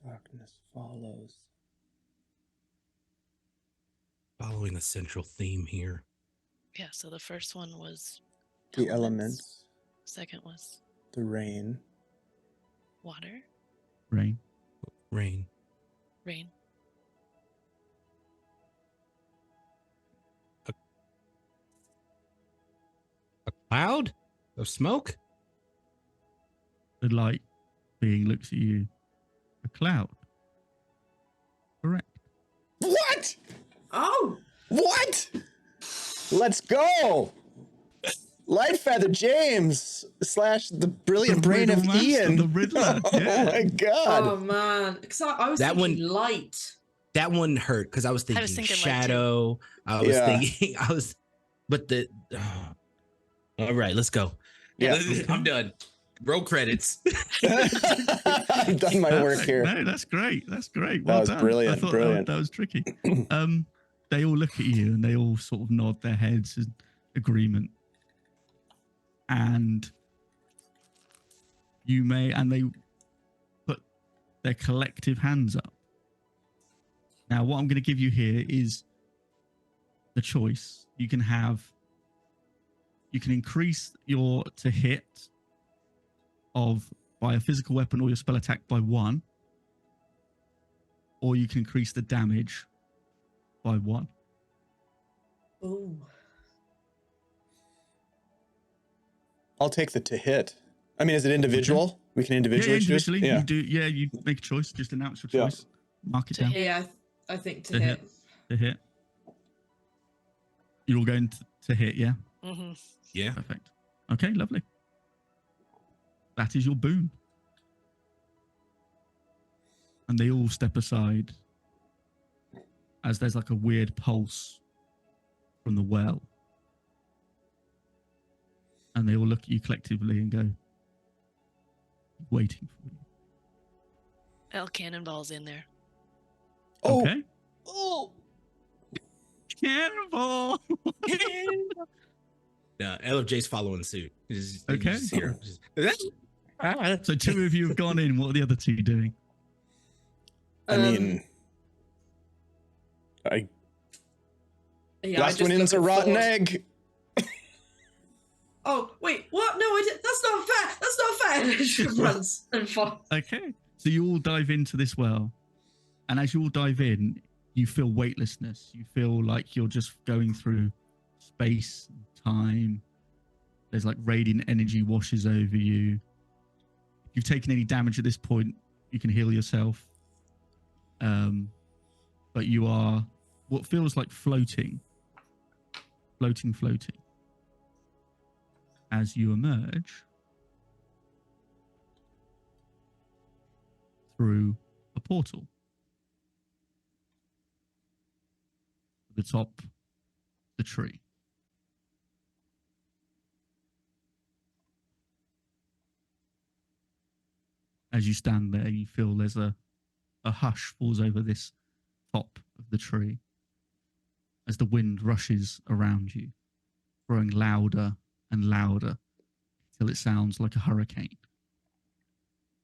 Darkness follows. Following a central theme here. Yeah, so the first one was The elements, Second was the rain, water, Rain. Rain. rain. A cloud of smoke? The light being looks at you. A cloud. Correct. What? Oh, What? Let's go. Light Feather James / the brilliant The brain of Riddle Master, Ian. the Riddler, Oh yeah. my God. oh man, because I was That thinking one- light. That one hurt because I was thinking, thinking light, too. shadow. I was Yeah. thinking but all right, let's go. Yeah. I'm done. Roll credits. I've done my work Perfect. here. No, that's great. That's great. That Well was done. brilliant, I thought brilliant. That was tricky. They all look at you and they all sort of nod their heads in agreement. And they put their collective hands up. Now, what I'm going to give you here is the choice. You can increase your to hit by a physical weapon or your spell attack by 1, or you can increase the damage by 1. Ooh. I'll take the to hit. I mean, is it individual? We can individually choose? individually. Yeah. You do. Yeah, you make a choice. Just announce your Yeah. choice. Mark it To down. hit. Yeah, I think to To hit. To hit. You're all going to hit, yeah? Mm-hmm. Yeah. Perfect. Okay, lovely. That is your boon. And they all step aside as there's like a weird pulse from the well. And they all look at you collectively and go, waiting for you. L cannonballs in there. Oh. Okay. Oh. Cannonball! No, LFJ's following suit. Okay. Just here. So 2 of you have gone in. What are the other 2 doing? I mean, yeah, I last just one in's look a at rotten Thor. egg. Oh wait, what? No, I did. That's not fair. That's not fair. She runs and falls. Okay. So you all dive into this well. And as you all dive in, you feel weightlessness. You feel like you're just going through space, time. There's like radiant energy washes over you. If you've taken any damage at this point, you can heal yourself. But you are what feels like floating. Floating. As you emerge through a portal. The top of the tree. As you stand there, you feel there's a hush falls over this top of the tree as the wind rushes around you, growing louder and louder till it sounds like a hurricane.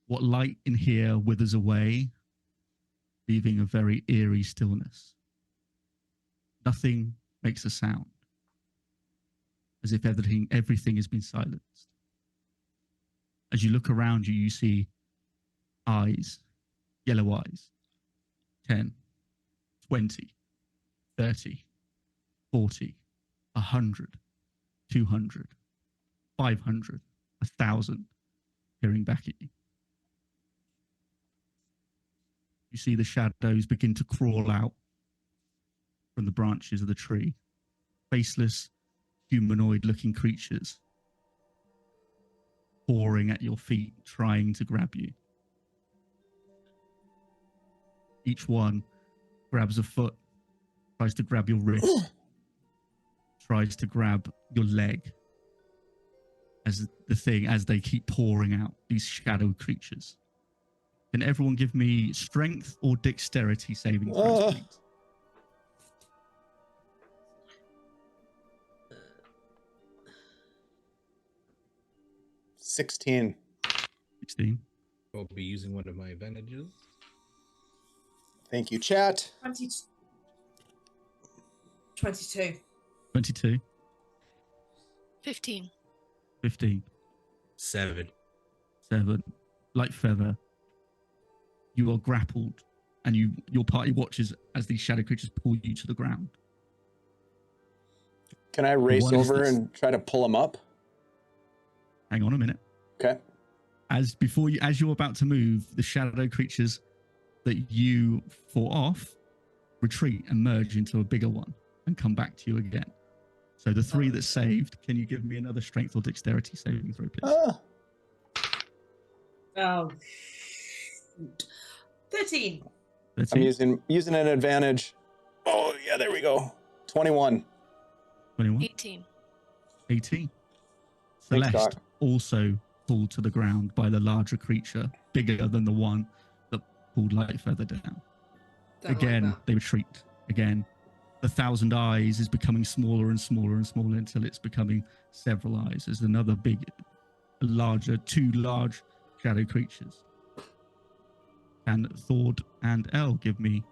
What light in here withers away, leaving a very eerie stillness. Nothing makes a sound, as if everything has been silenced. As you look around you, you see eyes, yellow eyes, 10, 20, 30, 40, 100, 200, 500, 1,000 peering back at you. You see the shadows begin to crawl out from the branches of the tree. Faceless, humanoid-looking creatures pouring at your feet, trying to grab you. Each one grabs a foot, tries to grab your wrist, tries to grab your leg. As they keep pouring out, these shadow creatures. Can everyone give me strength or dexterity saving throws, please? 16. 16. I'll be using one of my advantages. Thank you, chat. 22. 22. 15. 15. 7. 7. Light feather. You are grappled, and your party watches as these shadow creatures pull you to the ground. Can I race What is over this? and try to pull him up? Hang on a minute. Okay. As you're about to move, the shadow creatures that you fought off retreat and merge into a bigger one and come back to you again. So the 3 that saved, can you give me another strength or dexterity saving throw, please? Oh. 13. 13, I'm using an advantage. Oh yeah, there we go. 21. 21, 18. 18. Thanks, Celeste Doc. also pulled to the ground by the larger creature, bigger than the one that pulled Lightfeather down. Don't Again, like that. they retreat. Again, the 1,000 eyes is becoming smaller and smaller and smaller until it's becoming several eyes. There's another larger, 2 large shadow creatures. Can Thord and Elle give me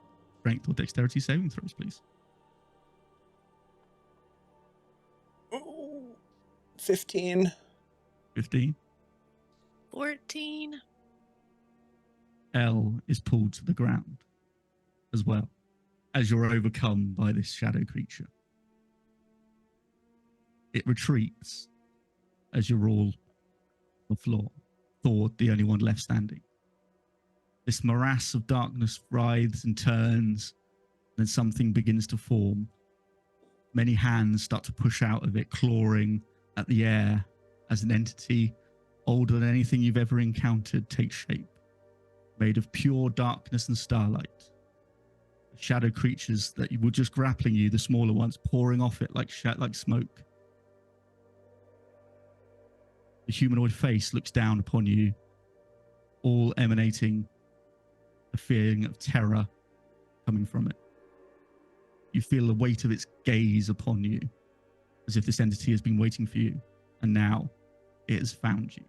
strength or dexterity saving throws, please? Ooh, 15. 15. 14. Elle is pulled to the ground as well, as you're overcome by this shadow creature. It retreats as you're all on the floor. Thor, the only one left standing. This morass of darkness writhes and turns, then something begins to form. Many hands start to push out of it, clawing at the air as an entity older than anything you've ever encountered takes shape, made of pure darkness and starlight. Shadow creatures that were just grappling you, the smaller ones, pouring off it like smoke. The humanoid face looks down upon you, all emanating a feeling of terror coming from it. You feel the weight of its gaze upon you, as if this entity has been waiting for you, and now it has found you.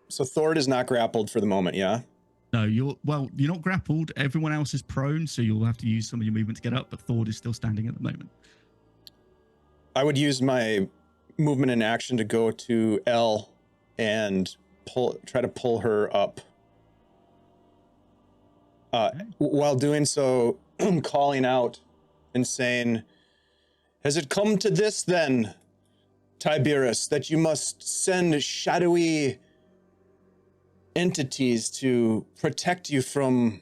So Thord is not grappled for the moment, yeah? No, you're not grappled. Everyone else is prone, so you'll have to use some of your movement to get up, but Thord is still standing at the moment. I would use my movement and action to go to Elle and try to pull her up. While doing so, calling out and saying, "Has it come to this then, Tiberius, that you must send shadowy entities to protect you from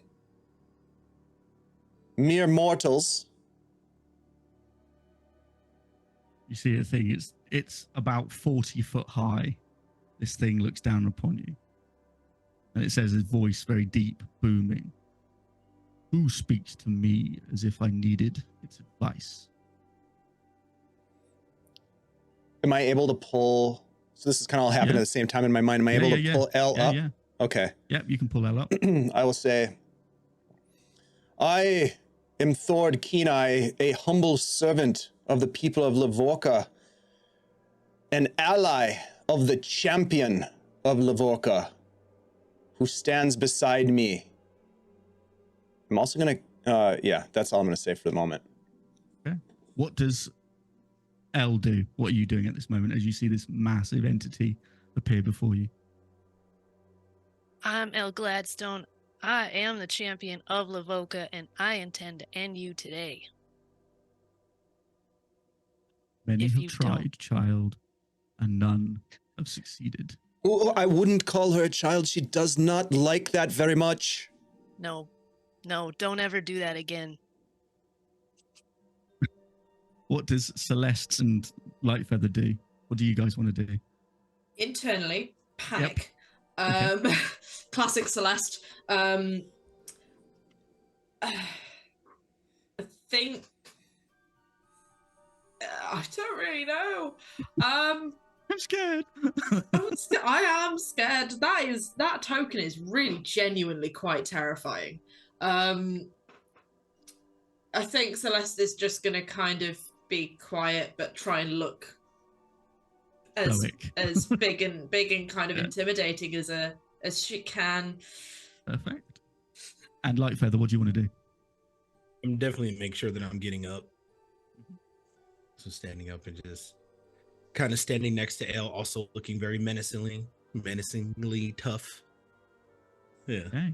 mere mortals?" You see the thing, it's about 40 foot high. This thing looks down upon you. And it says, his voice very deep, booming. "Who speaks to me as if I needed its advice?" Am I able to pull? So this is kind of all happening at the same time in my mind. Am I able to pull Elle up? Yeah. Okay. Yep, you can pull that up. I will say, "I am Thord Kenai, a humble servant of the people of Livorka, an ally of the champion of Livorka, who stands beside me." I'm also going to, yeah, that's all I'm going to say for the moment. Okay. What does Elle do? What are you doing at this moment as you see this massive entity appear before you? I'm Elle Gladstone. I am the champion of Livoka, and I intend to end you today. Many If have you tried, don't. child, and none have succeeded. Oh, I wouldn't call her a child. She does not like that very much. No, don't ever do that again. What does Celeste and Lightfeather do? What do you guys want to do? Internally, panic. Okay. Classic Celeste. I think I don't really know. I'm scared. I am scared. That token is really genuinely quite terrifying. I think Celeste is just gonna kind of be quiet but try and look as big and kind of intimidating as she can. Perfect. And Lightfeather, what do you want to do? I'm definitely make sure that I'm getting up. So standing up and just kind of standing next to Elle, also looking very menacingly tough. Yeah. Okay.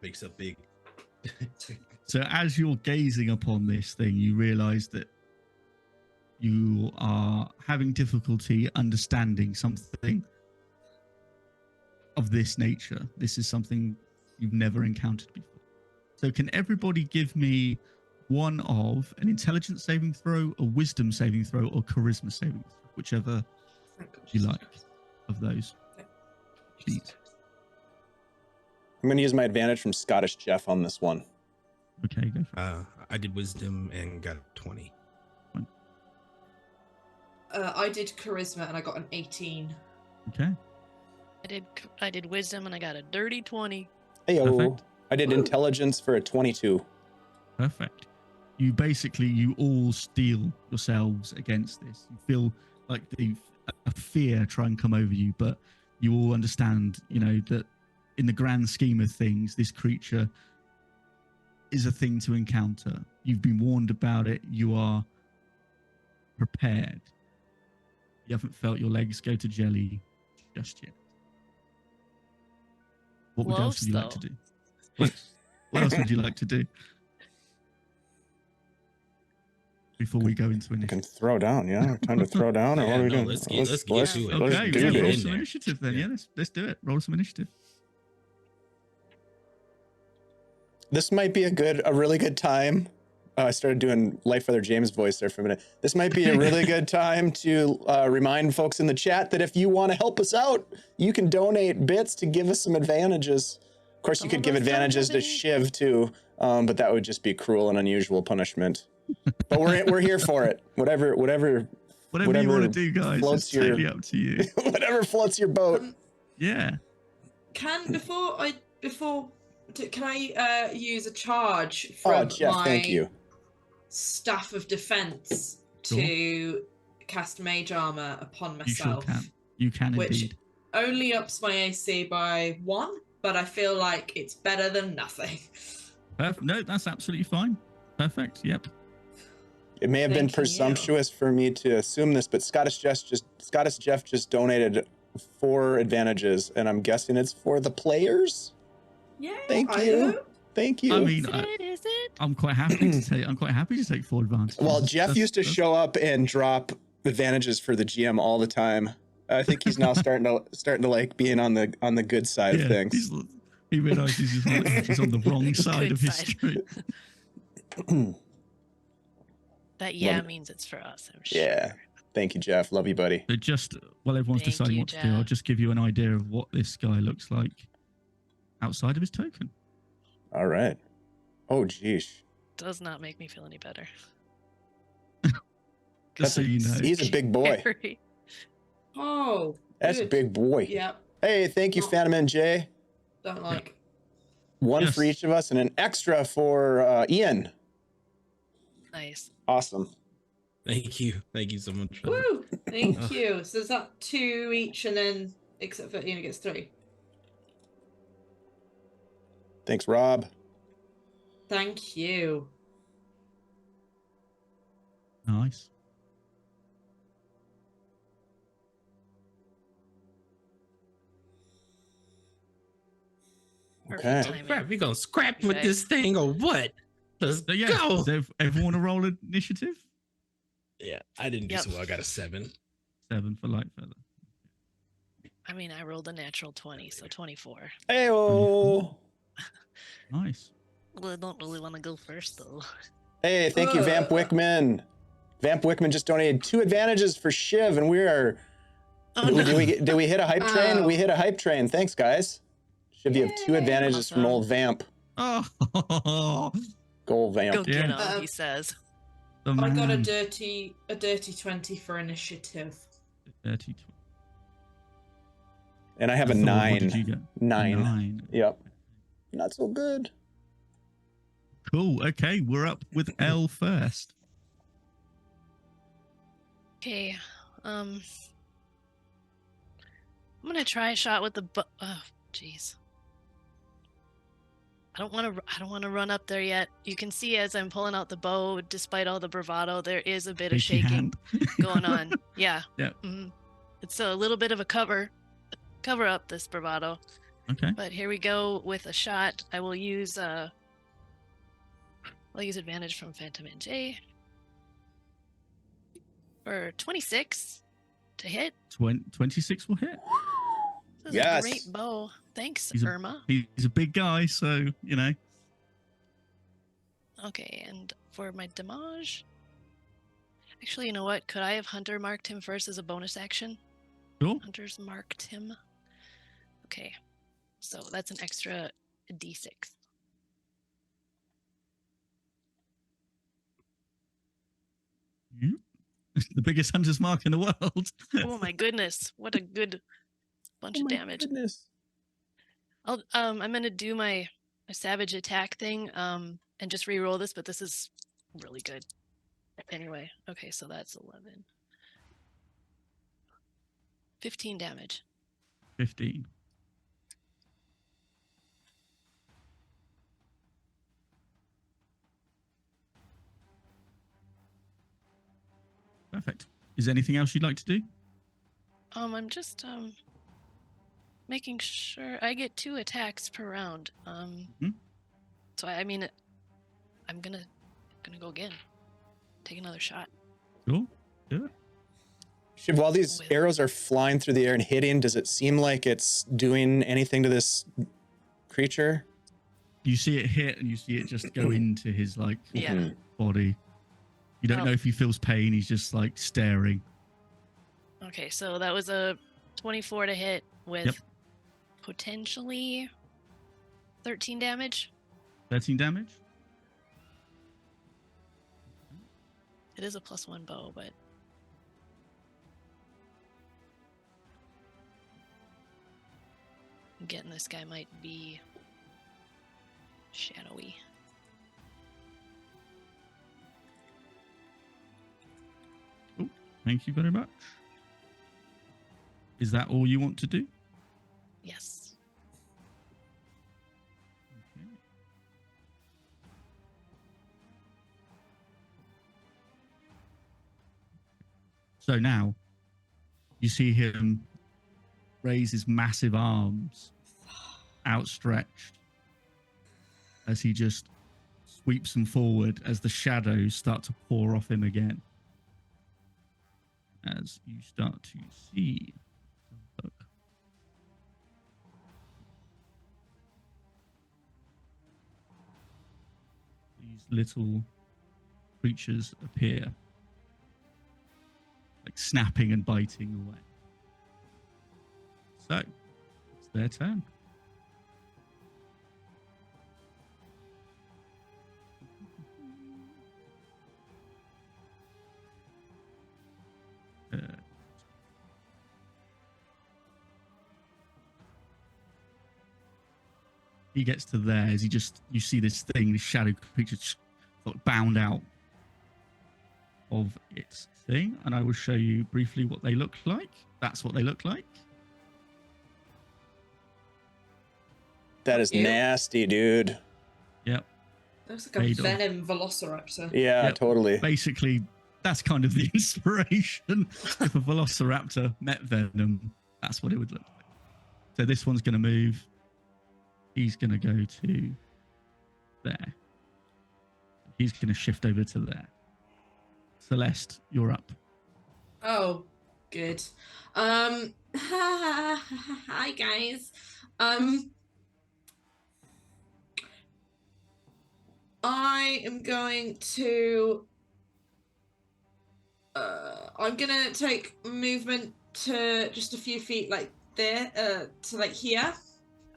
Makes up big. So as you're gazing upon this thing, you realize that you are having difficulty understanding something of this nature. This is something you've never encountered before. So can everybody give me one of an intelligence saving throw, a wisdom saving throw, or charisma saving throw, whichever you like of those. Please. I'm going to use my advantage from Scottish Jeff on this one. Okay, go for it. I did wisdom and got a 20. I did charisma and I got an 18. Okay. I did wisdom and I got a dirty 20. Heyo. Perfect. I did intelligence for a 22. Perfect. You all steel yourselves against this. You feel like a fear try and come over you, but you all understand, that in the grand scheme of things, this creature is a thing to encounter. You've been warned about it. You are prepared. You haven't felt your legs go to jelly just yet. What else would you like to do? What else would you like to do before we go into I can initiative? throw down, yeah. Time to throw down, or what are we doing? Let's get to it. let's Okay, do yeah, roll this. some initiative then. Yeah, let's do it. Roll some initiative. This might be a really good time. I started doing Lightfeather James' voice there for a minute. This might be a really good time to remind folks in the chat that if you want to help us out, you can donate bits to give us some advantages. Of course, you could give advantages to Shiv too, but that would just be cruel and unusual punishment. But we're here for it. Whatever you want to do, guys, it's totally up to you. whatever floats your boat. Yeah. Can I use a charge from Jeff, my thank you. staff of defense to cast mage armor upon You sure myself? can. You can which indeed. only ups my AC by 1, but I feel like it's better than nothing. Perfect. No, that's absolutely fine. Perfect. Yep. It may have been Thank you. presumptuous for me to assume this, but Scottish Jeff just donated 4 advantages, and I'm guessing it's for the players. Yeah. Thank I you. hope. Thank you. I mean, Is it? I'm quite happy to take full advantage. Well, Jeff used to show up and drop advantages for the GM all the time. I think he's now starting to like being on the good side of things. He realizes he's on the wrong side Good of side. history. That means it's for us, I'm sure. Yeah. Thank you, Jeff. Love you, buddy. So just while everyone's Thank deciding you, what to do, Jeff. I'll just give you an idea of what this guy looks like outside of his token. All right. Oh, geez. Does not make me feel any better. Just so you know. He's a big boy. Very. Oh. That's a good. big boy. Yeah. Hey, thank you, Phantom and Jay. Don't like. One Yes. for each of us and an extra for Ian. Nice. Awesome. Thank you so much. For that. Woo! Thank you. So is that 2 each, and then except for Ian gets 3. Thanks, Rob. Thank you. Nice. Perfect Okay. timing. Crap, we gonna scrap with Okay. this thing or what? Let's So yeah, go. does everyone want to roll initiative? Yeah, I didn't do Yep. so well. I got a 7. 7 for Lightfeather. I mean, I rolled a natural 20, so 24. Heyo. Nice. Well, I don't really want to go first, though. Hey, thank you, Vamp Wickman. Vamp Wickman just donated 2 advantages for Shiv, and we are. Oh, Did no. we hit a hype train? Oh. We hit a hype train. Thanks, guys. Shiv, you have 2 Yay. advantages from Awesome. old Vamp. Oh, Go Vamp. Go get Yeah. him, he says. the I man. got a dirty 20 for initiative. 30. And I have a Thor, 9. What did you get? 9. 9. Yep. Not so good. Cool. Okay, we're up with L first. Okay. I'm gonna try a shot with the oh, jeez. I don't want to run up there yet. You can see as I'm pulling out the bow, despite all the bravado, there is a bit of Shaky shaking hand. going on. Yeah. Yeah. It's a little bit of a cover up this bravado. Okay. But here we go with a shot. I will use I'll use advantage from Phantom and J. for 26 to hit. 26 will hit. This is Yes. a great bow. Thanks, He's a- Irma. He's a big guy, so, you know. Okay, and for my damage, actually, you know what? Could I have Hunter marked him first as a bonus action? Sure. Hunter's marked him. Okay, so that's an extra d6. Yep. The biggest hunter's mark in the world. Oh my goodness, what a good bunch Oh of my damage. goodness. I'm gonna do my savage attack thing and just re-roll this, but this is really good. Anyway, okay, so that's 11. 15 damage. 15. Perfect. Is there anything else you'd like to do? I'm just making sure I get 2 attacks per round. Mhm. So I mean, I'm gonna go again. Take another shot. Sure. Do it. Shiv, while these With- arrows are flying through the air and hitting, does it seem like it's doing anything to this creature? You see it hit and you see it just go into his like Yeah. Mhm. body. You don't Oh. know if he feels pain. He's just like staring. Okay, so that was a 24 to hit with Yep. potentially 13 damage. 13 damage. It is a +1 bow, but getting this guy might be shadowy. Thank you very much. Is that all you want to do? Yes. Okay. So now you see him raise his massive arms outstretched as he just sweeps them forward as the shadows start to pour off him again. As you start to see. Look. These little creatures appear, like snapping and biting away. So, it's their turn. Uh, he gets to there as you see this thing, this shadow creature just got bound out of its thing, and I will show you briefly what they look like. That's what they look like. That is Ew. nasty, dude. Yep. Looks like a Made of. venom velociraptor. Yeah, Yep. totally. Basically, that's kind of the inspiration. If a velociraptor met venom, that's what it would look like. So this one's going to move. He's going to go to there. He's going to shift over to there. Celeste, you're up. Oh, good. Hi guys. I am going to I'm gonna take movement to just a few feet like there, to like here.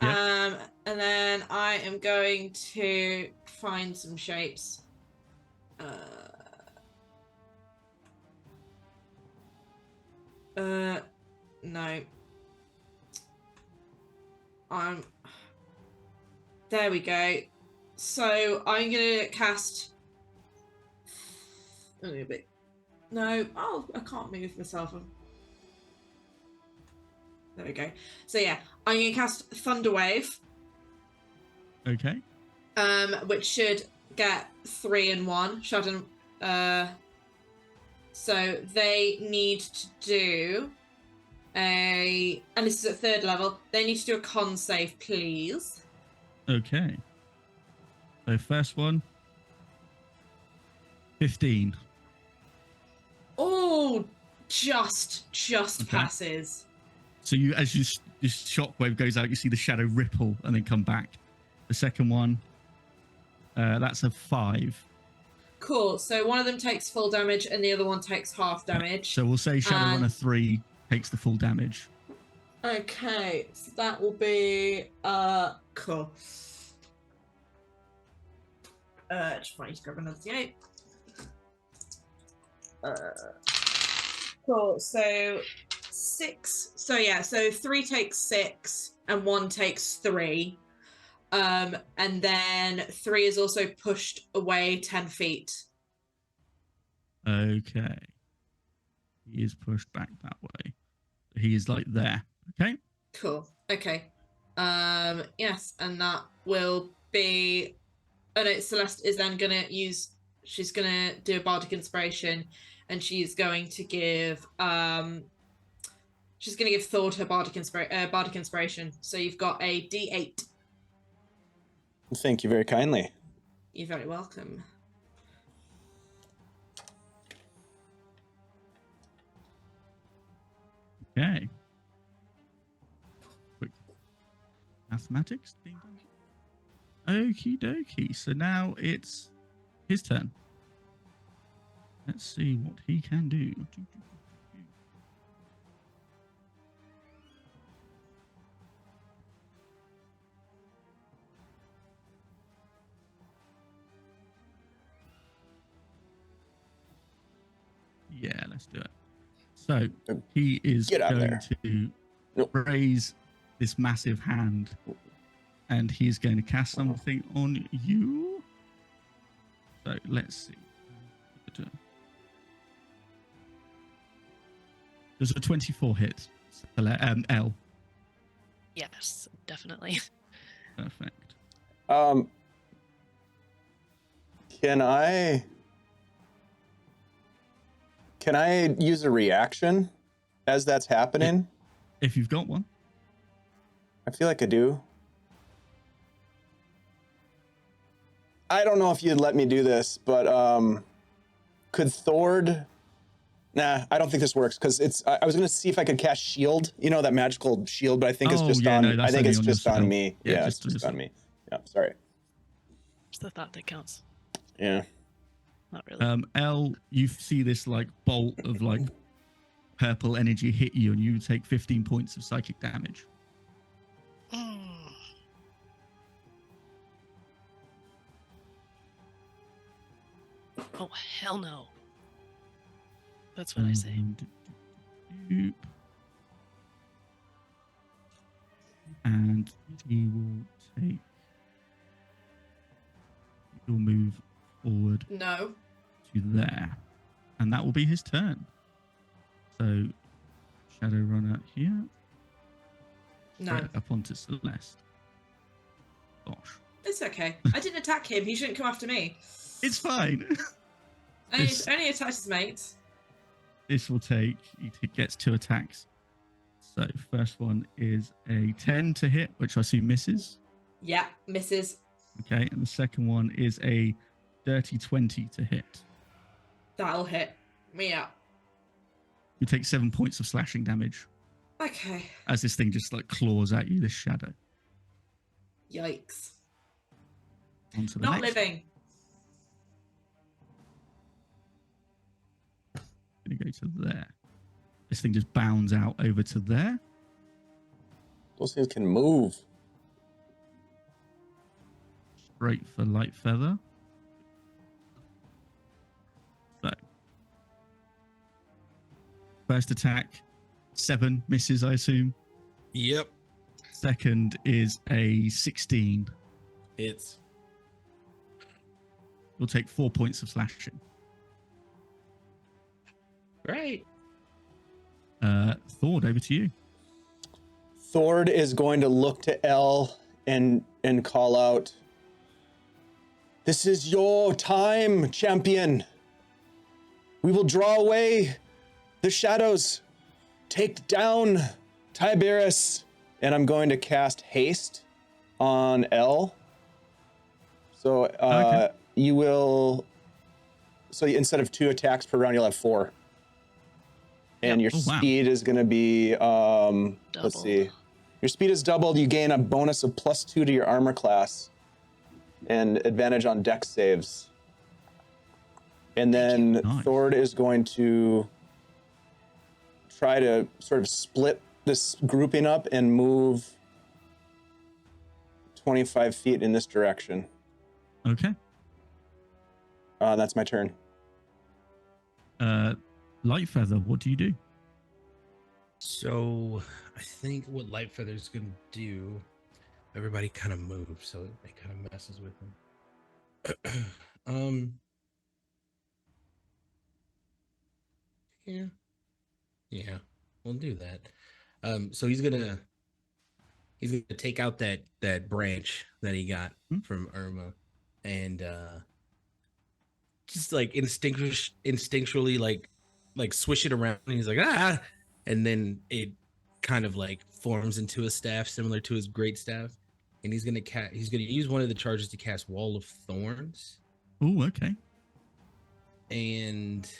Yep. And then I am going to find some shapes. No. There we go. So I'm gonna cast. A little bit. No. Oh, I can't move myself. There we go. So yeah, I'm gonna cast Thunderwave. Okay. Which should get 3 in 1. Shudden. So they need to do and this is at 3rd level. They need to do a con save, please. Okay. So first one, 15. Oh just Okay. passes. So you, as this shockwave goes out, you see the shadow ripple and then come back. The second one, that's a 5. Cool. So one of them takes full damage and the other one takes half damage. So we'll say Shadowrunner And- 3 takes the full damage. Okay, so that will be cool. Just want you to grab another D8. Cool. So 6. So yeah. So 3 takes 6 and 1 takes 3. And then 3 is also pushed away 10 feet. Okay. He is pushed back that way. He is like there. Okay. Cool. Okay. Yes, and that will be. Oh no, Celeste is then gonna use. She's gonna do a bardic inspiration, and she's going to give. She's gonna give Thord her bardic inspiration. So you've got a D8. Thank you very kindly. You're very welcome. Okay. Quick mathematics being done. Okie dokie. So now it's his turn. Let's see what he can do. Yeah, let's do it. So he is Get out going there. to Nope. raise this massive hand, and he's going to cast something on you. So let's see. Does a 24 hit? L. Yes, definitely. Perfect. Can I use a reaction as that's happening? If you've got one. I feel like I do. I don't know if you'd let me do this, but could Thord? Nah, I don't think this works because it's. I was gonna see if I could cast Shield. You know that magical shield, but I think it's Oh, just yeah, on. no, that's I think only it's on your just on spell. me. Yeah, Yeah, just it's just on on me. Yeah, sorry. It's the thought that counts. Yeah. Not really. L, you see this like bolt of like purple energy hit you, and you take 15 points of psychic damage. Mm. Oh, hell no. That's what I say. And he will take. He'll move forward No. to there, and that will be his turn. So, Shadowrunner here. No. Straight up onto Celeste. Gosh, It's okay. I didn't attack him. He shouldn't come after me. it's fine. Only attacked his mates. This will take. He gets 2 attacks. So first one is a 10 to hit, which I assume misses. Yeah, misses. Okay, and the second one is a dirty 20 to hit. That'll hit me up. You take 7 points of slashing damage Okay. as this thing just like claws at you. This shadow. Yikes. Onto the Not next. living. Gonna go to there. This thing just bounds out over to there. Those things can move. Straight for light feather. So first attack, 7 misses, I assume. Yep. Second is a 16. It's You'll take 4 points of slashing. right. Thord, over to you. Thord is going to look to L and call out, "This is your time, champion. We will draw away the shadows. Take down Tiberius." And I'm going to cast haste on L. So Okay. you will. So instead of 2 attacks per round, you'll have 4. And your Oh, wow. speed is going to be, let's Doubled. see. Your speed is doubled. You gain a bonus of +2 to your armor class and advantage on dex saves. And then Nice. Thord is going to try to sort of split this grouping up and move 25 feet in this direction. Okay. That's my turn. Light Feather, what do you do? So I think what Light Feather's gonna do, everybody kind of moves, so it kind of messes with them. Yeah, we'll do that. So he's gonna take out that branch that he got from Irma, and just like instinctually like swish it around, and he's like and then it kind of like forms into a staff similar to his great staff, and he's gonna use one of the charges to cast Wall of Thorns, Oh, okay. and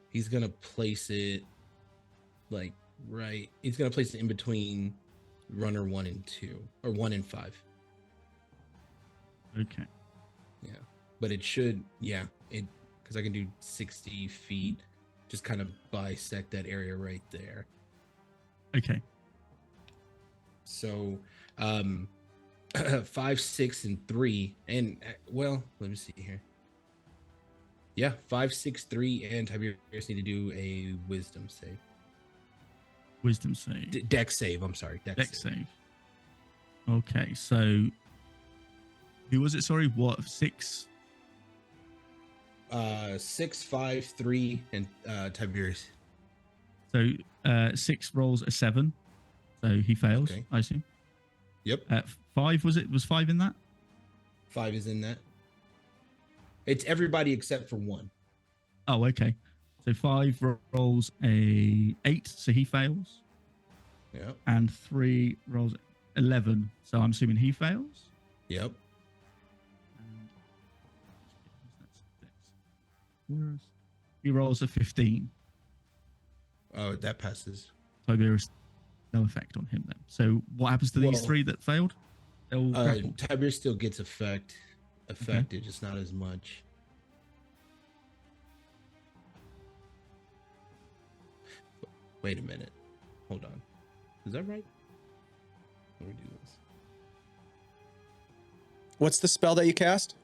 he's gonna place it he's gonna place it in between runner 1 and 2, or 1 and 5. Okay. Yeah, but it should, because I can do 60 feet, just kind of bisect that area right there. Okay. So 5, 6, and 3, and well, let me see here. Yeah, 5, 6, 3, and Tiberius need to do a wisdom save. Wisdom save. Dex save, I'm sorry. Dex save. Okay, so who was it? Sorry, what? 6? 6, 5, 3, and Tiberius. So 6 rolls a 7, so he fails. Okay. I assume. Yep. 5 was it? Was 5 in that? 5 is in that. It's everybody except for 1. Oh, okay. So 5 rolls a 8, so he fails, Yep. and 3 rolls 11, so I'm assuming he fails. Yep. And he rolls a 15. Oh, that passes. Tiberius, no effect on him then. So what happens to these Well, 3 that failed? They'll grapple. Tiberius still gets affected, just not as much. Wait a minute. Hold on. Is that right? Let me do this. What's the spell that you cast?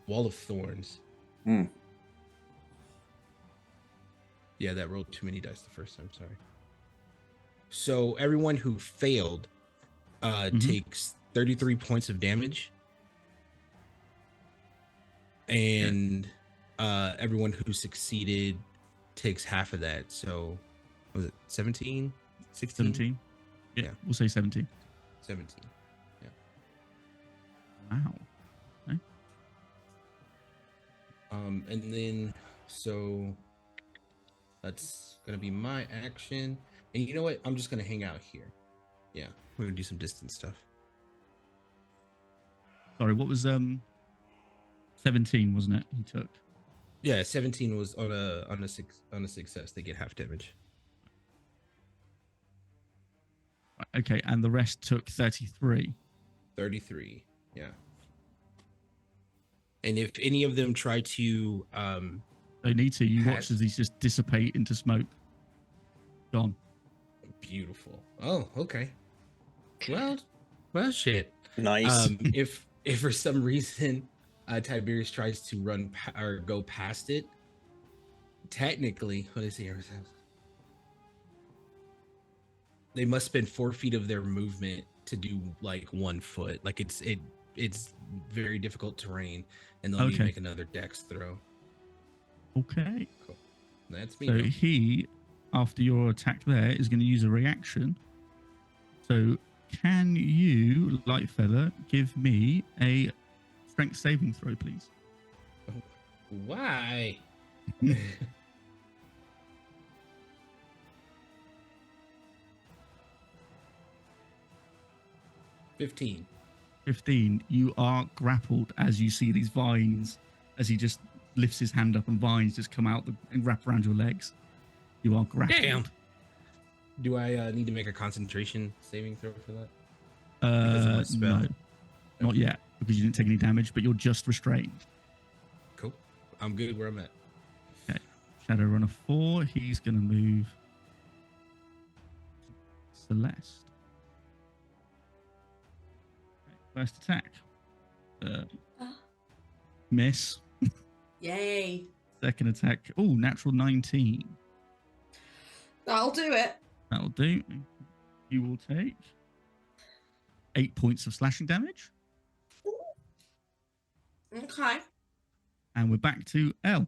Wall of Thorns. Yeah, that rolled too many dice the first time. Sorry. So everyone who failed takes 33 points of damage, and everyone who succeeded takes half of that. So was it 17? 16? 17. Yeah, we'll say 17. 17. Yeah. Wow. Okay. And then so that's gonna be my action. And you know what? I'm just gonna hang out here. Yeah, we're gonna do some distance stuff. Sorry, what was 17, wasn't it? He took. Yeah, 17 was on a success. They get half damage. Okay, and the rest took 33. 33. Yeah. And if any of them try to They need to. You watch Hat. as these just dissipate into smoke. Gone. beautiful. Oh, okay. Well, shit. Nice. If for some reason Tiberius tries to run or go past it, technically, what is here? They must spend 4 feet of their movement to do like 1 foot. Like it's very difficult terrain, and they'll need to Okay. make another dex throw. Okay. Cool. That's me. So now. he, after your attack there, is going to use a reaction. So can you, Lightfeather, give me a strength saving throw, please? Why? 15. 15. You are grappled as you see these vines, as he just lifts his hand up and vines just come out and wrap around your legs. You are grappled. Damn. Do I need to make a concentration saving throw for that? Because of my spell? No, not yet, because you didn't take any damage, but you're just restrained. Cool. I'm good where I'm at. Okay. Shadowrunner 4, he's going to move Celeste. Okay, first attack. Miss. Yay. Second attack. Oh, natural 19. That'll do it. That'll do. You will take 8 points of slashing damage. Okay. And we're back to L.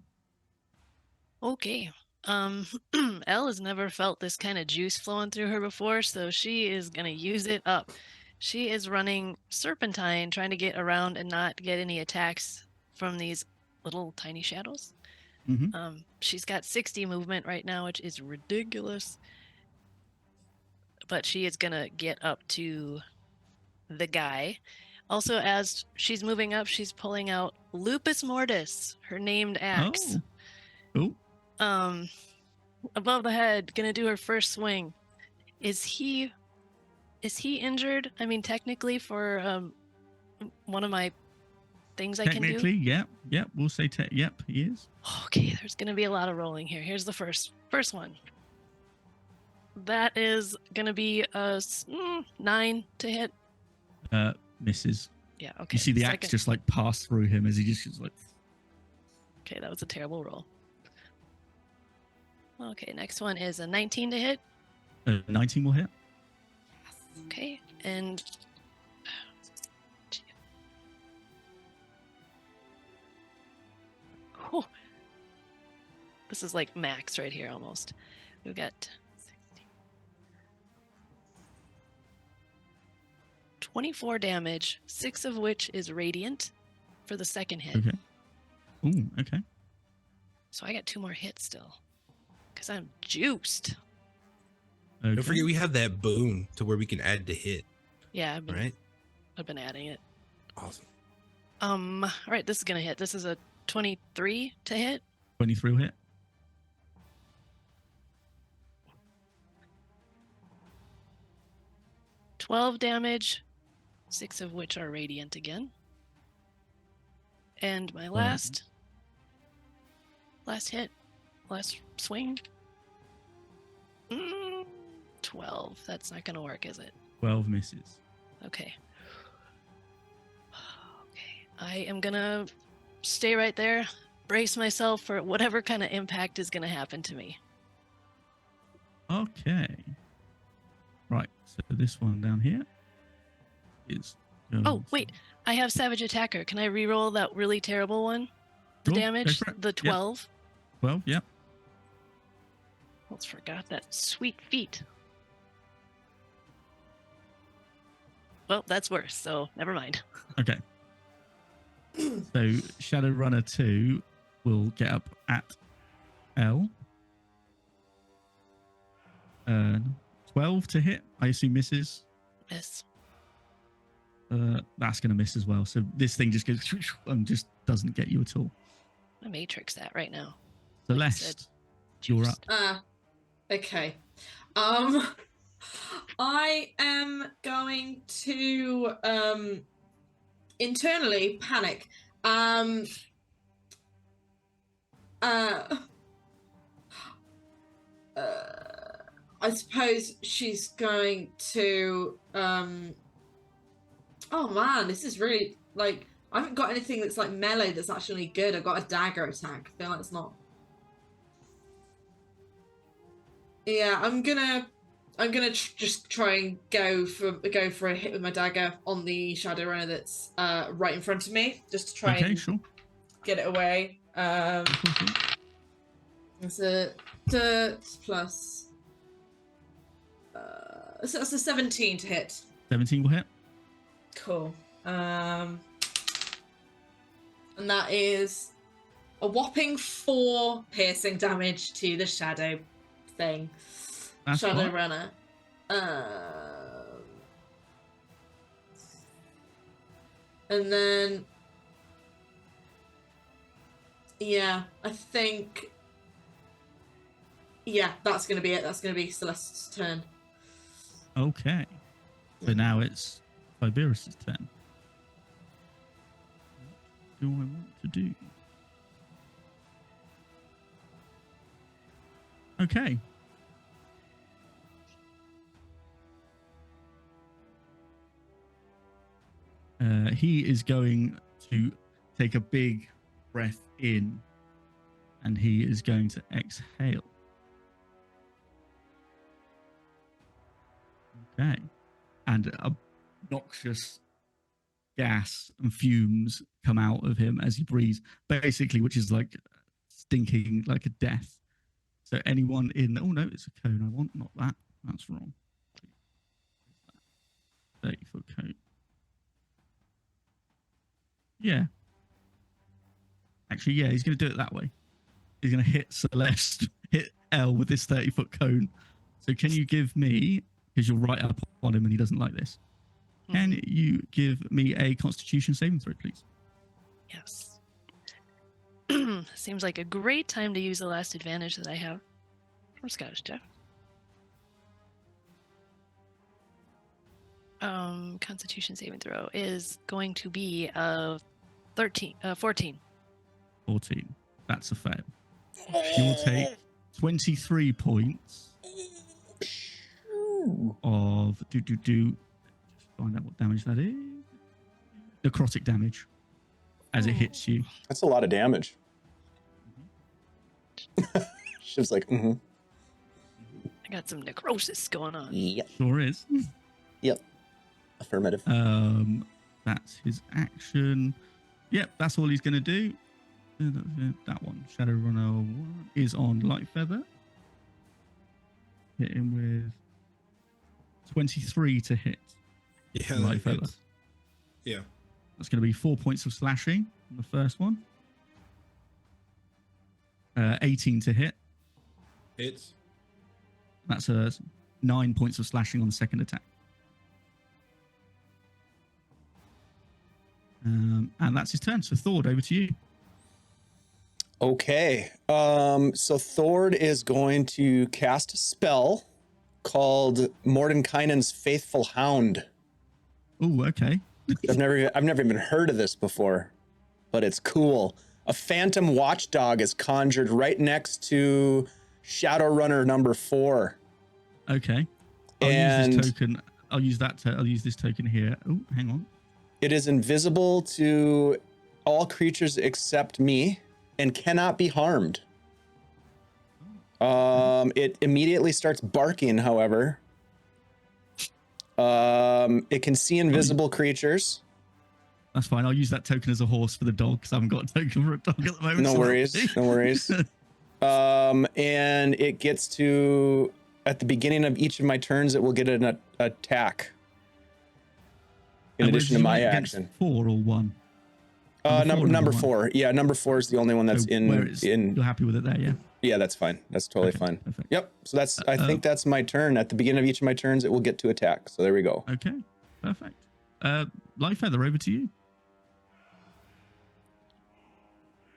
Okay. Elle has never felt this kind of juice flowing through her before, so she is gonna use it up. She is running serpentine, trying to get around and not get any attacks from these little tiny shadows. Mhm. She's got 60 movement right now, which is ridiculous. But she is gonna get up to the guy. Also, as she's moving up, she's pulling out Lupus Mortis, her named axe. Oh. Above the head, gonna do her first swing. Is he injured? I mean, technically, for one of my things I can do. Technically, yep. We'll say yep, he is. Okay, there's gonna be a lot of rolling here. Here's the first one. That is gonna be a 9 to hit. Misses. Yeah. Okay. You see the axe Second- just like pass through him as he just like. Okay, that was a terrible roll. Okay, next one is a 19 to hit. 19 will hit. Okay, and Whew. This is like max right here almost. We've got 16. 24 damage, 6 of which is radiant for the second hit. Okay. Ooh, okay. So I got 2 more hits still because I'm juiced. Okay. Don't forget we have that boon to where we can add to hit, Yeah, right? I've been adding it. Awesome. All right, this is gonna hit. This is a 23 to hit. 23 will hit. $12 damage, 6 of which are radiant again. And my last hit, last swing. 12. That's not gonna work, is it? 12 misses. Okay. Okay. I am gonna stay right there, brace myself for whatever kind of impact is gonna happen to me. Okay. Right. So this one down here is. Oh, wait. I have Savage Attacker. Can I reroll that really terrible one? The Sure, go damage? for it. The Yep. 12? 12, yep. Almost forgot that sweet feat. Well, that's worse, so never mind. Okay. So Shadowrunner 2 will get up at L. 12 to hit. I assume misses. Miss. That's going to miss as well. So this thing just goes and just doesn't get you at all. I matrix that right now. Celeste, you're up. Okay. I am going to internally panic. I suppose she's going to oh man, this is really like I haven't got anything that's like melee that's actually good. I've got a dagger attack. I feel like it's not. Yeah, I'm gonna just try and go for a hit with my dagger on the Shadowrunner that's right in front of me, just to try and Sure. get it away. It's a plus. So that's a 17 to hit. 17 will hit. Cool. And that is a whopping 4 piercing damage to the shadow thing. That's fine. Shadowrunner. And then Yeah, I think. Yeah, that's going to be it. That's going to be Celeste's turn. Okay. So now it's Tiberius's turn. What do I want to do? Okay. He is going to take a big breath in, and he is going to exhale. Okay. And obnoxious gas and fumes come out of him as he breathes, basically, which is like stinking like a death. So anyone in... Oh, no, it's a cone I want, not that. That's wrong. 30-foot cone. Yeah. Actually, yeah, he's going to do it that way. He's going to hit Celeste, hit L with this 30-foot cone. So can you give me, because you're right up on him and he doesn't like this, can you give me a Constitution saving throw, please? Yes. Seems like a great time to use the last advantage that I have from Scottish Jeff. Constitution saving throw is going to be 14. 14. That's a fail. You will take 23 points of Just find out what damage that is. Necrotic damage as it hits you. That's a lot of damage. Shiv's like, I got some necrosis going on. Yep. Sure is. Yep. Affirmative. That's his action. Yep, that's all he's going to do. That one. Shadowrunner 1 is on Light Feather. Hit him with 23 to hit. Yeah, Light Feather. Yeah. That's going to be 4 points of slashing on the first one. 18 to hit. Hits. That's 9 points of slashing on the second attack. And that's his turn. So Thord, over to you. Okay. So Thord is going to cast a spell called Mordenkainen's Faithful Hound. Oh, okay. I've never even heard of this before, but it's cool. A phantom watchdog is conjured right next to Shadowrunner number 4. Okay. I'll use this token. I'll use this token here. Oh, hang on. It is invisible to all creatures except me and cannot be harmed. It immediately starts barking, however. It can see invisible creatures. That's fine. I'll use that token as a horse for the dog because I haven't got a token for a dog at the moment. No worries. No worries. And it gets to, at the beginning of each of my turns, it will get an attack. In addition to my action. 4 or 1? Number 4. Yeah, number 4 is the only one that's in. You're happy with it there, yeah? Yeah, that's fine. That's totally fine. Perfect. Yep. So that's. I think that's my turn. At the beginning of each of my turns, it will get to attack. So there we go. Okay. Perfect. Light Feather, over to you.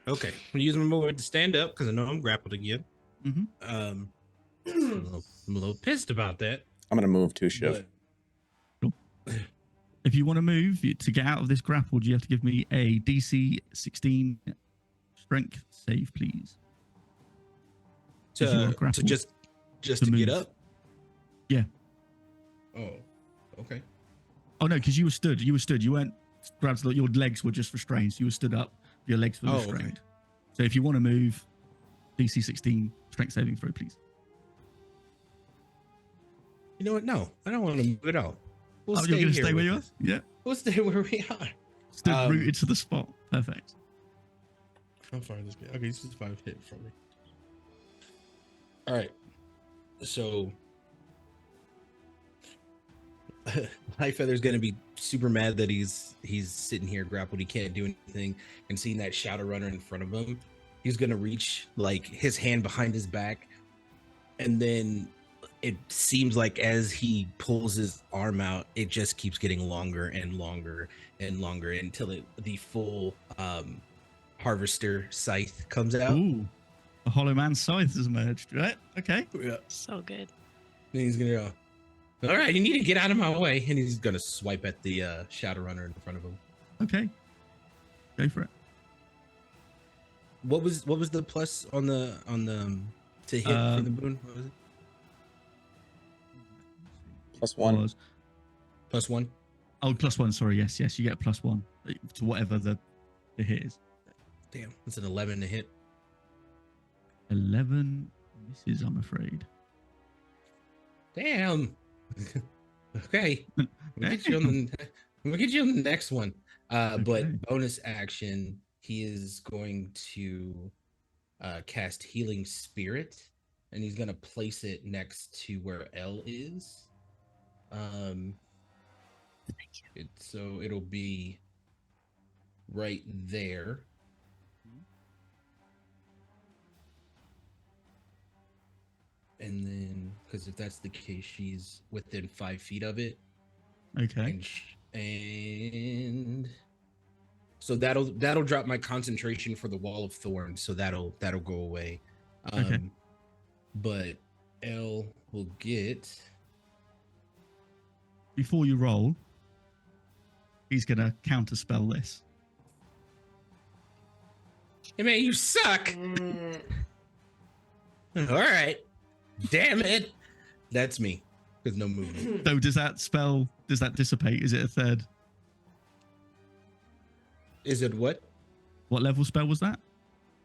Okay. I'm using my movement to stand up because I know I'm grappled again. I'm a little pissed about that. I'm gonna move too, Shiv. If you want to move to get out of this grapple, you have to give me a DC 16 strength save, please. To just to get up? Yeah. Oh, okay. Oh no, because you were stood. You weren't grabbed. Your legs were just restrained. So you were stood up. Your legs were restrained. Okay. So if you want to move, DC 16 strength saving throw, please. You know what? No, I don't want to move it out. We'll you're going to stay where you are? Yeah. We'll stay where we are. Stood rooted to the spot. Perfect. How far is this guy? Okay, this is 5 hit from me. All right. So Light Feather's gonna be super mad that he's sitting here grappled. He can't do anything, and seeing that Shadowrunner in front of him, he's gonna reach like his hand behind his back, and then it seems like as he pulls his arm out, it just keeps getting longer and longer and longer until the full harvester scythe comes out. Ooh, a Hollow Man scythe has emerged. Right? Okay. Yeah. So good. And he's gonna go, all right, you need to get out of my way. And he's gonna swipe at the Shadowrunner in front of him. Okay. Go for it. What was the plus on the to hit for the boon? What was it? +1. Was +1. Oh, +1. Sorry. Yes. You get a +1 to whatever the hit is. Damn, that's an 11 to hit. 11 misses, I'm afraid. Damn. Okay. We'll get you on the next one. Okay. But bonus action, he is going to cast Healing Spirit, and he's gonna place it next to where L is. So it'll be right there. And then, because if that's the case, she's within 5 feet of it. Okay. And so that'll drop my concentration for the Wall of Thorns. So that'll go away. Okay. But L will get. Before you roll, he's gonna counterspell this. Hey man, you suck. All right. Damn it. That's me. With no movement. So does that dissipate? Is it a third? Is it what? What level spell was that?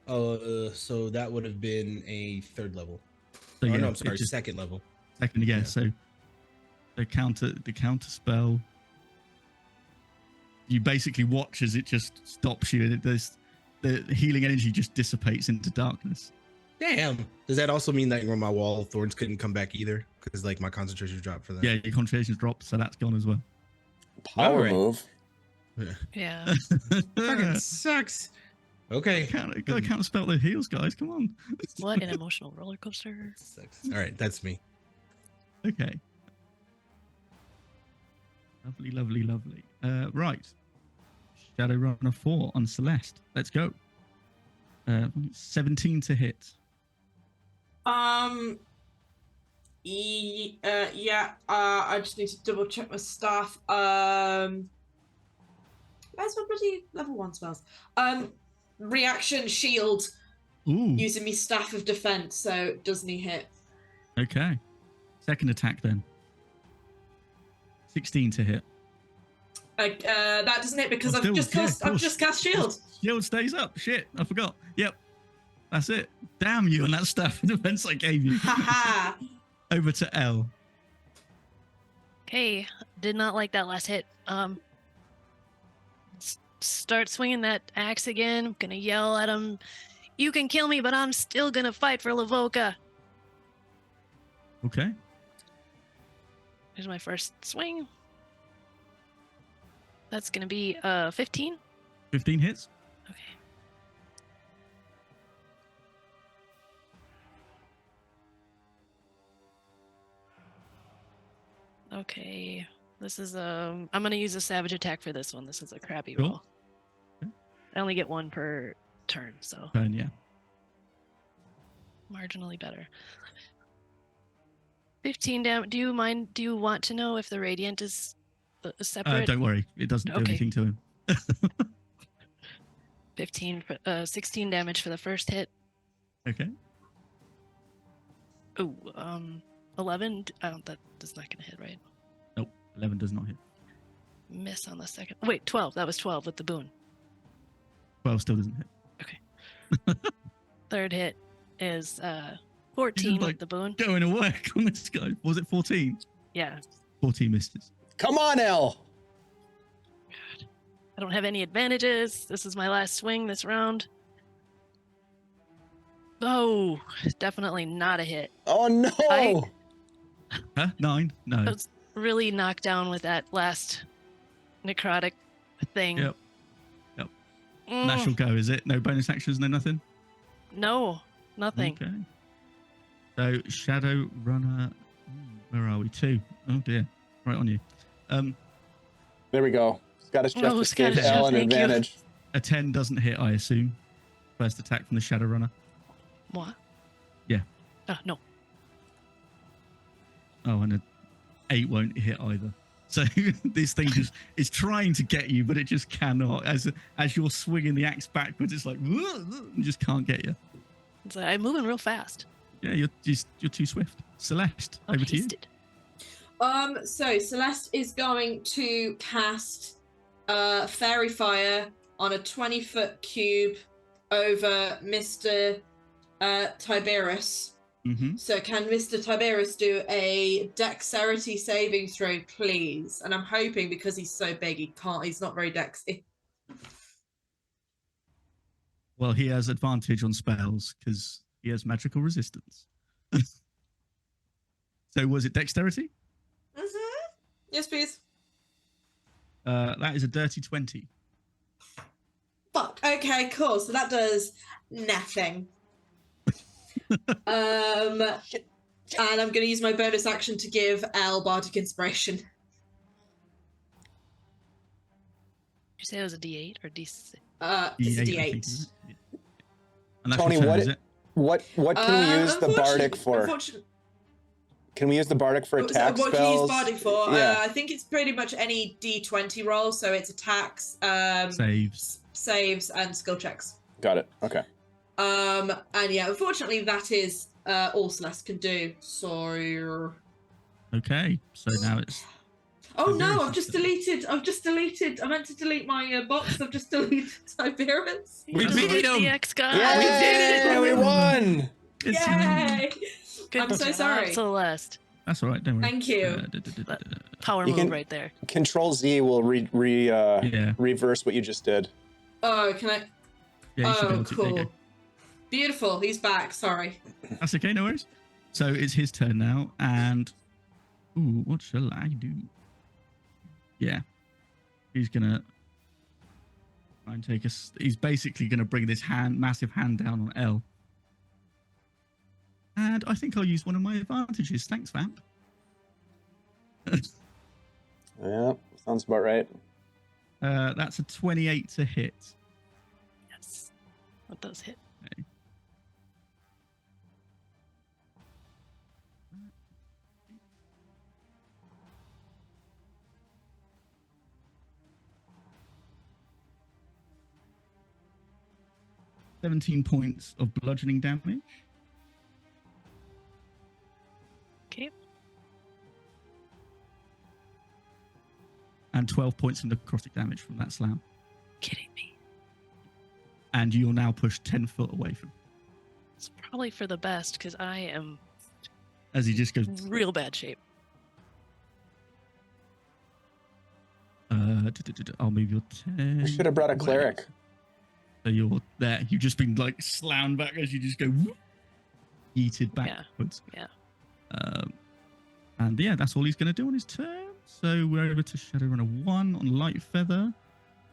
So that would have been a 3rd level. So, Oh, yeah, no, I'm it sorry, just- 2nd level. Second, yeah. Yeah. So the counter spell, you basically watch as it just stops you, and the healing energy just dissipates into darkness. Damn. Does that also mean that my Wall of Thorns couldn't come back either? Because like my concentration dropped for that. Yeah, your concentration's dropped, so that's gone as well. Power Alright. move. Yeah. Fucking sucks. Okay. Gotta counterspell the heals, guys. Come on. What an emotional roller coaster. Sucks. All right, that's me. Okay. Lovely. Right. Shadowrunner 4 on Celeste. Let's go. 17 to hit. Yeah. I just need to double check my stuff. Where's my bloody level 1 spells? Reaction shield Ooh. using me staff of defense, so doesn't he hit? Okay. Second attack then. 16 to hit. That doesn't hit because Oh, I've still, just yeah, cast. of I've course. just cast shield. Shield stays up. Shit, I forgot. Yep. That's it. Damn you and that staff of defense I gave you. Haha. Over to L. Okay, did not like that last hit. Start swinging that axe again. Gonna yell at him. You can kill me, but I'm still gonna fight for Lavoka. Okay. Here's my first swing. That's gonna be 15. 15 hits. Okay. Okay. This is I'm gonna use a savage attack for this one. This is a crappy Cool. roll. Okay. I only get 1 per turn, so Turn, yeah. marginally better. 15 damage. Do you want to know if the radiant is separate? Don't worry. It doesn't do Okay. anything to him. 16 damage for the first hit. Okay. Ooh, 11. That is not gonna hit, right? Nope. 11 does not hit. Miss on the second. Wait, 12. That was 12 with the boon. 12 still doesn't hit. Third hit is 14 like- with the boon. Going to work on this guy. Was it 14? Yeah. 14 misses. Come on, L. I don't have any advantages. This is my last swing this round. Oh, definitely not a hit. Oh no. Huh? 9? No. I was really knocked down with that last necrotic thing. Yep. Mm, Natural go, is it? No bonus actions, no nothing? no, nothing. Okay. So, Shadowrunner. Where are we? 2. Oh dear. Right on you. There we go. Scottish Oh, Justice gave Scottish L an Justice, thank you. advantage. A 10 doesn't hit, I assume. First attack from the Shadowrunner. What? Yeah. No. Oh, and an 8 won't hit either. So this thing just is trying to get you, but it just cannot. As you're swinging the axe backwards, it's like and just can't get you. It's like, I'm moving real fast. Yeah, you're too swift. Celeste, I'm over to you. hasted. So Celeste is going to cast Fairy Fire on a 20-foot cube over Mr. Tiberius. Mm-hmm. So can Mr. Tiberius do a dexterity saving throw, please? And I'm hoping because he's so big, he's not very dexy. Well, he has advantage on spells because he has magical resistance. So was it dexterity? Mm-hmm. Yes, please. That is a dirty 20. Fuck. Okay, cool. So that does nothing. And I'm going to use my bonus action to give Elle Bardic Inspiration. Did you say it was a D8 or D6? It's a I D8. think, isn't it? Yeah. And that's Tony, your turn, what is it? what can we use the bardic for? Can we use the bardic for attack what spells? can you use bardic for? Yeah. I think it's pretty much any D20 roll, so it's attacks, saves, and skill checks. Got it. Okay. And yeah, unfortunately, that is all Celeste can do. So. Okay, so now it's. Oh no! Tiberius' I've just turn. deleted. I meant to delete my box. I've just deleted Tiberius. We Just beat like him! the X guy. Yeah, we did it! we won. It's- Yay! Good I'm so job, sorry. Celeste. That's all right. Don't worry. Thank you. Power You move can- right there. Control Z will Yeah. reverse what you just did. Oh, can I? Yeah, you should be Oh, able to. There you cool. go. Beautiful. He's back. Sorry. That's okay, no worries. So it's his turn now, and ooh, what shall I do? Yeah, he's gonna try and take us. He's basically gonna bring this massive hand down on L, and I think I'll use one of my advantages. Thanks, Vamp. Yeah, sounds about right. That's a 28 to hit. Yes. That does hit. Okay. "17 points of bludgeoning damage. Okay. And 12 points of necrotic damage from that slam. Kidding me. And you're now pushed 10 foot away from It's probably for the best because I am as he just goes. real bad shape. I'll move your 10. We should have brought a away. cleric. So you're there. You've just been like slammed back as you just go whoop, yeeted backwards. Yeah. And yeah, that's all he's going to do on his turn. So we're over to Shadowrunner 1 on Light Feather.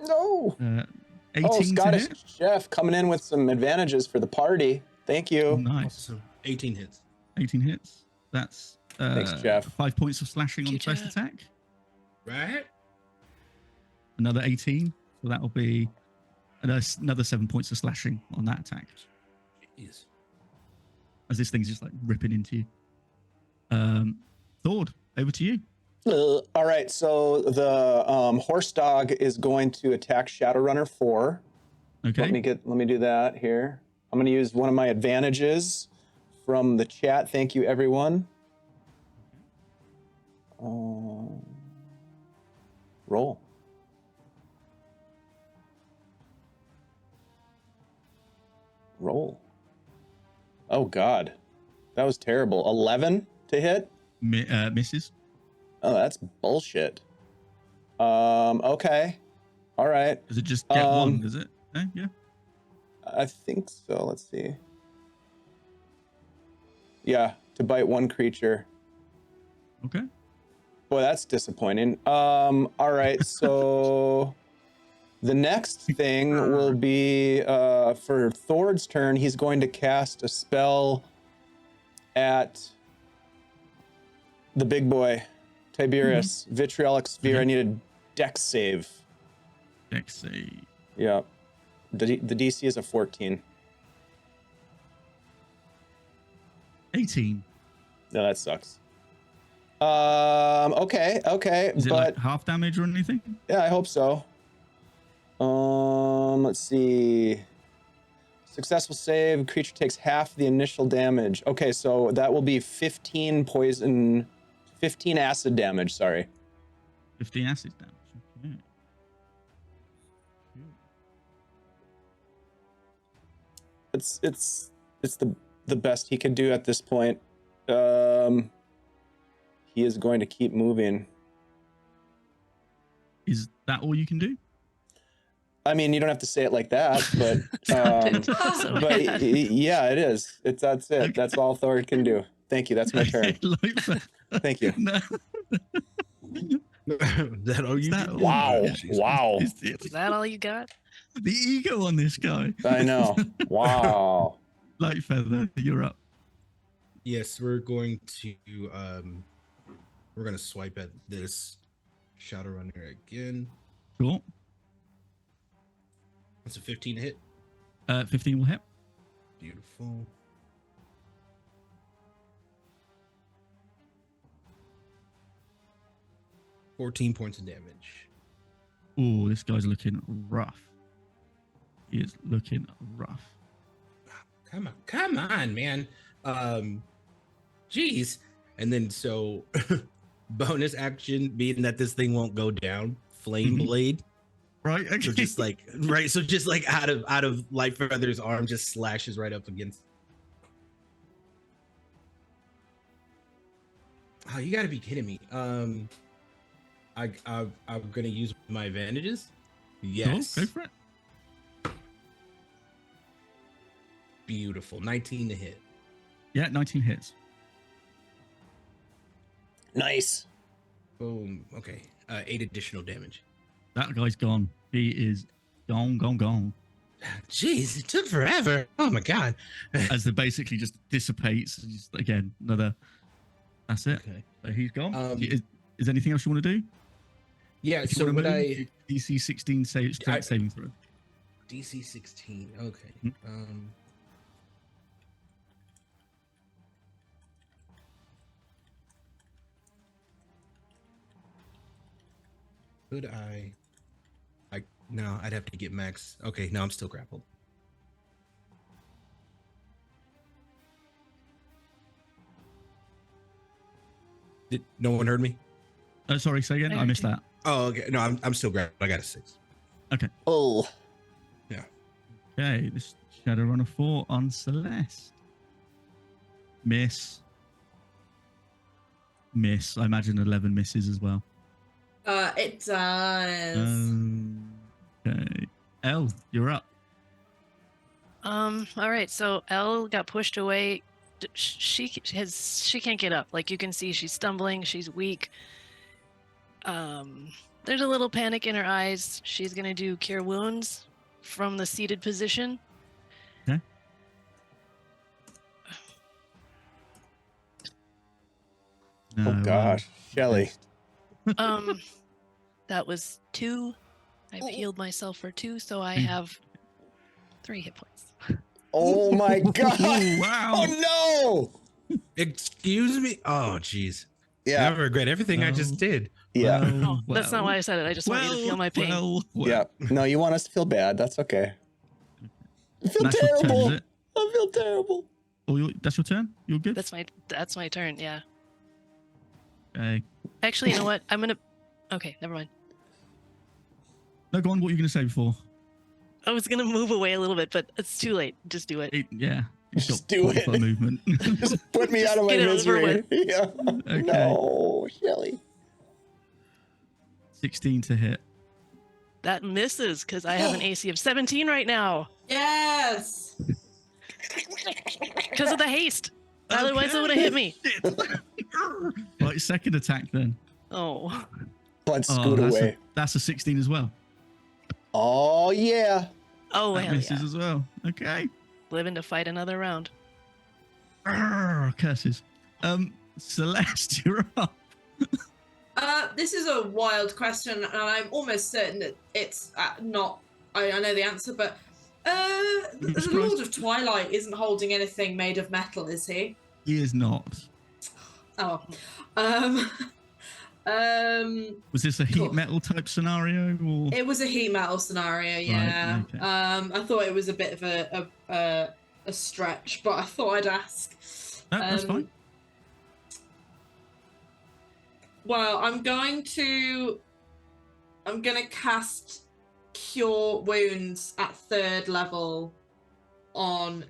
No. 18 Oh, to Scottish hit. Chef coming in with some advantages for the party. Thank you. Oh, nice. Awesome. 18 hits. 18 hits. That's Thanks, Jeff. 5 points of slashing on the Thank you, first Jeff. attack. Right? Another 18. So that'll be another 7 points of slashing on that attack. Jeez. As this thing's just like ripping into you. Thord, over to you. All right, so the horse dog is going to attack Shadowrunner 4. Okay. Let me do that here. I'm going to use one of my advantages from the chat. Thank you, everyone. Roll. Roll. Oh God, that was terrible. 11 to hit. Misses. Oh, that's bullshit. Okay. All right. Does it just get one? Does it? Yeah. I think so. Let's see. Yeah, to bite one creature. Okay. Boy, that's disappointing. All right, so the next thing will be for Thord's turn. He's going to cast a spell at the big boy, Tiberius. Vitriolic Sphere. Okay. I need a dex save. Dex save. Yeah. The DC is a 14. 18. No, that sucks. Okay. Is it But like half damage or anything? yeah, I hope so. Let's see. Successful save. Creature takes half the initial damage. Okay, so that will be 15 acid damage. Sorry. 15 acid damage. Okay. It's the best he can do at this point. He is going to keep moving. Is that all you can do? I mean, you don't have to say it like that, but So but bad. yeah, it is. That's it. Okay. That's all Thor can do. Thank you. That's my turn. Thank you. No. That all you That do? all? Wow. It's- Wow. Is that all you got? the ego on this guy. I know. Wow. Light feather, you're up. Yes, we're going to swipe at this Shadowrunner again. Cool. That's a 15 to hit. 15 will hit. Beautiful. $14 points of damage. Oh, this guy's looking rough. He is looking rough. Come on, man. Jeez. And then so bonus action, being that this thing won't go down, flame Mhm. blade. Right? Okay. So just like right, so just like out of Light Feather's arm, just slashes right up against. Oh, you gotta be kidding me. I'm gonna use my advantages. Yes. Cool, go for it. Beautiful. 19 to hit. Yeah, 19 hits. Nice. Boom. Okay. 8 additional damage. That guy's gone. He is gone. Jeez, it took forever. Oh my god. As the basically just dissipates. Just, again, another. That's it. Okay. So he's gone. Um, Is anything else you want to do? Yeah. If you So wanna would move, I DC 16 strength saving throw. DC 16? Okay. Hmm. Could I? No, I'd have to get max. Okay, no, I'm still grappled. Did no one heard me? Sorry, say again. I I heard missed you. that. Oh, okay. No, I'm still grappled. I got a 6. Oh. Okay, this Shadowrunner 4 on Celeste. Miss. I imagine 11 misses as well. It does. Okay. Elle, you're up. All right. So Elle got pushed away. She can't get up. Like you can see, she's stumbling. She's weak. There's a little panic in her eyes. She's gonna do Cure Wounds from the seated position. Okay. No, Oh gosh. Shelly. That was 2. I've healed myself for 2, so I Mm. have 3 hit points. Oh my god. Oh, wow. Oh no. Excuse me. Oh, jeez. I Yeah. regret everything I just did. Yeah. Oh, that's not why I said it. I just want you to feel my pain. Yeah. No, you want us to feel bad. That's okay. I feel That's your turn, terrible. is it? I feel terrible. Oh, that's your turn? You're good? That's my turn. Yeah. Okay. Actually, you know what? I'm gonna. Okay, never mind. No, go on. What were you going to say before? I was gonna move away a little bit, but it's too late. Just do it. Yeah. You've Just got do 40 it. foot movement. Just put me Just out of my get it over misery. with. Yeah. Okay. No, Shelly. 16 to hit. That misses because I have an AC of 17 right now Yes. because of the haste. Otherwise, it would have hit me. Right, second attack then. Oh, Let's scoot that's away. That's a 16 as well. Oh yeah. oh That hell misses yeah! as well. Okay. Living to fight another round. Arrgh, curses. Celeste, you're up. This is a wild question, and I'm almost certain that it's not. I know the answer, but the surprised? Lord of Twilight isn't holding anything made of metal, is he? He is not. Oh. Um. Was this a heat Cool. metal type scenario, or? It was a heat metal scenario, yeah. okay. I thought it was a bit of a stretch, but I thought I'd ask. No, that's fine. Well, I'm gonna cast Cure Wounds at 3rd level on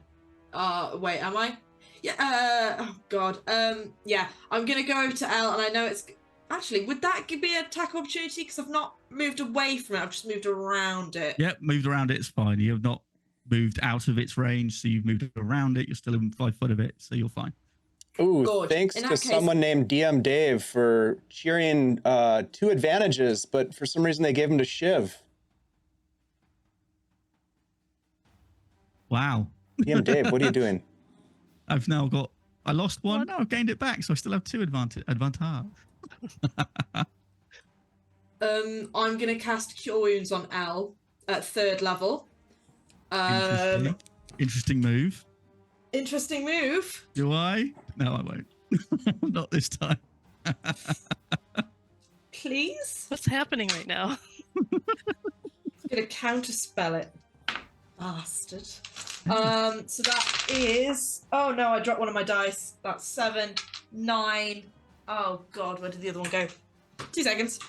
wait, am I? Yeah, oh god. Yeah, I'm gonna go over to L, and I know it's actually, would that be an attack opportunity? Because I've not moved away from it, I've just moved around it. Yep, moved around it, it's fine. You have not moved out of its range, so you've moved around it. You're still in 5 foot of it, so you're fine. Ooh, Good. thanks In to that case- someone named DM Dave for cheering 2 advantages, but for some reason they gave them to Shiv. Wow. DM Dave, what are you doing? I've now got. I lost one. No, I've gained it back, so I still have 2 advantage. I'm gonna cast Cure Wounds on L at 3rd level. Interesting move. Interesting move. Do I? No, I won't. Not this time. Please? What's happening right now? I'm gonna counterspell it. Bastard. So that is. Oh no, I dropped one of my dice. That's 7, 9. Oh god, where did the other one go? 2 seconds.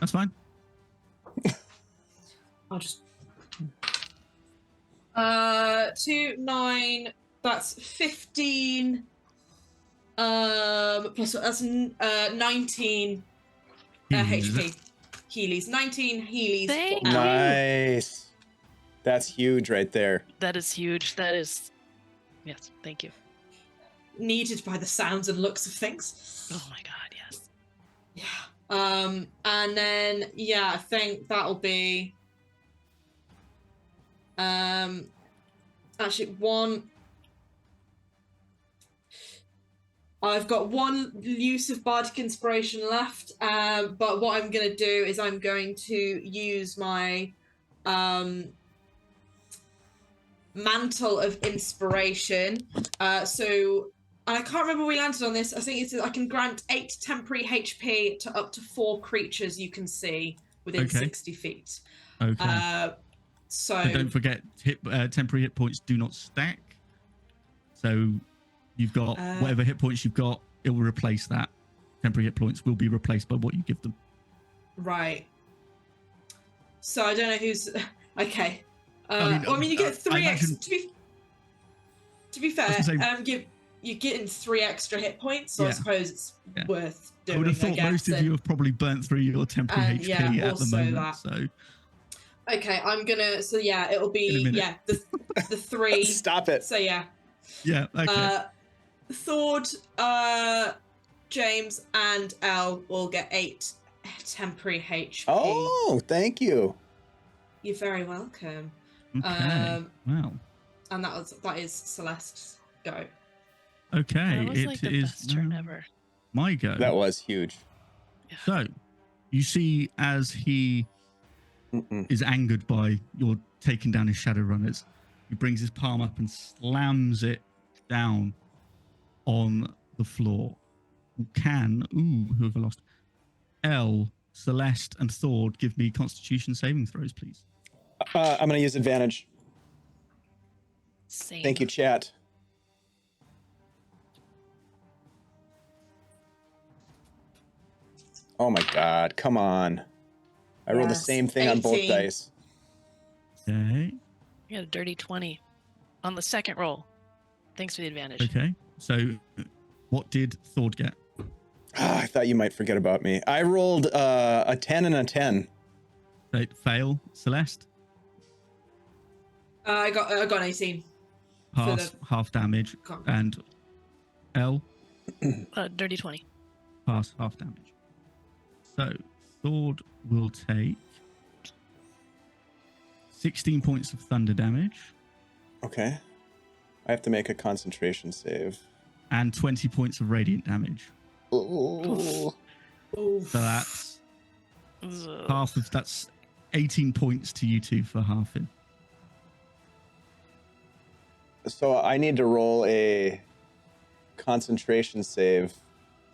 That's fine. I'll just. 2, 9. That's 15. Plus that's 19 HP. Healies. 19 Healies. Thank for L. Nice. That's huge right there. That is huge. That is. Yes, thank you. Needed by the sounds and looks of things. Oh my god, yes. Yeah. And then I think that'll be actually one. I've got 1 use of Bardic Inspiration left, but what I'm going to do is I'm going to use my Mantle of Inspiration. So I can't remember we landed on this. I think it's I can grant 8 temporary HP to up to 4 creatures you can see within 60 feet. Okay. So But don't forget, temporary hit points do not stack. So you've got whatever hit points you've got, it will replace that. Temporary hit points will be replaced by what you give them. Right. So I don't know who's okay. I mean, you get 3 imagine... extra. To be fair, you're getting 3 extra hit points, so I suppose it's worth doing. I would have thought most of you have probably burnt through your temporary HP at the moment. So. Okay, I'm gonna. So it'll be the 3. Stop it. So yeah. Yeah. Okay. Thord, James, and Elle will get 8 temporary HP. Oh, thank you. You're very welcome. Okay. Wow. And that is Celeste's go. Okay. That was like the best turn ever. My go. That was huge. Yeah. So, you see, as he is angered by your taking down his shadow runners, he brings his palm up and slams it down on the floor. Who have I lost? Elle, Celeste, and Thord, give me Constitution saving throws, please. I'm going to use advantage. Same. Thank you, chat. Oh my god, come on. I rolled the same thing 18. on both dice. Okay. You got a dirty 20 on the second roll. Thanks for the advantage. Okay. So, what did Thord get? I thought you might forget about me. I rolled a 10 and a 10. Fail. Celeste? I got an 18. Pass, half damage. And Elle? Dirty 20. Pass, half damage. So, Thord will take 16 points of thunder damage. Okay. I have to make a concentration save. And 20 points of radiant damage. Ooh. So that's half of that's 18 points to you two for halving. So I need to roll a concentration save.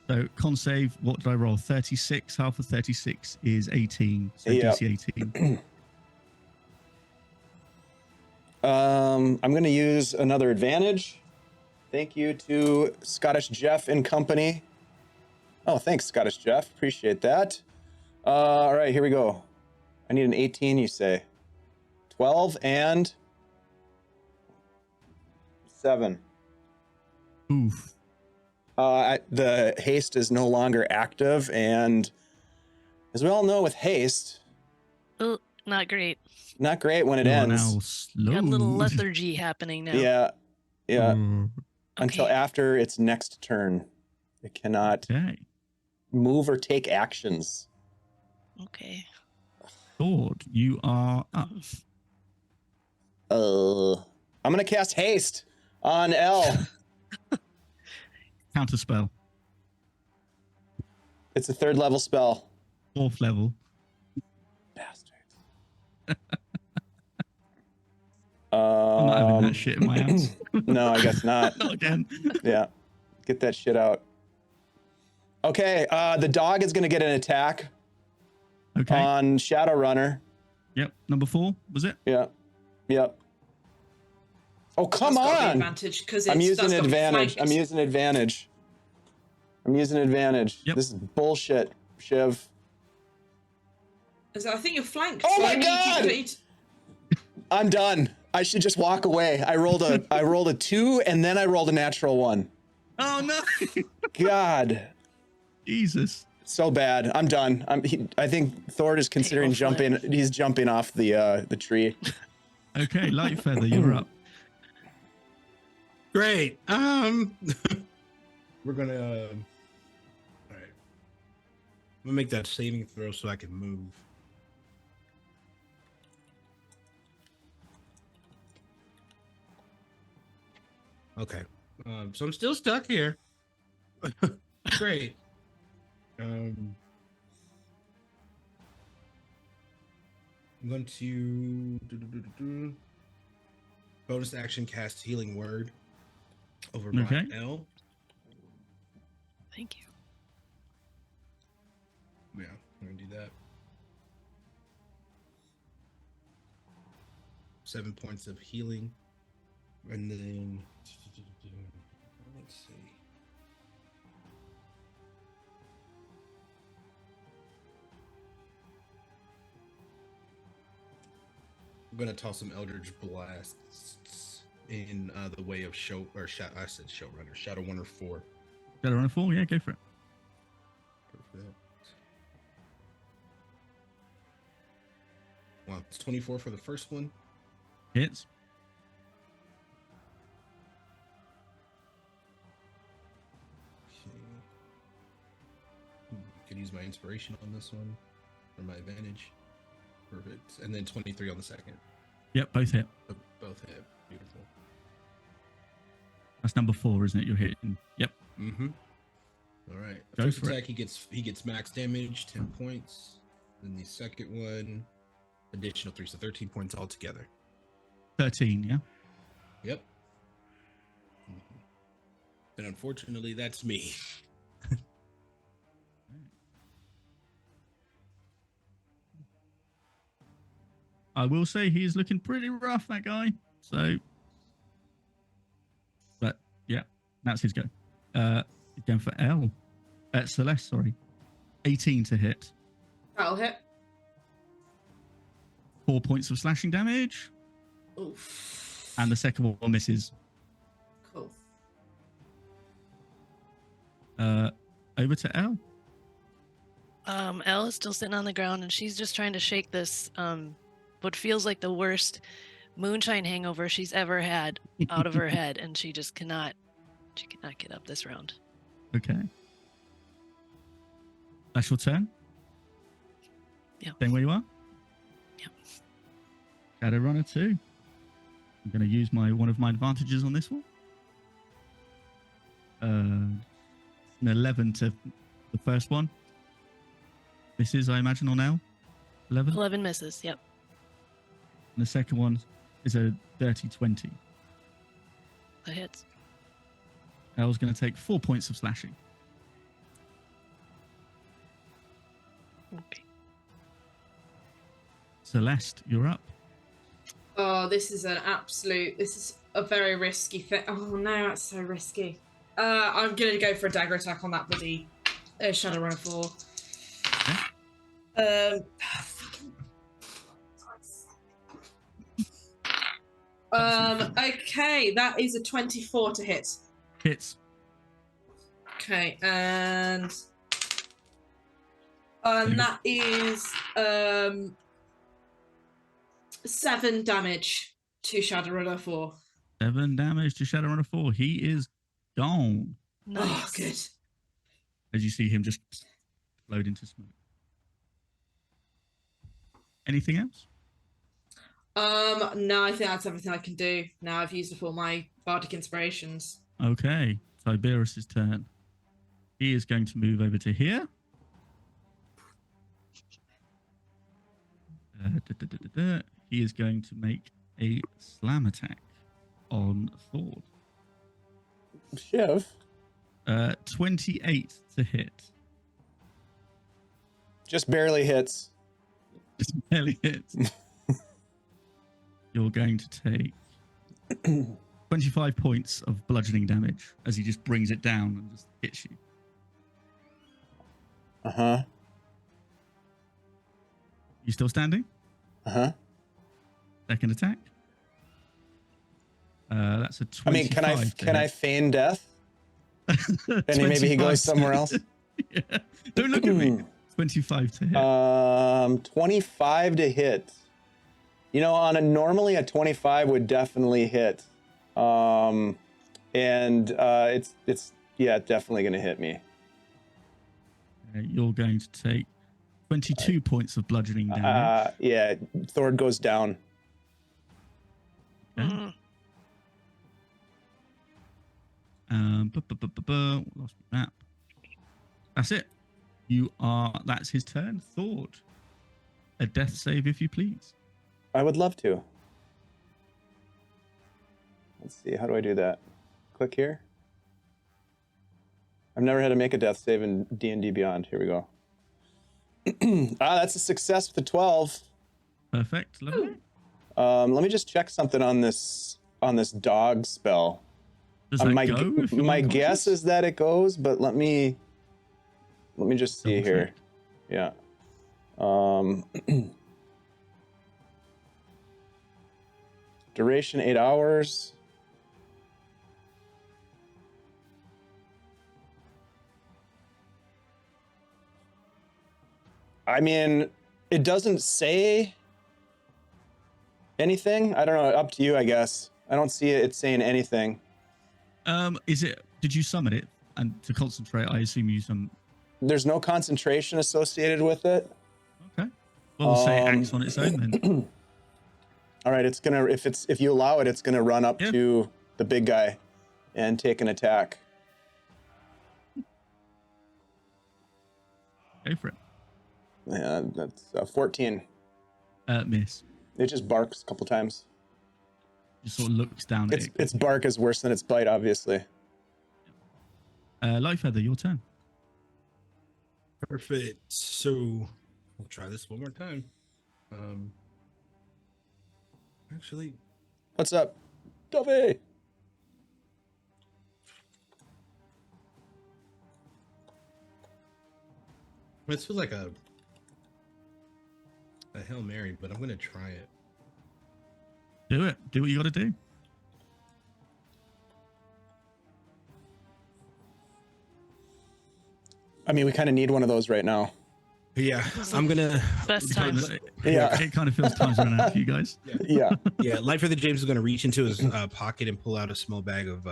So con save, what did I roll? 36. Half of 36 is 18. So Yep. DC 18. I'm going to use another advantage. Thank you to Scottish Jeff and company. Oh, thanks, Scottish Jeff. Appreciate that. All right, here we go. I need an 18, you say. 12 and 7. Oof. The haste is no longer active, and as we all know with haste, Oh, not great. not great when it You are ends. now slowed. Got a little lethargy happening now. Yeah, Mm, until Okay. after its next turn. It cannot Okay. move or take actions. Okay. Sword, you are up. I'm going to cast haste on L. Counter spell. It's a 3rd level spell. 4th level. Bastards. I'm not having that shit in my house. No, I guess not. Not again. Yeah. Get that shit out. Okay, the dog is going to get an attack Okay. on Shadowrunner. Yep. Number 4, was it? Yeah. Yep. Oh, come That's gotta be on. advantage because I'm using that's gotta be advantage. flanked. I'm using advantage. Yep. This is bullshit, Shiv. I think you're flanked. Oh so my you God! need to- I'm done. I should just walk away. I rolled a 2 and then I rolled a natural 1. Oh no. God. Jesus. So bad. I'm done. I think Thord is considering Go for jumping. He's jumping off the tree. Okay, Light Feather, you're up. Great. We're gonna. All right. I'm gonna make that saving throw so I can move. Okay. So I'm still stuck here. Great. I'm going to bonus action cast Healing Word over my Okay. L. Thank you. Yeah, I'm gonna do that. 7 points of healing, and then let's see. I'm gonna toss some Eldritch Blasts in the way of I said Showrunner, Shadowrunner 4. Shadowrunner 4, yeah, go for it. Perfect. Wow, it's 24 for the first one. Hits. Okay. Could use my inspiration on this one, or my advantage. Perfect. And then 23 on the second. Yep, both hit. Both hit. Beautiful. That's number 4, isn't it? You're hitting. Yep. Mm-hmm. All right. Go First for it. attack, he gets max damage, 10 points. Then the second one, additional 3, so 13 points altogether. 13, yeah? Yep. And unfortunately, that's me. I will say he's looking pretty rough, that guy. So, but yeah, that's his go. Going for L. Celeste, sorry. 18 to hit. That'll hit. 4 points of slashing damage. Oof. And the second one misses. Cool. Over to L. Elle is still sitting on the ground and she's just trying to shake this what feels like the worst moonshine hangover she's ever had out of her head, and she cannot get up this round. Okay. That's your turn? Yeah. Staying where you are? Yep. Shadowrunner 2. I'm going to use one of my advantages on this one. An 11 to the first one. This is, I imagine, on L. 11. 11 misses. Yep. And the second one is a dirty 20. That hits. Elle's going to take 4 points of slashing. Okay. Celeste, you're up. Oh, this is a very risky thing. Oh no, that's so risky. I'm gonna go for a dagger attack on that bloody Shadowrunner 4. Okay, that is a 24 to hit. Hits. Okay, and that is 7 damage to Shadowrunner 4. 7 damage to Shadowrunner 4. He is gone. Nice. Oh, good. As you see him just explode into smoke. Anything else? No, I think that's everything I can do. Now I've used up all my bardic inspirations. Okay, Tiberius's turn. He is going to move over to here. He is going to make a slam attack on Thord. Shiv. 28 to hit. Just barely hits. Just barely hits. You're going to take 25 points of bludgeoning damage as he just brings it down and just hits you. Uh-huh. You still standing? Uh-huh. Second attack. That's a 25. I mean, can I feign death? And maybe he 25 goes somewhere else? Yeah. Don't look at me. 25 to hit. 25 to hit. You know, normally a 25 would definitely hit. It's definitely going to hit me. You're going to take 22 points of bludgeoning damage. Yeah, Thord goes down. Okay. Mm. Lost my map. That's it. That's his turn. Thord. A death save, if you please. I would love to. Let's see, how do I do that? Click here. I've never had to make a death save in D&D Beyond. Here we go. That's a success with a 12. Perfect. Lovely. Let me just check something on this dog spell. Does that my go if you're my unconscious? guess is that it goes, but let me just see Double here. check. Yeah. Duration 8 hours. I mean, it doesn't say anything. I don't know. Up to you, I guess. I don't see it saying anything. Did you summon it? And to concentrate, I assume you summon. There's no concentration associated with it. Okay. Well, we'll say it acts on its own then. All right, it's gonna if you allow it, it's gonna run up to the big guy and take an attack. Go for it. Yeah, that's 14. Miss. It just barks a couple times. Just sort of looks down at it. Its bark is worse than its bite, obviously. Lightfeather, your turn. Perfect. So we'll try this one more time. Actually, What's up, Dovey? this feels like a Hail Mary, but I'm gonna try it. Do it. Do what you got to do. I mean, we kind of need one of those right now. Yeah, I'm gonna. Best times. Yeah. It kind of feels time's running out for you guys. Yeah. Yeah, Lightfeather James is gonna reach into his pocket and pull out a small bag of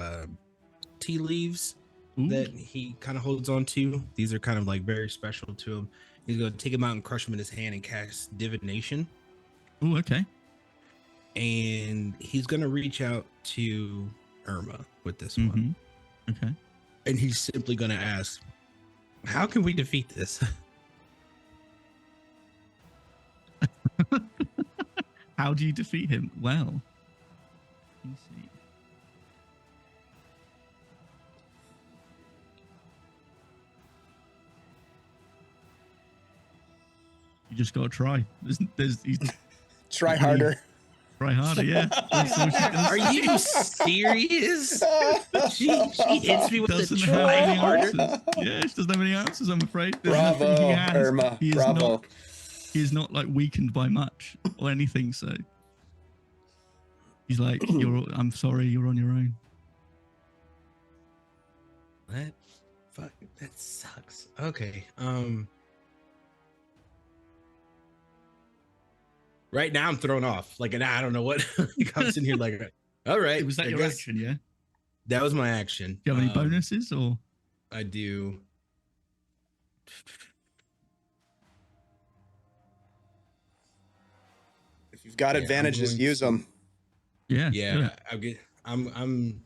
tea leaves Ooh. that he kind of holds on to. These are kind of like very special to him. He's gonna take them out and crush them in his hand and cast divination. Oh, okay. And he's gonna reach out to Irma with this one, Okay. and he's simply gonna ask, "How can we defeat this?" How do you defeat him? Well, let me see. You just gotta try. You Try harder. try harder, yeah. That's all she's gonna Are say. you serious? She hits me with the Doesn't have try any harder. answers. Yeah, she doesn't have any answers, I'm afraid. There's Bravo, nothing he has. Irma. He is Bravo. not he is not like weakened by much or anything, so he's like, I'm sorry, you're on your own. What? Fuck, that sucks. Okay. Right now I'm thrown off. Like, and I don't know what. Like, I'm sitting here like, all right. Was that I your guess action, yeah? That was my action. Do you have any bonuses or? I do. If you've got Yeah, I'm advantages, going use to- them. Yeah. Yeah, I'm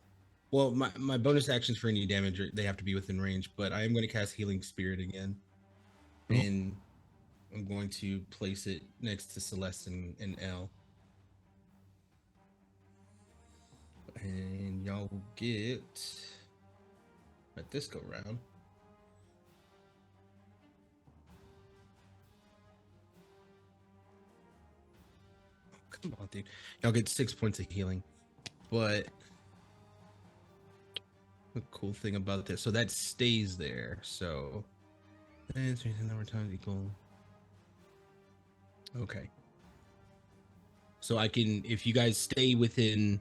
well, my bonus actions for any damage they have to be within range, but I am going to cast Healing Spirit again. Cool. And I'm going to place it next to Celeste and L. And y'all will get at this go round. Come on, dude. Y'all get 6 points of healing. But the cool thing about this, so that stays there. So and number of times equal. Okay. So I can, if you guys stay within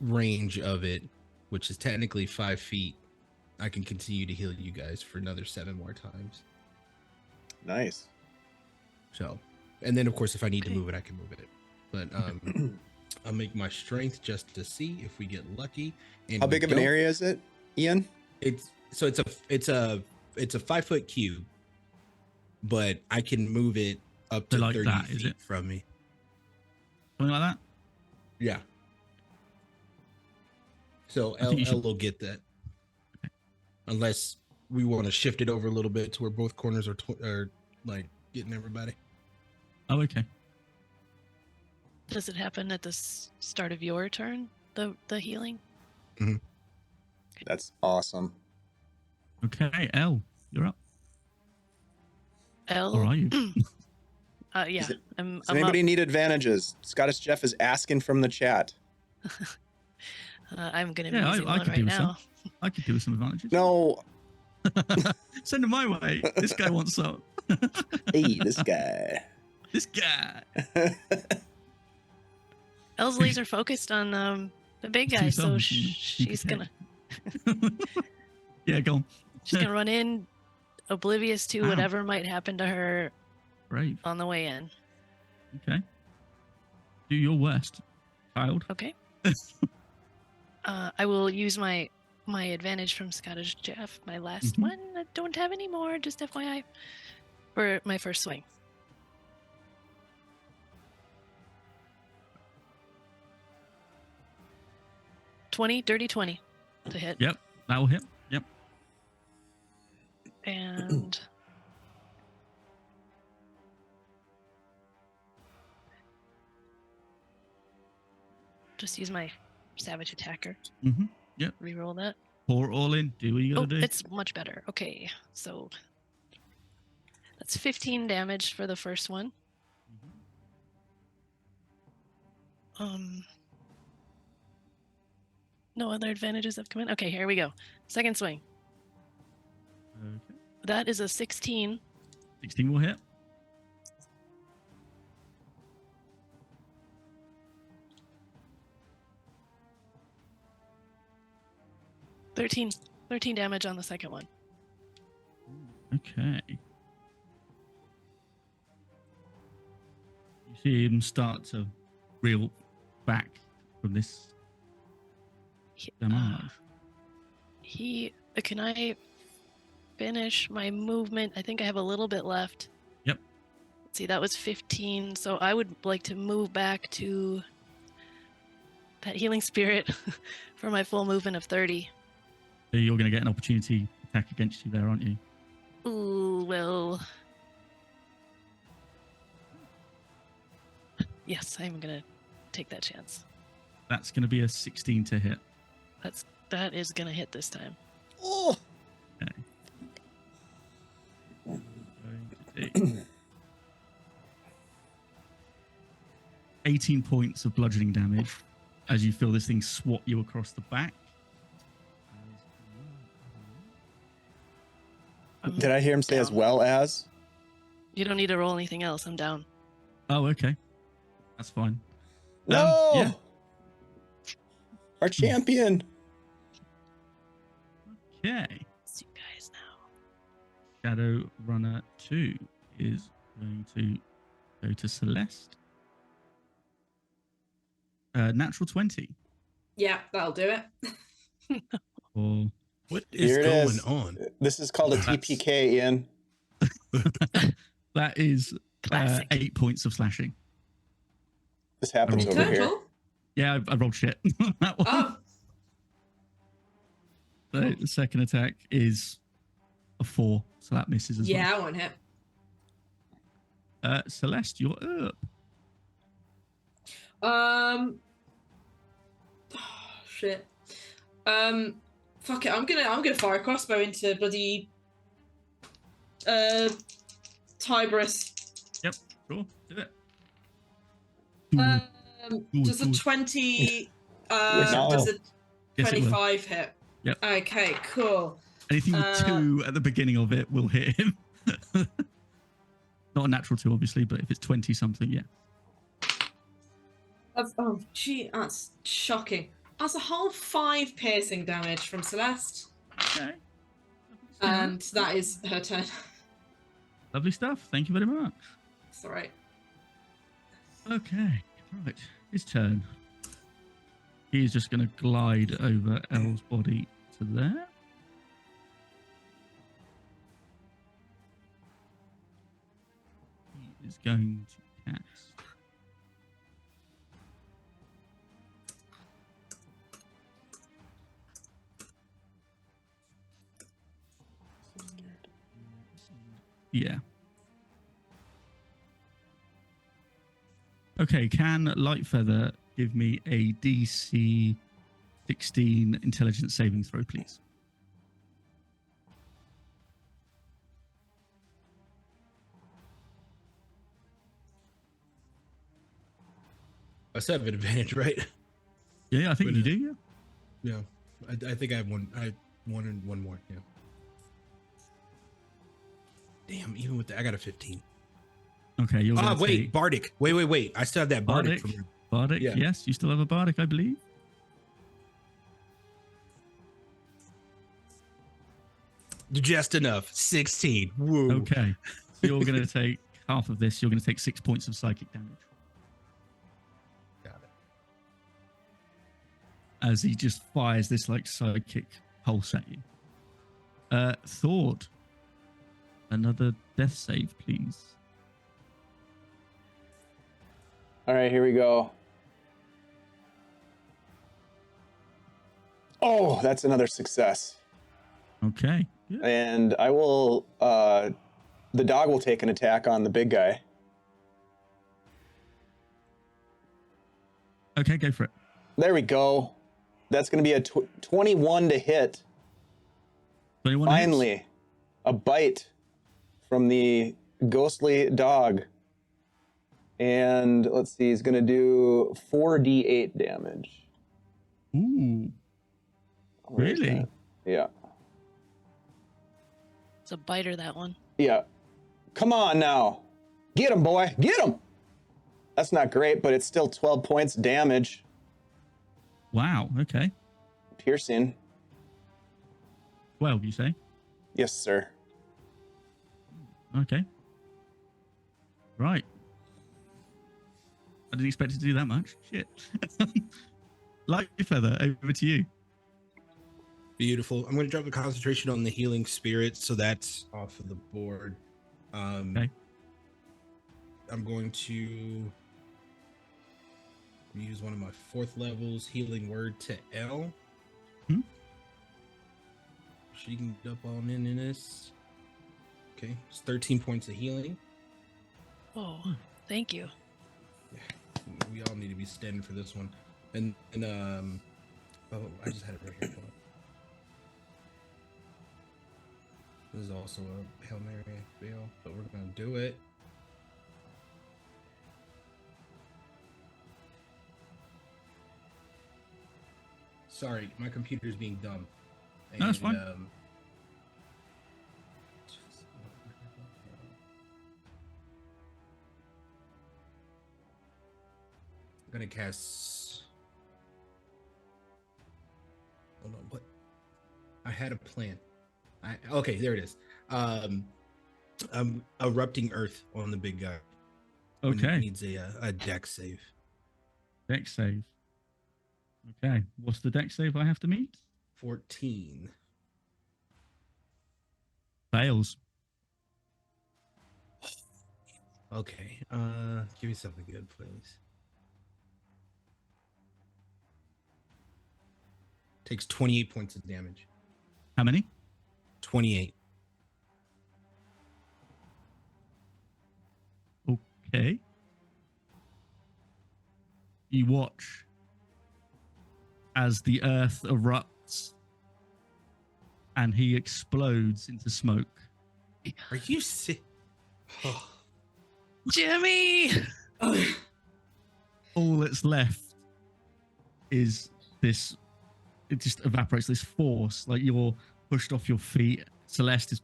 range of it, which is technically 5 feet, I can continue to heal you guys for another 7 more times. Nice. So, and then of course, if I need to Okay. move it, I can move it. But I'll make my strength just to see if we get lucky. And How we big of an don't. area is it, Ian? It's a 5 foot cube, but I can move it up to So like 30 that, is feet it? from me. Something like that? Yeah. So I think you L will get that, unless we want to shift it over a little bit to where both corners are like getting everybody. Oh, okay. Does it happen at the start of your turn? The healing? That's awesome. Okay, L, you're up. L. Or are you? Yeah. Is it- I'm Does anybody need advantages? Scottish Jeff is asking from the chat. I'm gonna be Yeah, using I one could right do with some. now. I could do with some advantages. No. Send them my way. This guy wants some. Hey, this guy. This guy. L's laser focused on the big guy, Two so thumbs and she's stupid gonna Yeah, go on. she's gonna run in, oblivious to Ow. whatever might happen to her Brave. on the way in. Okay. Do your worst, child. Okay. I will use my advantage from Scottish Jeff, my last Mhm. one. I don't have any more, just FYI, for my first swing. Dirty 20 to hit. Yep, that will hit. Yep. And just use my savage attacker. Mm-hmm. Reroll that. Pour it all in. Do what you Oh, gotta do. it's much better. Okay, so that's 15 damage for the first one. No other advantages have come in. Okay, here we go. Second swing. Okay. That is a 16. 16 will hit. Thirteen damage on the second one. Okay. You see him start to reel back from this damage. Can I finish my movement? I think I have a little bit left. Yep. Let's see, that was 15. So I would like to move back to that healing spirit for my full movement of 30. So you're going to get an opportunity attack against you there, aren't you? Ooh, well. Yes, I'm gonna take that chance. That's going to be a 16 to hit. That is gonna hit this time. Oh. Okay. Going to take 18 points of bludgeoning damage as you feel this thing swat you across the back. Did I hear him say as Down. well as? You don't need to roll anything else. I'm down. Oh, okay. That's fine. No! Yeah. Our champion. Okay. It's you guys now. Shadow Runner 2 is going to go to Celeste. Natural 20. Yeah, that'll do it. Or What is Here it going is. on? This is called a That's- TPK, Ian. that is Classic. 8 points of slashing. This happens In over here. total? Yeah, I rolled shit. on that one. Oh, The second attack is a 4, so that misses as yeah, I won't hit. well. Celeste, you're up. Shit. Fuck it. I'm gonna fire a crossbow into bloody Tiberius. Yep, sure, do it. Does a Ooh. 20 No. does a Yes, it will. 25 hit? Yep. Okay, cool. Anything with 2 at the beginning of it will hit him. Not a natural 2, obviously, but if it's 20 something, yeah. Oh, gee, that's shocking. That's a whole 5 piercing damage from Celeste. Okay. And that is her turn. Lovely stuff. Thank you very much. It's alright. Okay, right. His turn. He is just going to glide over Elle's body to there. He is going to cast. Yeah. Okay, can Lightfeather give me a DC 16 intelligence saving throw, please? I still have an advantage, right? Yeah, I think Would you it- do, yeah. Yeah. I think I have one. I have one and one more. Yeah. Damn, even with that, I got a 15. Okay, you're going to Wait, Bardic. Wait. I still have that Bardic. Bardic. From Bardic, Yeah. yes, you still have a Bardic, I believe. just enough. 16. Woo. Okay, so you're going to take half of this. You're going to take 6 points of psychic damage Got it. as he just fires this like psychic pulse at you. Thord, another death save, please. All right, here we go. Oh, that's another success. Okay, good. And I will, the dog will take an attack on the big guy. Okay, go for it. There we go. That's going to be a 21 to hit. 21 hits. Finally, a bite from the ghostly dog. And let's see, he's going to do 4d8 damage. Ooh, Where is Really? that? Yeah. It's a biter, that one. Yeah. Come on now. Get him, boy. Get him. That's not great, but it's still 12 points damage. wow. Okay, Piercing. 12, you say? Yes, sir. Okay. Right. I didn't expect it to do that much. Shit. Lightfeather, over to you. Beautiful. I'm going to drop the concentration on the healing spirit, so that's off of the board. Okay. I'm going to use one of my 4th levels healing word to L. Hmm? She can jump on in this. Okay, it's 13 points of healing. Oh, thank you. We all need to be standing for this one. And oh, I just had it right here. Hold on. This is also a Hail Mary fail, but we're gonna do it. Sorry, my computer's being dumb. No, that's fine. I'm gonna cast. Hold on, what? I had a plan. Okay, there it is. Erupting Earth on the big guy. When he Okay. needs a dex save. Dex save. Okay. What's the dex save I have to meet? 14. Fails. Okay. Give me something good, please. Takes 28 points of damage. How many? 28. Okay. You watch as the earth erupts and he explodes into smoke. Are you sick? Oh. Jimmy! All that's left is this. It just evaporates. This force, like you're pushed off your feet. Celeste is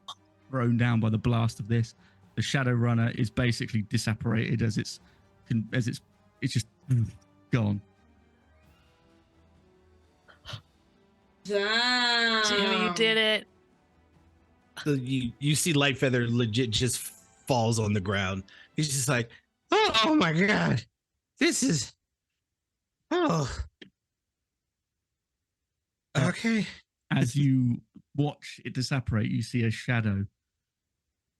thrown down by the blast of this. The Shadow Runner is basically disapparated as it's just gone. Damn. Jimmy, you did it. So you see Lightfeather legit just falls on the ground. He's just like, oh my god, this is okay. As you watch it disapparate, you see a shadow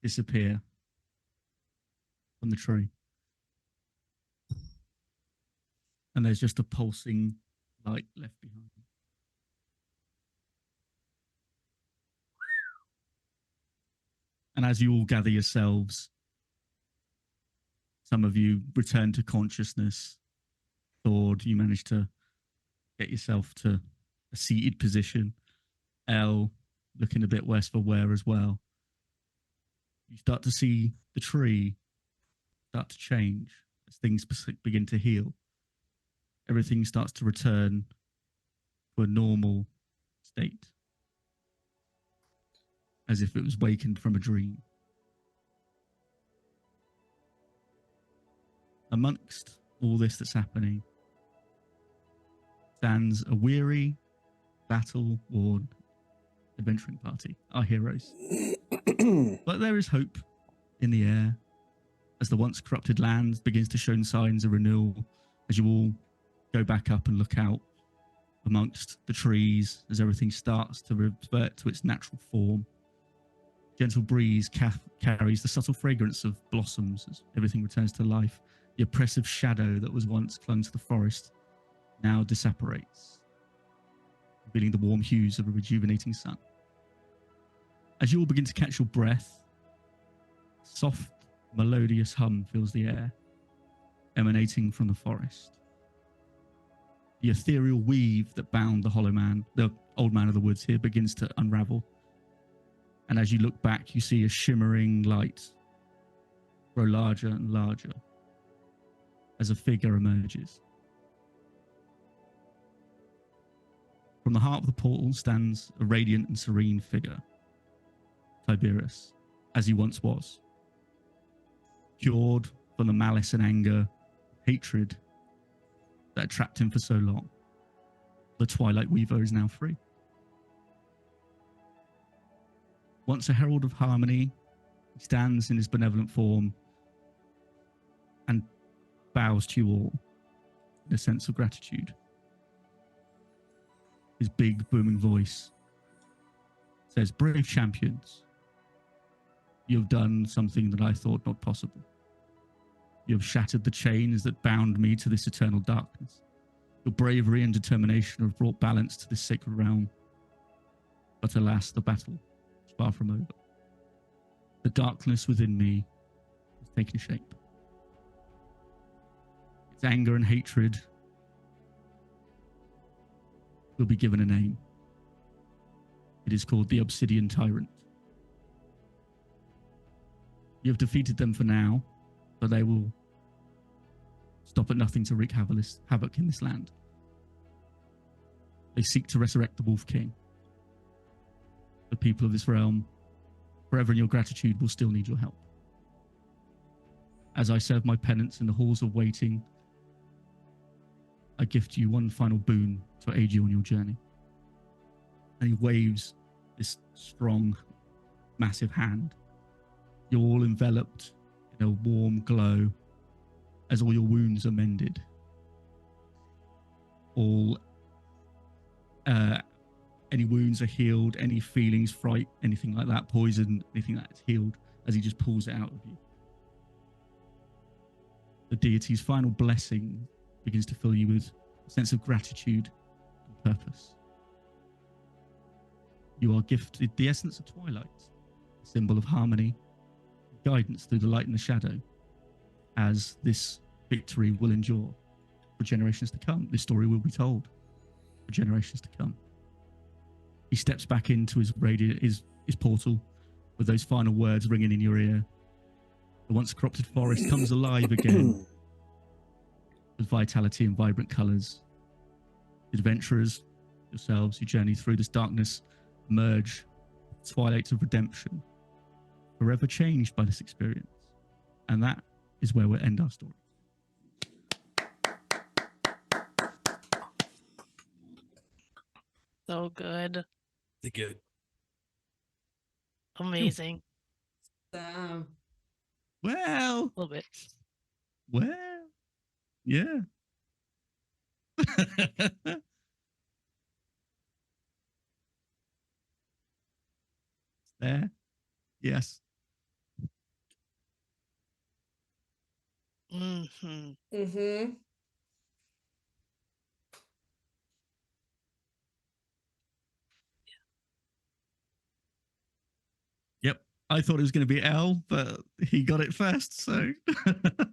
disappear from the tree. And there's just a pulsing light left behind. And as you all gather yourselves, some of you return to consciousness. Thord, you manage to get yourself to a seated position. Elle, looking a bit worse for wear as well. You start to see the tree start to change as things begin to heal. Everything starts to return to a normal state, as if it was wakened from a dream. Amongst all this that's happening stands a weary, battle-worn adventuring party, our heroes. But there is hope in the air as the once corrupted land begins to show signs of renewal, as you all go back up and look out amongst the trees as everything starts to revert to its natural form. Gentle breeze carries the subtle fragrance of blossoms as everything returns to life. The oppressive shadow that was once clung to the forest now disapparates, revealing the warm hues of a rejuvenating sun. As you all begin to catch your breath, a soft, melodious hum fills the air, emanating from the forest. The ethereal weave that bound the old man of the woods here, begins to unravel. And as you look back, you see a shimmering light grow larger and larger as a figure emerges. From the heart of the portal stands a radiant and serene figure, Tiberius, as he once was, cured from the malice and anger, hatred that had trapped him for so long. The Twilight Weaver is now free. Once a herald of harmony, he stands in his benevolent form and bows to you all in a sense of gratitude. His big, booming voice says, "Brave champions, you have done something that I thought not possible. You have shattered the chains that bound me to this eternal darkness. Your bravery and determination have brought balance to this sacred realm. But alas, the battle is far from over. The darkness within me has taken shape. Its anger and hatred will be given a name. It is called the Obsidian Tyrant. You have defeated them for now, but they will stop at nothing to wreak havoc in this land. They seek to resurrect the Wolf King. The people of this realm, forever in your gratitude, will still need your help. As I serve my penance in the halls of waiting, I gift you one final boon to aid you on your journey. And he waves this strong, massive hand. You're all enveloped in a warm glow as all your wounds are mended. All any wounds are healed, any feelings, fright, anything like that, poison, anything like that's healed as he just pulls it out of you. The deity's final blessing begins to fill you with a sense of gratitude and purpose. You are gifted the essence of twilight, a symbol of harmony, guidance through the light and the shadow, as this victory will endure for generations to come. This story will be told for generations to come. He steps back into his portal with those final words ringing in your ear. The once corrupted forest comes alive again with vitality and vibrant colors. Adventurers, yourselves, who journey through this darkness, emerge twilight of redemption, forever changed by this experience. And that is where we'll end our story. So good. They're good. Amazing. Damn. Well, A little bit. Yeah. There. Yes. Mm-hmm. Mm-hmm. Yep. I thought it was going to be L, but he got it first, so. That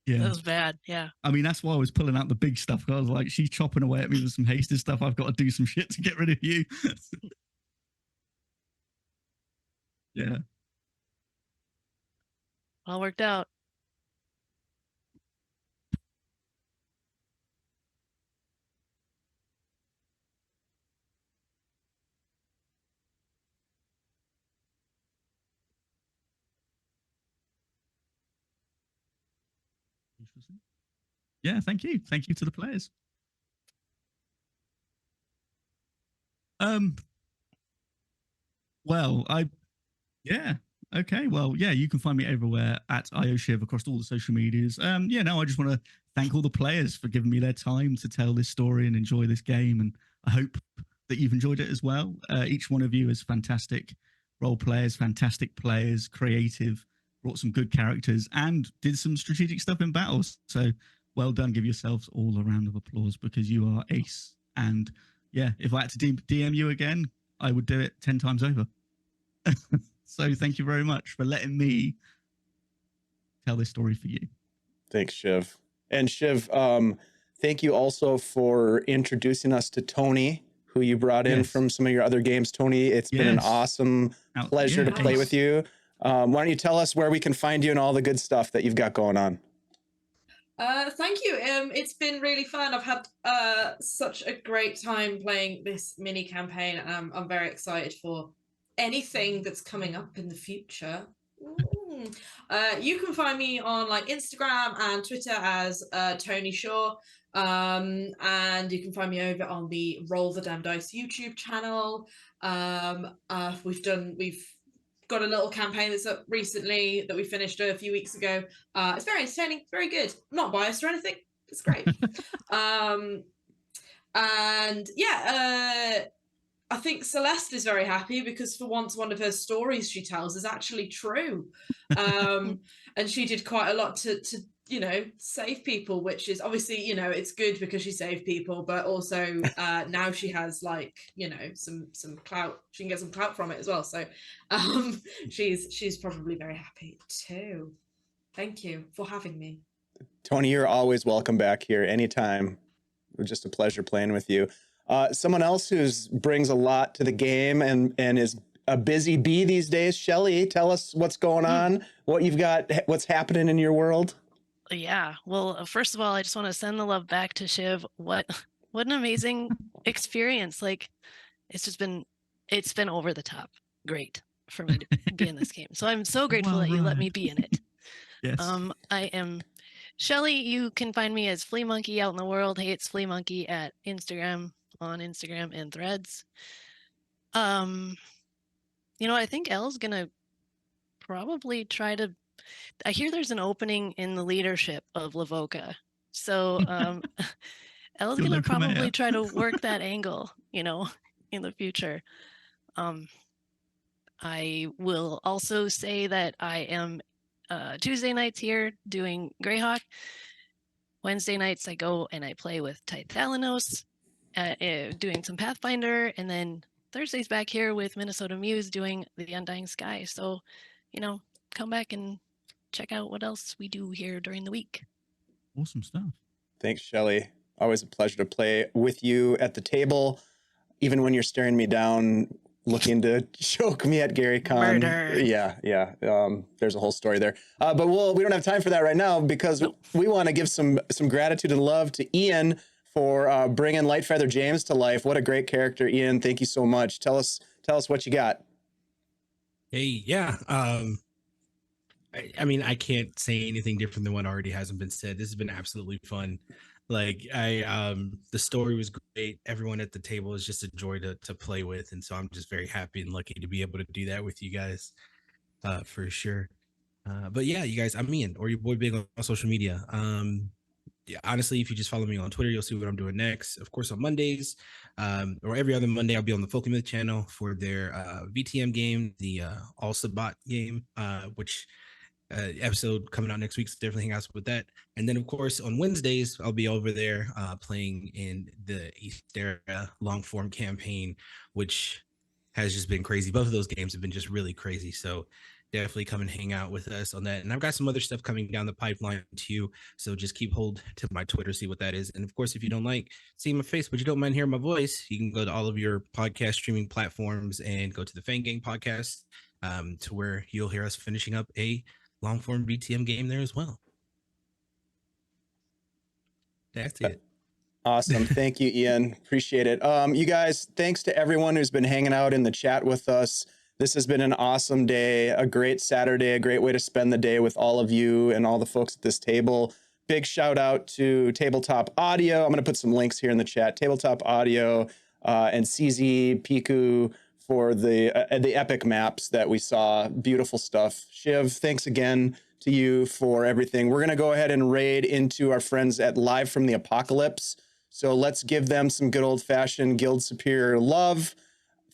Yeah. was bad. Yeah. I mean, that's why I was pulling out the big stuff. I was like, she's chopping away at me with some hasted stuff. I've got to do some shit to get rid of you. Yeah. All worked out. Interesting. Yeah, thank you. Thank you to the players. Well, yeah. Okay. Well, yeah, you can find me everywhere at IOShiv across all the social medias. Yeah, no, I just want to thank all the players for giving me their time to tell this story and enjoy this game. And I hope that you've enjoyed it as well. Each one of you is fantastic role players, fantastic players, creative, brought some good characters and did some strategic stuff in battles. So well done. Give yourselves all a round of applause because you are ace. And yeah, if I had to DM you again, I would do it 10 times over. So thank you very much for letting me tell this story for you. Thanks, Shiv. And Shiv, thank you also for introducing us to Tony, who you brought in from some of your other games. Tony, it's been an awesome pleasure to play with you. Why don't you tell us where we can find you and all the good stuff that you've got going on? Thank you. It's been really fun. I've had such a great time playing this mini campaign. I'm very excited for anything that's coming up in the future. You can find me on like Instagram and Twitter as Tony Shaw. And you can find me over on the Roll the Damn Dice YouTube channel. We've got a little campaign that's up recently that we finished a few weeks ago. It's very entertaining, very good. I'm not biased or anything. It's great. And yeah, I think Celeste is very happy because for once one of her stories she tells is actually true. And she did quite a lot to you know, save people, which is obviously, you know, it's good because she saved people, but also now she has like, you know, some clout. She can get some clout from it as well. So she's probably very happy too. Thank you for having me. Tony, you're always welcome back here anytime. It's just a pleasure playing with you. Someone else who brings a lot to the game and is a busy bee these days. Shelly, tell us what's going on, what you've got, what's happening in your world. Yeah. Well, first of all, I just want to send the love back to Shiv. What an amazing experience. Like it's been over the top great for me to be in this game. So I'm so grateful that you let me be in it. Yes. I am Shelly. You can find me as Flea Monkey out in the world. Hey, it's Flea Monkey on Instagram and Threads. I think Elle's gonna probably try to. I hear there's an opening in the leadership of Lavoca, so Elle's Your gonna local probably mayor. try to work that angle, in the future. I will also say that I am Tuesday nights here doing Greyhawk. Wednesday nights I go and I play with Tithalanos, doing some Pathfinder, and then Thursdays back here with Minnesota Muse doing the Undying Sky. So, come back and check out what else we do here during the week. Awesome stuff. Thanks, Shelly. Always a pleasure to play with you at the table, even when you're staring me down, looking to choke me at Gary Con. Murder. Yeah. There's a whole story there. But we don't have time for that right now because we want to give some gratitude and love to Ian for bringing Lightfeather James to life. What a great character, Ian. Thank you so much. Tell us what you got. Hey, yeah. I mean, I can't say anything different than what already hasn't been said. This has been absolutely fun. Like the story was great. Everyone at the table is just a joy to play with. And so I'm just very happy and lucky to be able to do that with you guys, for sure. But yeah, you guys, I'm Ian, or your boy Big on social media. Yeah, honestly, if you just follow me on Twitter, you'll see what I'm doing next. Of course, on Mondays, or every other Monday, I'll be on the Folky Myth channel for their VTM game, the All Sabat game, which episode coming out next week. So definitely hang out with that. And then, of course, on Wednesdays, I'll be over there playing in the Eastera long form campaign, which has just been crazy. Both of those games have been just really crazy. So definitely come and hang out with us on that. And I've got some other stuff coming down the pipeline too. So just keep hold to my Twitter, see what that is. And of course, if you don't like seeing my face, but you don't mind hearing my voice, you can go to all of your podcast streaming platforms and go to the Fang Gang podcast, to where you'll hear us finishing up a long form BTM game there as well. That's it. Awesome. Thank you, Ian. Appreciate it. You guys, thanks to everyone who's been hanging out in the chat with us. This has been an awesome day, a great Saturday, a great way to spend the day with all of you and all the folks at this table. Big shout out to Tabletop Audio. I'm going to put some links here in the chat. Tabletop Audio and CZEPEKU for the epic maps that we saw. Beautiful stuff. Shiv, thanks again to you for everything. We're going to go ahead and raid into our friends at Live from the Apocalypse. So let's give them some good old-fashioned Guild Superior love.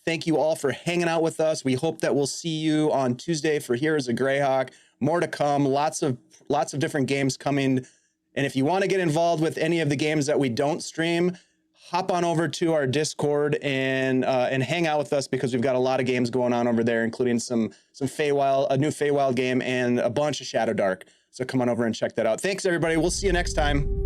Thank you all for hanging out with us. We hope that we'll see you on Tuesday for Here is a Greyhawk. More to come. Lots of different games coming. And if you want to get involved with any of the games that we don't stream, hop on over to our Discord and hang out with us, because we've got a lot of games going on over there, including some Feywild, a new Feywild game, and a bunch of Shadow Dark. So come on over and check that out. Thanks, everybody. We'll see you next time.